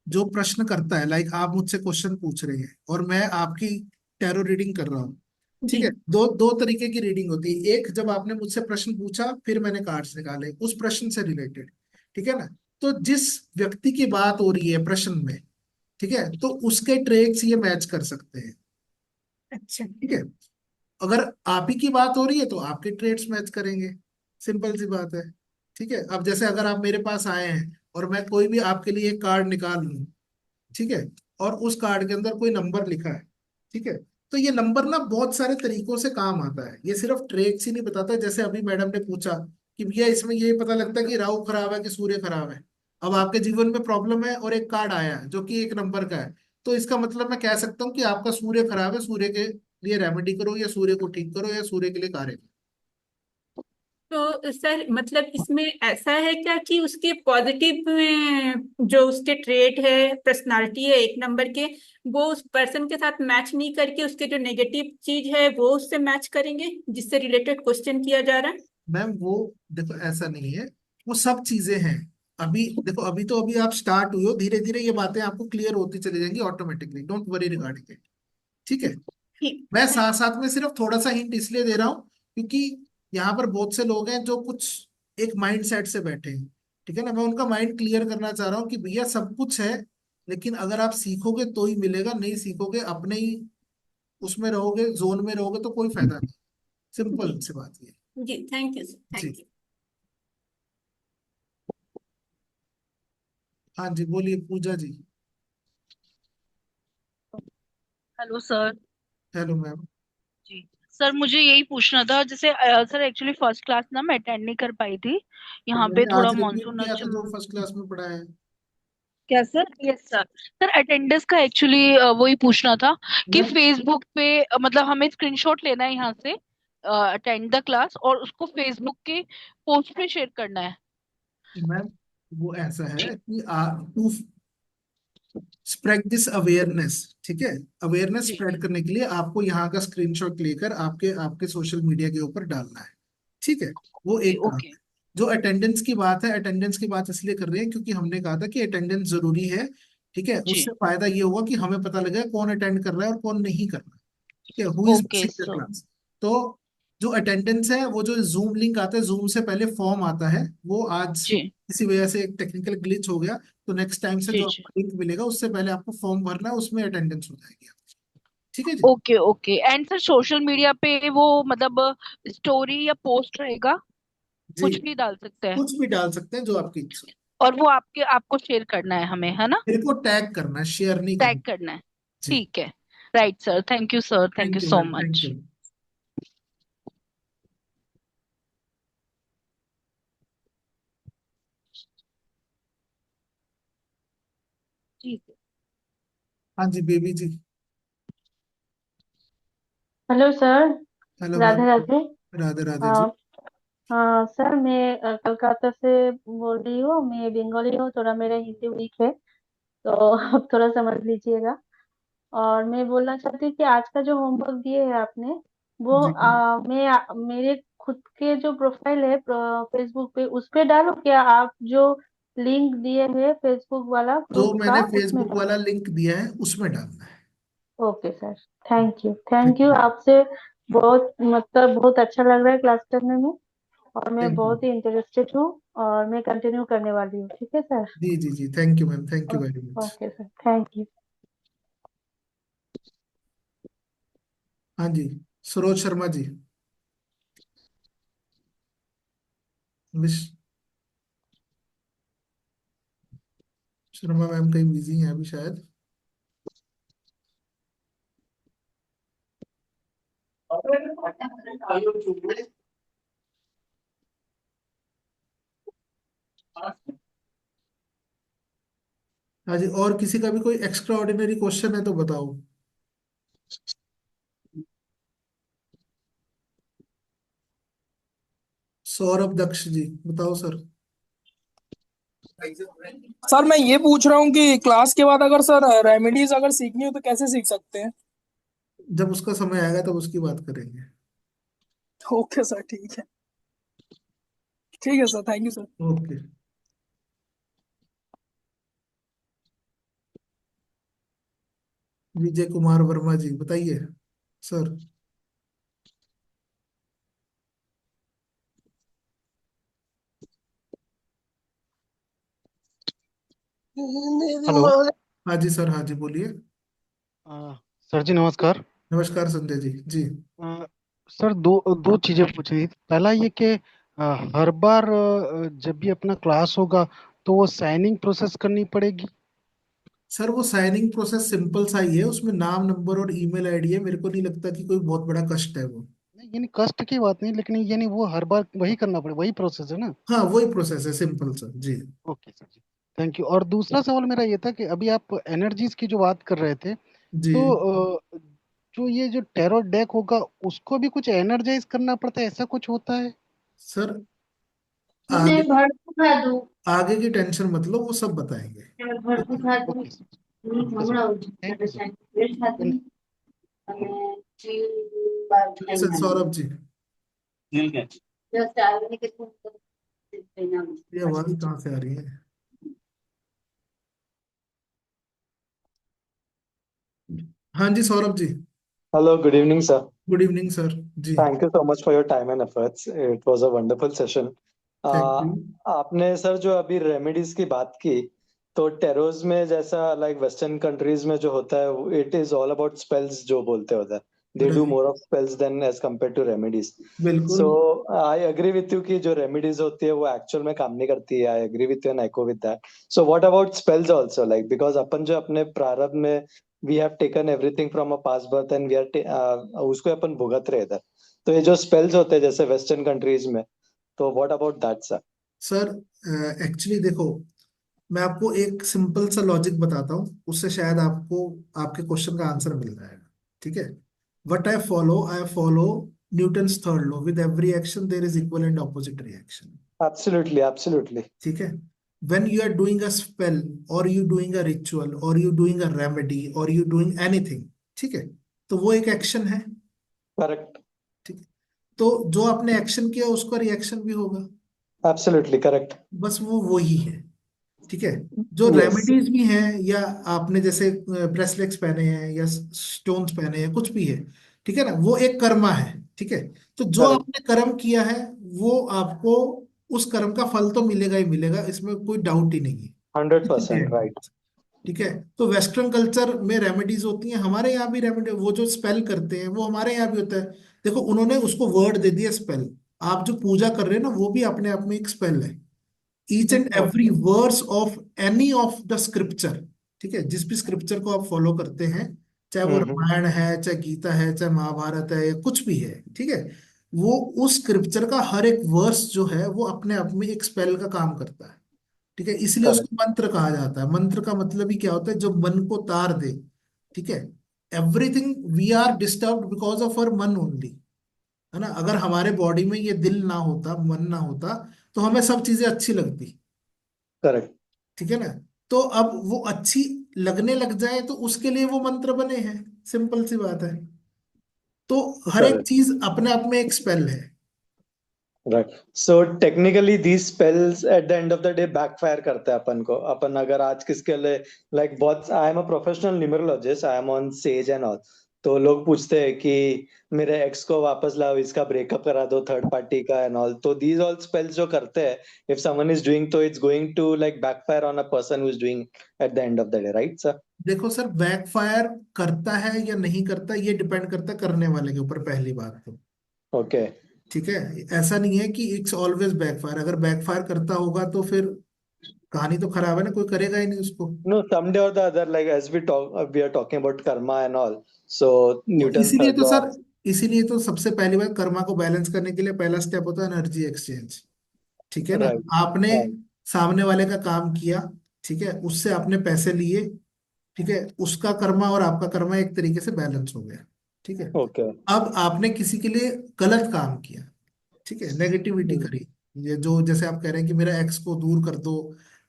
जो प्रश्न करता है, लाइक आप मुझसे क्वेश्चन पूछ रहे हैं और मैं आपकी टैरो रीडिंग कर रहा हूँ, ठीक जी। है। दो दो तरीके की रीडिंग होती है। एक, जब आपने मुझसे प्रश्न पूछा फिर मैंने कार्ड्स निकाले उस प्रश्न से रिलेटेड, ठीक है ना। तो जिस व्यक्ति की बात हो रही है प्रश्न में, ठीक है, तो उसके ट्रेड्स ये मैच कर सकते हैं, अच्छा। ठीक है। अगर आप ही की बात हो रही है तो आपके ट्रेड्स मैच करेंगे, सिंपल सी बात है। ठीक है, अब जैसे अगर आप मेरे पास आए हैं और मैं कोई भी आपके लिए एक कार्ड निकाल लूं, ठीक है, और उस कार्ड के अंदर कोई नंबर लिखा है, ठीक है, तो ये नंबर ना बहुत सारे तरीकों से काम आता है। ये सिर्फ ट्रेड्स ही नहीं बताता। जैसे अभी मैडम ने पूछा कि भैया इसमें ये पता लगता है कि राहु खराब है कि सूर्य खराब है। अब आपके जीवन में प्रॉब्लम है और एक कार्ड आया है जो कि एक नंबर का है, तो इसका मतलब मैं कह सकता हूँ कि आपका सूर्य खराब है, सूर्य के लिए रेमेडी करो या सूर्य को ठीक करो या सूर्य के लिए कार्य करो। तो सर मतलब इसमें ऐसा है क्या कि उसके पॉजिटिव में जो उसके ट्रेट है, पर्सनालिटी है एक नंबर के, वो उस पर्सन के साथ मैच नहीं करके उसके जो नेगेटिव चीज है वो उससे मैच करेंगे जिससे रिलेटेड क्वेश्चन किया जा रहा है? मैम वो देखो, ऐसा नहीं है, वो सब चीजें हैं। अभी देखो, अभी आप स्टार्ट हुए हो, धीरे धीरे ये बातें आपको क्लियर होती चली जाएंगी automatically. Don't worry regarding it, ठीक है। ठीक। मैं साथ साथ में सिर्फ थोड़ा सा हिंट इसलिए दे रहा हूँ क्योंकि यहाँ पर बहुत से लोग हैं जो कुछ एक माइंड सेट से बैठे हैं, ठीक है ना। मैं उनका माइंड क्लियर करना चाह रहा हूँ कि भैया सब कुछ है, लेकिन अगर आप सीखोगे तो ही मिलेगा, नहीं सीखोगे अपने ही उसमें रहोगे, जोन में रहोगे तो कोई फायदा नहीं। जी। सिंपल सी बात ये जी थैंक यू सर, जी। Thank you. हाँ जी, बोलिए Pooja ji. Hello sir. Hello ma'am. जी सर, मुझे यही पूछना था, जैसे सर एक्चुअली फर्स्ट क्लास ना मैं अटेंड नहीं कर पाई थी, तो यहाँ पे मैंने थोड़ा आज रिपीट मानसून किया था जो फर्स्ट क्लास में पढ़ा है। क्या sir? Yes sir. Sir attendance का एक्चुअली वही पूछना था कि मैम फेसबुक पे मतलब हमें स्क्रीनशॉट लेना है यहाँ से अटेंड द क्लास और उसको फेसबुक के पोस्ट पे शेयर करना है। मैम वो ऐसा है जी कि टू स्प्रेड दिस अवेयरनेस, ठीक है, अवेयरनेस जी स्प्रेड करने के लिए आपको यहाँ का स्क्रीनशॉट लेकर आपके आपके सोशल मीडिया के ऊपर डालना है, ठीक है। वो ओके एक काम ओके। है। जो अटेंडेंस की बात है, अटेंडेंस की बात इसलिए कर रहे हैं क्योंकि हमने कहा था कि अटेंडेंस जरूरी है, ठीक है। जी उससे फायदा ये होगा कि हमें पता लगेगा कौन अटेंड कर रहा है और कौन नहीं कर रहा है, ठीक है, who is okay missing the sir. Class. तो जो अटेंडेंस है, वो जो जूम लिंक आता है, जूम से पहले फॉर्म आता है, वो आज जी किसी वजह से एक टेक्निकल ग्लिच हो गया, तो नेक्स्ट टाइम से जी जो जी। आपको लिंक मिलेगा उससे पहले आपको फॉर्म भरना है, उसमें अटेंडेंस हो जाएगी, ठीक है जी। Okay okay. And sir social media पे वो मतलब स्टोरी या पोस्ट रहेगा, जी, कुछ भी डाल सकते हैं कुछ भी डाल सकते हैं जो आपकी इच्छा। और वो आपको शेयर करना है हमें, है ना? मेरे को टैग करना है, शेयर नहीं टैग करना। करना है। जी। ठीक है। Right sir, thank you sir, thank you thank you so ma'am, thank much. You. जी सर। हाँ जी Baby ji. Hello sir. Hello ma'am. Radhe Radhe. Radhe Radhe ji. हाँ। हाँ सर, मैं कोलकाता से बोल रही हूँ। मैं बंगाली हूँ, थोड़ा मेरा हिंदी वीक है, तो आप थोड़ा समझ लीजिएगा। और मैं बोलना चाहती हूँ कि आज का जो होमवर्क दिए है आपने, वो जी मेरे खुद के जो प्रोफाइल है फेसबुक पे, उस पे डालो क्या? आप जो लिंक दिए हैं फेसबुक वाला जो ग्रुप का, मैंने उसमें फेसबुक वाला डालो। लिंक दिया है उसमें डालना है। Okay sir. Thank you, thank thank you. You. आपसे बहुत मतलब बहुत अच्छा लग रहा है क्लास करने में, और मैं थैंक यू। बहुत ही इंटरेस्टेड हूँ, और मैं कंटिन्यू करने वाली हूँ। ठीक है सर। जी जी जी, thank you ma'am, thank you very much. Okay sir, thank you. हाँ जी सरोज शर्मा जी। मिस शर्मा मैम कहीं बिजी हैं अभी शायद। हाँ जी, और किसी का भी कोई एक्स्ट्रा ऑर्डिनरी क्वेश्चन है तो बताओ। सौरभ दक्ष जी बताओ सर। सर मैं ये पूछ रहा हूँ कि क्लास के बाद अगर सर रेमेडीज अगर सीखनी हो तो कैसे सीख सकते हैं? जब उसका समय आएगा तब उसकी बात करेंगे। ओके सर, ठीक है sir, thank you sir. Okay. Vijay Kumar Verma ji बताइए सर। हेलो। हाँ जी सर, हाँ जी बोलिए। अ, सर जी नमस्कार। नमस्कार संजय जी। जी अ, सर दो दो चीजें पूछनी थी। पहला ये कि हर बार जब भी अपना क्लास होगा तो वो साइनिंग प्रोसेस करनी पड़ेगी। सर, वो साइनिंग प्रोसेस सिंपल सा ही है, उसमें नाम नंबर और ईमेल आईडी है। मेरे को नहीं लगता कि कोई बहुत बड़ा कष्ट है वो। नहीं, यानी कष्ट की बात नहीं, लेकिन यानी वो हर बार वही करना पड़े, वही प्रोसेस है ना। हाँ वही प्रोसेस है, सिंपल सा जी। ओके सर जी, थैंक यू। और दूसरा सवाल मेरा ये था कि अभी आप एनर्जीज की जो बात कर रहे थे, जी तो जो ये जो टैरो डेक होगा उसको भी कुछ एनर्जाइज करना पड़ता है, ऐसा कुछ होता है? सर, आगे आगे की टेंशन मत लो, वो सब बताएंगे। Okay sir. Okay sir, thank you sir. जी सर सौरभ जी। ये आवाज कहाँ से आ रही है? हाँ जी Saurabh ji. Hello, good evening, sir. Good evening sir. जी Thank you so much for your time and efforts. It was a wonderful session. Thank you. आपने सर जो अभी रेमेडीज की बात की, तो टेरोज में जैसा लाइक वेस्टर्न कंट्रीज में जो होता है, it is all about spells जो बोलते होता है। They do more of spells than as compare to remedies. बिल्कुल। So I agree with you कि जो रेमेडीज होती है वो एक्चुअल में काम नहीं करती है। I agree with you and I go with that. So what about spells also, like because अपन जो अपने प्रारंभ में we have taken everything from a past birth and we are उसको अपन भुगत रहे इधर। तो ये जो स्पेल्स होते हैं जैसे वेस्टर्न कंट्रीज में, तो what about that sir? Sir actually देखो, मैं आपको एक सिंपल सा लॉजिक बताता हूँ, उससे शायद आपको आपके क्वेश्चन का आंसर मिल जाएगा। ठीक है। What I follow Newton's third law, with every action there is equal and opposite reaction. Absolutely absolutely. ठीक है। when you are doing a spell or you doing a ritual or you doing a remedy or you doing anything, ठीक है, तो वो एक action है। Correct. ठीक है। तो जो आपने एक्शन किया उसका रिएक्शन भी होगा। Absolutely correct. बस वो वही है। ठीक है। जो यस। रेमेडीज भी हैं, या आपने जैसे ब्रेसलेट्स पहने हैं या स्टोन्स पहने हैं, कुछ भी है, ठीक है ना, वो एक कर्मा है। ठीक है। तो जो करेक्ट। आपने कर्म किया है वो आपको उस कर्म का फल तो मिलेगा ही मिलेगा, इसमें कोई डाउट ही नहीं है। इससे 100% क्या है? राइट। ठीक है। तो वेस्टर्न कल्चर में रेमेडीज होती हैं, हमारे यहाँ भी रेमेडी, वो जो स्पेल करते हैं वो हमारे यहाँ भी होता है। देखो, उन्होंने उसको वर्ड दे दिया स्पेल। आप जो पूजा कर रहे हैं ना, वो भी अपने आप में एक स्पेल है। Each and every okay. Verse of any of the scripture, ठीक है, जिस भी स्क्रिप्चर को आप फॉलो करते हैं, चाहे वो हम्म। रामायण है, चाहे गीता है, चाहे महाभारत है, या कुछ भी है, ठीक है, वो उस स्क्रिप्चर का हर एक वर्स जो है वो अपने आप में एक स्पेल का काम करता है। ठीक है, इसलिए करेक्ट उसको मंत्र कहा जाता है। मंत्र का मतलब ही क्या होता है, जो मन को तार दे। ठीक है, everything we are disturbed because of our man only, है ना। अगर हमारे बॉडी में ये दिल ना होता, मन ना होता, तो हमें सब चीजें अच्छी लगती। करेक्ट ठीक है ना। तो अब वो अच्छी लगने लग जाए तो उसके लिए वो मंत्र बने हैं, सिंपल सी बात है। तो हर एक करेक्ट चीज अपने आप में एक स्पेल है। Right. So technically these spells eight the end of the day backfire करते हैं अपन को। अपन अगर आज किसके लिए लाइक बहुत, I am a professional numerologist, I am on says and all, तो लोग पूछते हैं कि मेरे एक्स को वापस लाओ, इसका ब्रेकअप करा दो थर्ड पार्टी का एंड ऑल, तो दीज ऑल स्पेल्स जो करते हैं, इफ समवन इज डूइंग, तो it's going to like backfire on a person who is doing at the end of the day, right sir? देखो sir, backfire करता है या नहीं करता, ये डिपेंड करता है करने वाले के ऊपर, पहली बात तो। ओके ठीक है, ऐसा नहीं है कि इट्स ऑलवेज बैकफायर। अगर बैकफायर करता होगा तो फिर कहानी तो खराब है ना, कोई करेगा ही नहीं उसको। No, someday or the other, like as we are talking about karma and all, so तो Newton's इसीलिए third तो law. सर, इसीलिए तो सबसे पहली बार कर्मा को बैलेंस करने के लिए पहला स्टेप होता है एनर्जी एक्सचेंज। ठीक है ना। Right. आपने Right. सामने वाले का काम किया, ठीक है, उससे आपने पैसे लिए, ठीक है, उसका कर्मा और आपका कर्मा एक तरीके से बैलेंस हो गया। ठीक है। Okay. अब आपने किसी के लिए गलत काम किया, ठीक है, नेगेटिविटी Hmm. करी, ये जो जैसे आप कह रहे हैं कि मेरा एक्स को दूर कर दो,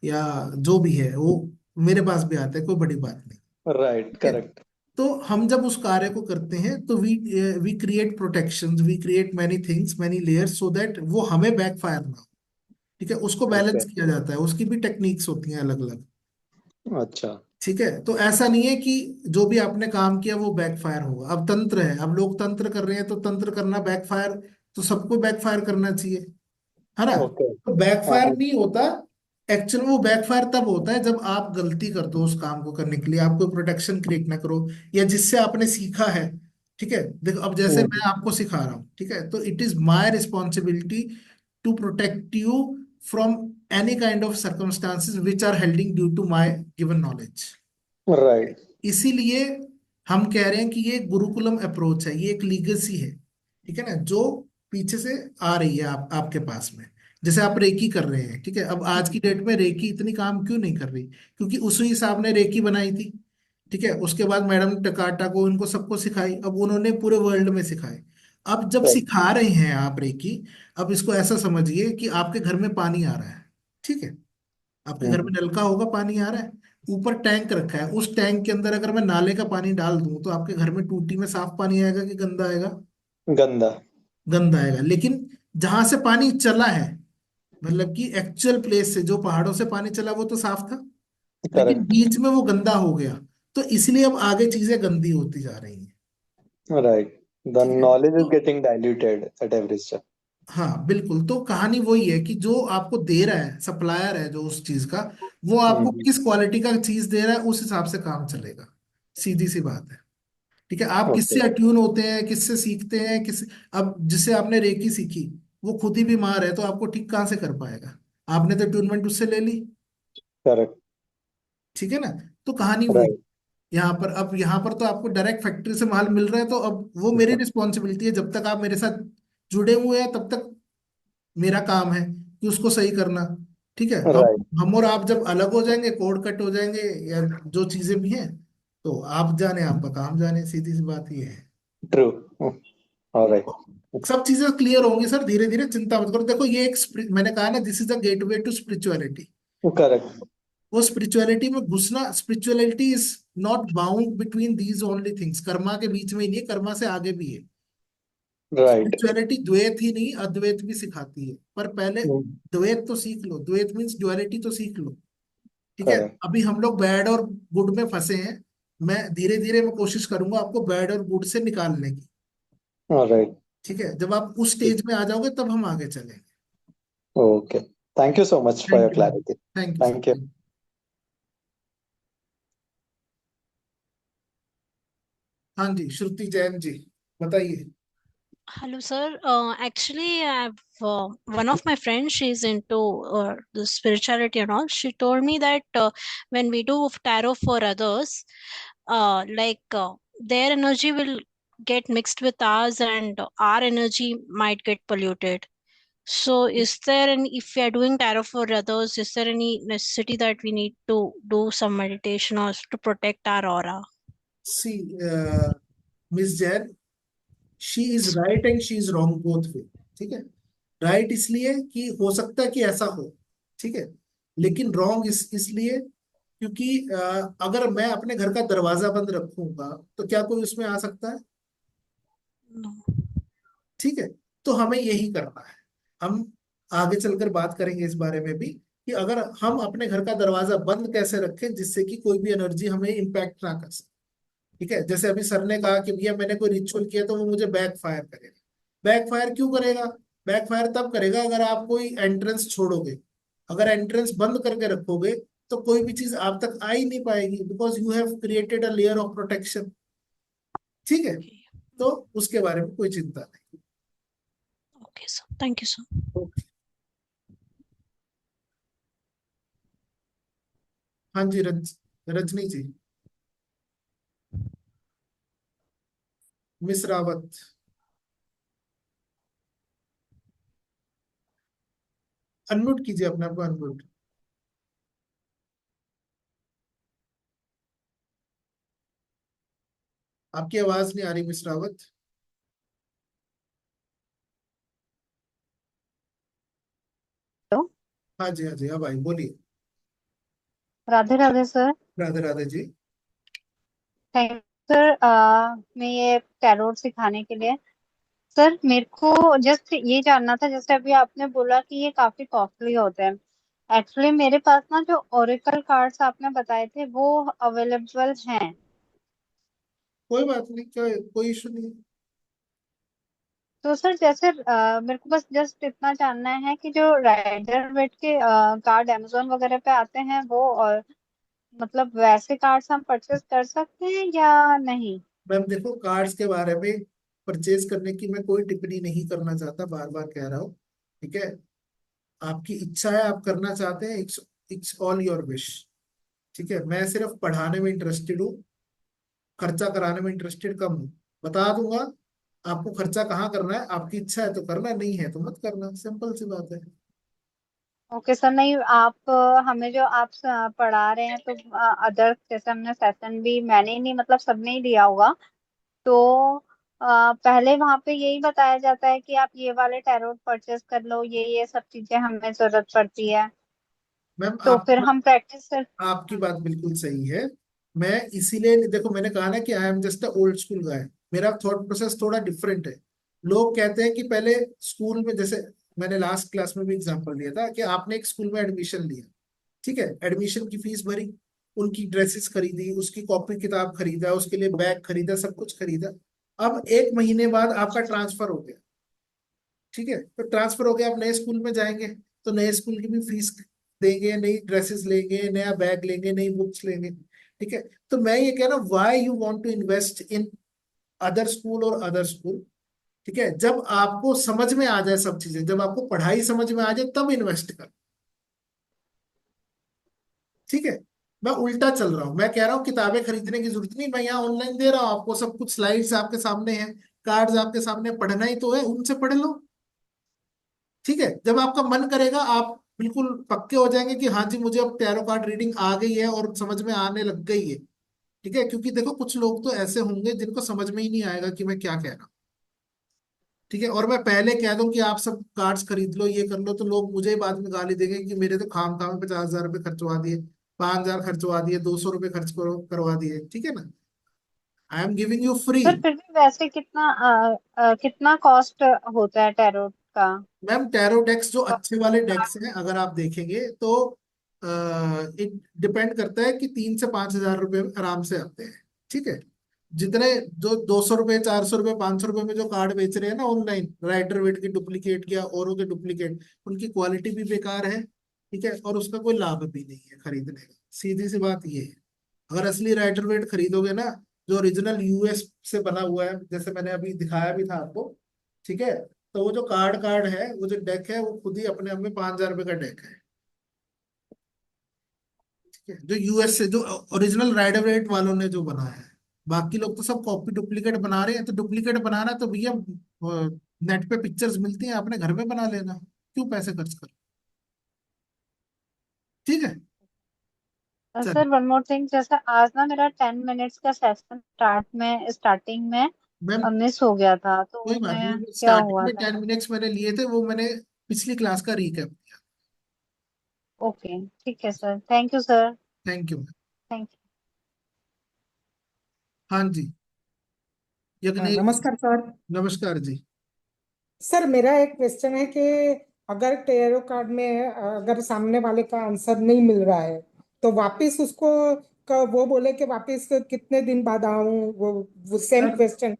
या जो भी है वो मेरे पास भी आता है, कोई बड़ी बात नहीं। Right. ठीक है। Correct. तो हम जब उस कार्य को करते हैं तो we create protections, we create many things, many layers, so that वो हमें बैकफायर ना हो। ठीक है, उसको बैलेंस Okay. किया जाता है, उसकी भी टेक्निक्स होती हैं अलग अलग। अच्छा। ठीक है, तो ऐसा नहीं है कि जो भी आपने काम किया वो बैकफायर होगा। अब तंत्र है, अब लोग तंत्र कर रहे हैं, तो तंत्र करना बैकफायर, तो सबको बैकफायर करना चाहिए, है ना। Okay. तो हाँ बैकफायर हाँ। नहीं होता। एक्चुअल वो बैकफायर तब होता है जब आप गलती कर दो उस काम को करने के लिए, आप कोई प्रोटेक्शन क्रिएट ना करो, या जिससे आपने सीखा है। ठीक है, देखो अब जैसे Hmm. मैं आपको सिखा रहा हूँ, ठीक है, तो it is my responsibility to protect you from any kind of circumstances which are holding due to my given knowledge. Right. इसीलिए हम कह रहे हैं कि ये गुरुकुलम अप्रोच है, ये एक लीगेसी है। ठीक है ना, जो पीछे से आ रही है आपके पास में। जैसे आप रेकी कर रहे हैं, ठीक है, अब आज की डेट में रेकी इतनी काम क्यों नहीं कर रही, क्योंकि उसी हिसाब ने रेकी बनाई थी। ठीक है, उसके बाद मैडम टकाटा को इनको सबको सिखाई, अब उन्होंने पूरे वर्ल्ड में सिखाई। अब जब Right. सिखा रहे हैं आप रेकी, अब इसको ऐसा समझिए कि आपके घर में पानी आ रहा है। ठीक है, आपके घर में Hmm. नलका होगा, पानी आ रहा है, ऊपर टैंक रखा है, उस टैंक के अंदर अगर मैं नाले का पानी डाल दूं तो आपके घर में टूटी में साफ पानी आएगा कि गंदा आएगा? गंदा। गंदा आएगा। लेकिन जहां से पानी चला है, मतलब कि एक्चुअल प्लेस से जो पहाड़ों से पानी चला, वो तो साफ था, लेकिन Correct. बीच में वो गंदा हो गया। तो इसलिए अब आगे चीजें गंदी होती जा रही हैं। Right. The ठीक है, knowledge is तो getting diluted at every step. हाँ बिल्कुल, तो कहानी वही है कि जो आपको दे रहा है, सप्लायर है जो उस चीज का, वो आपको Hmm. किस क्वालिटी का चीज दे रहा है, उस हिसाब से काम चलेगा। सीधी सी बात है। ठीक है, आप किससे Okay. अट्यून होते हैं, किससे सीखते हैं, किस, अब जिससे आपने रेकी सीखी, वो खुद ही बीमार है, तो आपको ठीक कहाँ से कर पाएगा? आपने तो अट्यूनमेंट उससे ले ली। Correct. ठीक है ना। तो कहानी वो Right. यहाँ पर, अब यहाँ पर तो आपको डायरेक्ट फैक्ट्री से माल मिल रहा है, तो अब वो मेरी रिस्पॉन्सिबिलिटी है, जब तक आप मेरे साथ जुड़े हुए हैं तब तक मेरा काम है कि उसको सही करना। ठीक है, Right. हम और आप जब अलग हो जाएंगे, कोड कट हो जाएंगे, या जो चीजें भी हैं, तो आप जाने, आपका काम जाने, सीधी सी बात ये है। True. Hmm. All right. सब चीजें क्लियर होंगी सर, धीरे धीरे, चिंता मत करो। देखो ये एक मैंने कहा ना, this is the gateway to spirituality. Correct. वो स्पिरिचुअलिटी में घुसना, spirituality is not bound between these only things, karma के बीच में ही नहीं है, कर्मा से आगे भी है। Right. स्पिरिचुअलिटी द्वैत ही नहीं, अद्वैत भी सिखाती है, पर पहले Hmm. द्वैत तो सीख लो, द्वैत मीन्स ड्युअलिटी तो सीख लो। ठीक है, Correct. अभी हम लोग बैड और गुड में फंसे हैं। मैं धीरे धीरे मैं कोशिश करूंगा आपको बैड और गुड से निकालने की। All right. ठीक है, जब आप उस स्टेज में आ जाओगे तब हम आगे चलेंगे। Okay. Thank you so much for your thank you, clarity. Thank you Thank you. Sir. हाँ जी, श्रुति जैन जी, बताइए। Hello, sir. Actually, one of my friends, she's into the spirituality and all. She told me that when we do tarot for others, their energy will get mixed with ours, and our energy might get polluted. So is there any, if we are doing tarot for others, is there any necessity that we need to do some meditation or to protect our aura? See miss Jain, she is right and she is wrong both way. ठीक है, right इसलिए कि हो सकता है कि ऐसा हो, ठीक है, लेकिन रॉन्ग इसलिए क्योंकि अगर मैं अपने घर का दरवाजा बंद रखूंगा तो क्या कोई उसमें आ सकता है? No. ठीक है, तो हमें यही करना है। हम आगे चलकर बात करेंगे इस बारे में भी कि अगर हम अपने घर का दरवाजा बंद कैसे रखें जिससे कि कोई भी एनर्जी हमें इम्पैक्ट ना कर सके। ठीक है, जैसे अभी सर ने कहा कि भैया मैंने कोई रिचुअल किया तो वो मुझे बैक फायर करेगा। बैक फायर क्यों करेगा? बैक फायर तब करेगा अगर आप कोई एंट्रेंस छोड़ोगे। अगर एंट्रेंस बंद करके रखोगे तो कोई भी चीज आप तक आ ही नहीं पाएगी, because you have created a layer of protection. ठीक है, तो उसके बारे में कोई चिंता नहीं। Okay, sir. Thank you, sir. Okay, हाँ जी, रजनी जी, मिस रावत। अनम्यूट कीजिए अपने आप को, अनम्यूट। आपकी आवाज नहीं आ रही मिस रावत। हेलो, हाँ जी, हाँ जी, अब आई, बोलिए। Radhe Radhe sir. Radhe Radhe ji. Thank you sir, मैं ये टैरोट सिखाने के लिए। सर मेरे को जस्ट ये जानना था, जैसे अभी आपने बोला कि ये काफी कॉस्टली होते हैं। एक्चुअली मेरे पास ना जो ओरेकल कार्ड्स आपने बताए थे वो अवेलेबल हैं। कोई बात नहीं, क्या कोई इशू नहीं। तो सर जैसे मेरे को बस जस्ट इतना जानना है कि जो राइडर वेट के कार्ड अमेजोन वगैरह पे आते हैं वो, और मतलब वैसे कार्ड्स हम परचेज कर सकते हैं या नहीं? मैम देखो, कार्ड्स के बारे में परचेज करने की मैं कोई टिप्पणी नहीं करना चाहता, बार बार कह रहा हूँ। ठीक है, आपकी इच्छा है, आप करना चाहते हैं, it's it's all your wish. ठीक है, मैं सिर्फ पढ़ाने में इंटरेस्टेड हूँ, खर्चा कराने में इंटरेस्टेड कम हूँ। बता दूंगा आपको खर्चा कहाँ करना है, आपकी इच्छा है तो करना, नहीं है तो मत करना, सिंपल सी बात है। ओके सर, नहीं आप हमें जो आप पढ़ा रहे हैं तो अदर जैसे हमने सेशन भी मैंने ही नहीं मतलब सबने ही लिया होगा, तो पहले वहां पे यही बताया जाता है कि आप ये वाले टैरोट परचेज कर लो, ये सब चीजें हमें जरूरत पड़ती है, मैम तो आप, फिर हम प्रैक्टिस कर। आपकी बात बिल्कुल सही है। मैं इसीलिए देखो, मैंने कहा ना कि I am just a old school guy. मेरा थॉट प्रोसेस थोड़ा डिफरेंट है। लोग कहते हैं कि पहले स्कूल में, जैसे मैंने लास्ट क्लास में भी एग्जांपल दिया था कि आपने एक स्कूल में एडमिशन लिया, ठीक है, एडमिशन की फीस भरी, उनकी ड्रेसेस खरीदी, उसकी कॉपी किताब खरीदा, उसके लिए बैग खरीदा, सब कुछ खरीदा। अब एक महीने बाद आपका ट्रांसफर हो गया, ठीक है, तो ट्रांसफर हो गया, आप नए स्कूल में जाएंगे तो नए स्कूल की भी फीस देंगे, नई ड्रेसेस लेंगे, नया बैग लेंगे, नई बुक्स लेंगे। ठीक है, तो मैं ये कह रहा हूँ, why you want to invest in other school और अदर स्कूल? ठीक है, जब आपको समझ में आ जाए सब चीजें, जब आपको पढ़ाई समझ में आ जाए तब इन्वेस्ट कर। ठीक है, मैं उल्टा चल रहा हूँ, मैं कह रहा हूँ किताबें खरीदने की जरूरत नहीं, मैं यहाँ ऑनलाइन दे रहा हूँ आपको, सब कुछ स्लाइड्स आपके सामने हैं, कार्ड्स आपके सामने, पढ़ना ही तो है, उनसे पढ़ लो। ठीक है, जब आपका मन करेगा आप बिल्कुल पक्के हो जाएंगे कि हाँ जी मुझे अब टैरो कार्ड रीडिंग आ गई है और समझ में आने लग गई है। ठीक है, क्योंकि देखो कुछ लोग तो ऐसे होंगे जिनको समझ में ही नहीं आएगा कि मैं क्या कह रहा हूँ। ठीक है, और मैं पहले कह दूं कि आप सब कार्ड्स खरीद लो, ये कर लो, तो लोग मुझे ही बाद में गाली देंगे कि मेरे तो खाम खाम 50,000 रुपये खर्चवा दिए, 5,000 खर्चवा दिए, 200 रुपये खर्च करवा दिए। ठीक है ना, I am giving you free. Sir फिर भी वैसे कितना कॉस्ट होता है टैरोट का? मैम टैरो डेक्स जो अच्छे वाले डेक्स हैं अगर आप देखेंगे तो इट डिपेंड करता है कि 3 से 5 हजार रुपये आराम से आते हैं। ठीक है, जितने जो 200 रुपये, 400 रुपये, 500 रुपये में जो कार्ड बेच रहे हैं ना ऑनलाइन, राइडर वेट के डुप्लीकेट या औरों के डुप्लीकेट, उनकी क्वालिटी भी बेकार है। ठीक है, और उसका कोई लाभ भी नहीं है खरीदने का, सीधी सी बात ये है। अगर असली राइडर वेट खरीदोगे ना, जो ओरिजिनल यूएस से बना हुआ है, जैसे मैंने अभी दिखाया भी था आपको, ठीक है, तो वो जो कार्ड कार्ड है, वो जो डेक है, वो खुद ही अपने आप में 5,000 रुपये का डेक है। ठीक है, जो यूएस से, जो ओरिजिनल राइडर वेट वालों ने जो बनाया है, बाकी लोग तो सब कॉपी डुप्लीकेट बना रहे हैं। तो डुप्लीकेट बनाना तो भैया नेट पे पिक्चर्स मिलती हैं, अपने घर में बना लेना। क्यों पैसे खर्च कर। ठीक है, चल सर वन मोर थिंग, जैसे आज ना मेरा 10 मिनट्स का सेशन स्टार्टिंग में मैम मिस हो गया था, तो कोई बात उसमें नहीं, क्या स्टार्टिंग हुआ में था? 10 मिनट्स मैंने लिए थे, वो मैंने पिछली क्लास का रीकैप दिया। ओके ठीक है sir, thank you sir. Thank you. Thank हाँ जी, यज्ञेश। नमस्कार सर। नमस्कार जी। सर मेरा एक क्वेश्चन है कि अगर टेरो कार्ड में अगर सामने वाले का आंसर नहीं मिल रहा है तो वापस उसको वो बोले कि वापस कितने दिन बाद आऊं, वो सेम सर क्वेश्चन।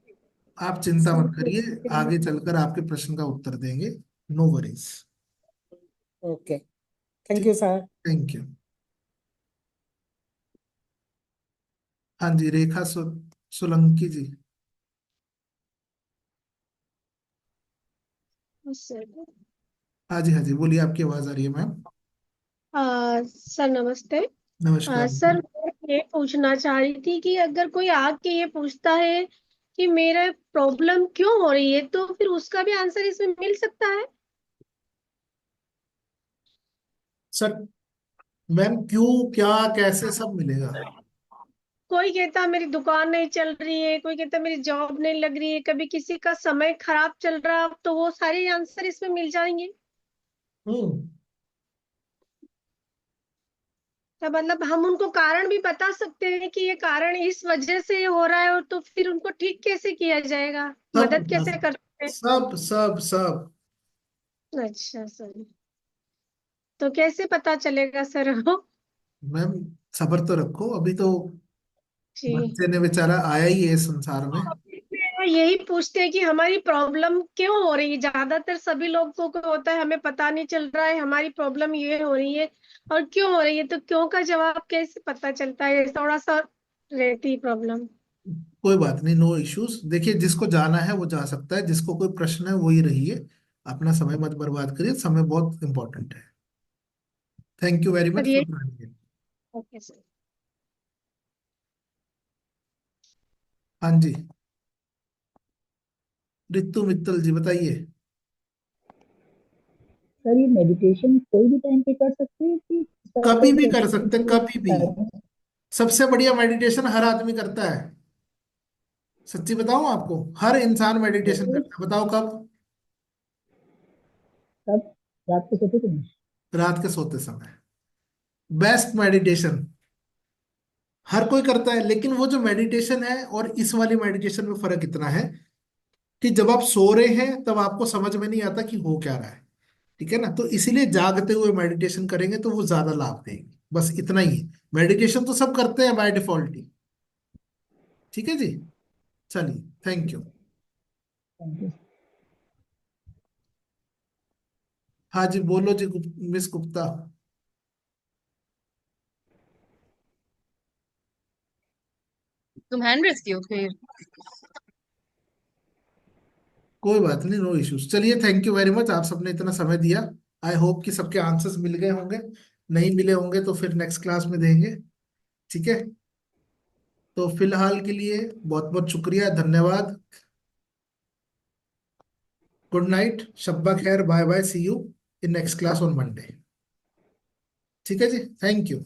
आप चिंता मत करिए, आगे चलकर आपके प्रश्न का उत्तर देंगे, no worries. Okay, thank you sir. Thank you. हाँ जी, रेखा सोलंकी जी। सर हाँ जी, हाँ जी, बोलिए, आपकी आवाज आ रही है मैम। सर नमस्ते। नमस्कार सर जी। मैं ये पूछना चाह रही थी कि अगर कोई आके ये पूछता है कि मेरा प्रॉब्लम क्यों हो रही है, तो फिर उसका भी आंसर इसमें मिल सकता है? सर मैम, क्यों, क्या, कैसे, सब मिलेगा। कोई कहता मेरी दुकान नहीं चल रही है, कोई कहता मेरी जॉब नहीं लग रही है, कभी किसी का समय खराब चल रहा, तो वो सारे आंसर इसमें मिल जाएंगे। हम्म तो मतलब हम उनको कारण भी बता सकते हैं कि ये कारण इस वजह से हो रहा है, और तो फिर उनको ठीक कैसे किया जाएगा, सब मदद बता कैसे कर सकते सब सब सब। हैं? अच्छा सर, तो कैसे पता चलेगा सर वो? मैम सब्र तो रखो, अभी तो जी, बच्चे ने बेचारा आया ही है इस संसार में। वो यही पूछते हैं कि हमारी प्रॉब्लम क्यों हो रही है। ज्यादातर सभी लोगों को होता है हमें पता नहीं चल रहा है हमारी प्रॉब्लम ये हो रही है और क्यों हो रही है, तो क्यों का जवाब कैसे पता चलता है, थोड़ा सा रहती प्रॉब्लम। कोई बात नहीं, नो इश्यूज। देखिए, जिसको जाना है वो जा सकता है, जिसको कोई प्रश्न है वही रहिए, अपना समय मत बर्बाद करिए, समय बहुत इंपॉर्टेंट है। Thank you very sir much ये फॉर ज्वाइनिंग। Okay sir. हाँ जी, रितु मित्तल जी बताइए। सर ये मेडिटेशन कोई भी टाइम पे कर सकते हैं कि कभी भी सर्टेन कर सकते, कभी भी। टाइम? सबसे बढ़िया मेडिटेशन हर आदमी करता है। सच्ची बताऊं आपको, हर इंसान मेडिटेशन करता है। बताओ कब। तब रात को सोते थे। रात के सोते समय। बेस्ट मेडिटेशन हर कोई करता है, लेकिन वो जो मेडिटेशन है और इस वाली मेडिटेशन में फर्क इतना है कि जब आप सो रहे हैं तब आपको समझ में नहीं आता कि हो क्या रहा है। ठीक है ना, तो इसीलिए जागते हुए मेडिटेशन करेंगे तो वो ज्यादा लाभ देगी, बस इतना ही है। मेडिटेशन तो सब करते हैं बाय डिफॉल्ट ही। ठीक है जी, चलिए, थैंक यू। हाँ जी, बोलो जी, मिस गुप्ता। तुम हैंड रेस किए हो फिर? कोई बात नहीं, नो इश्यूज। चलिए, थैंक यू वेरी मच, आप सबने इतना समय दिया। आई होप कि सबके आंसर्स मिल गए होंगे। नहीं मिले होंगे तो फिर नेक्स्ट क्लास में देंगे। ठीक है, तो फिलहाल के लिए बहुत बहुत शुक्रिया, धन्यवाद। गुड नाइट, शब्बा खैर, bye bye, see you in next class on Monday. ठीक है जी, थैंक यू।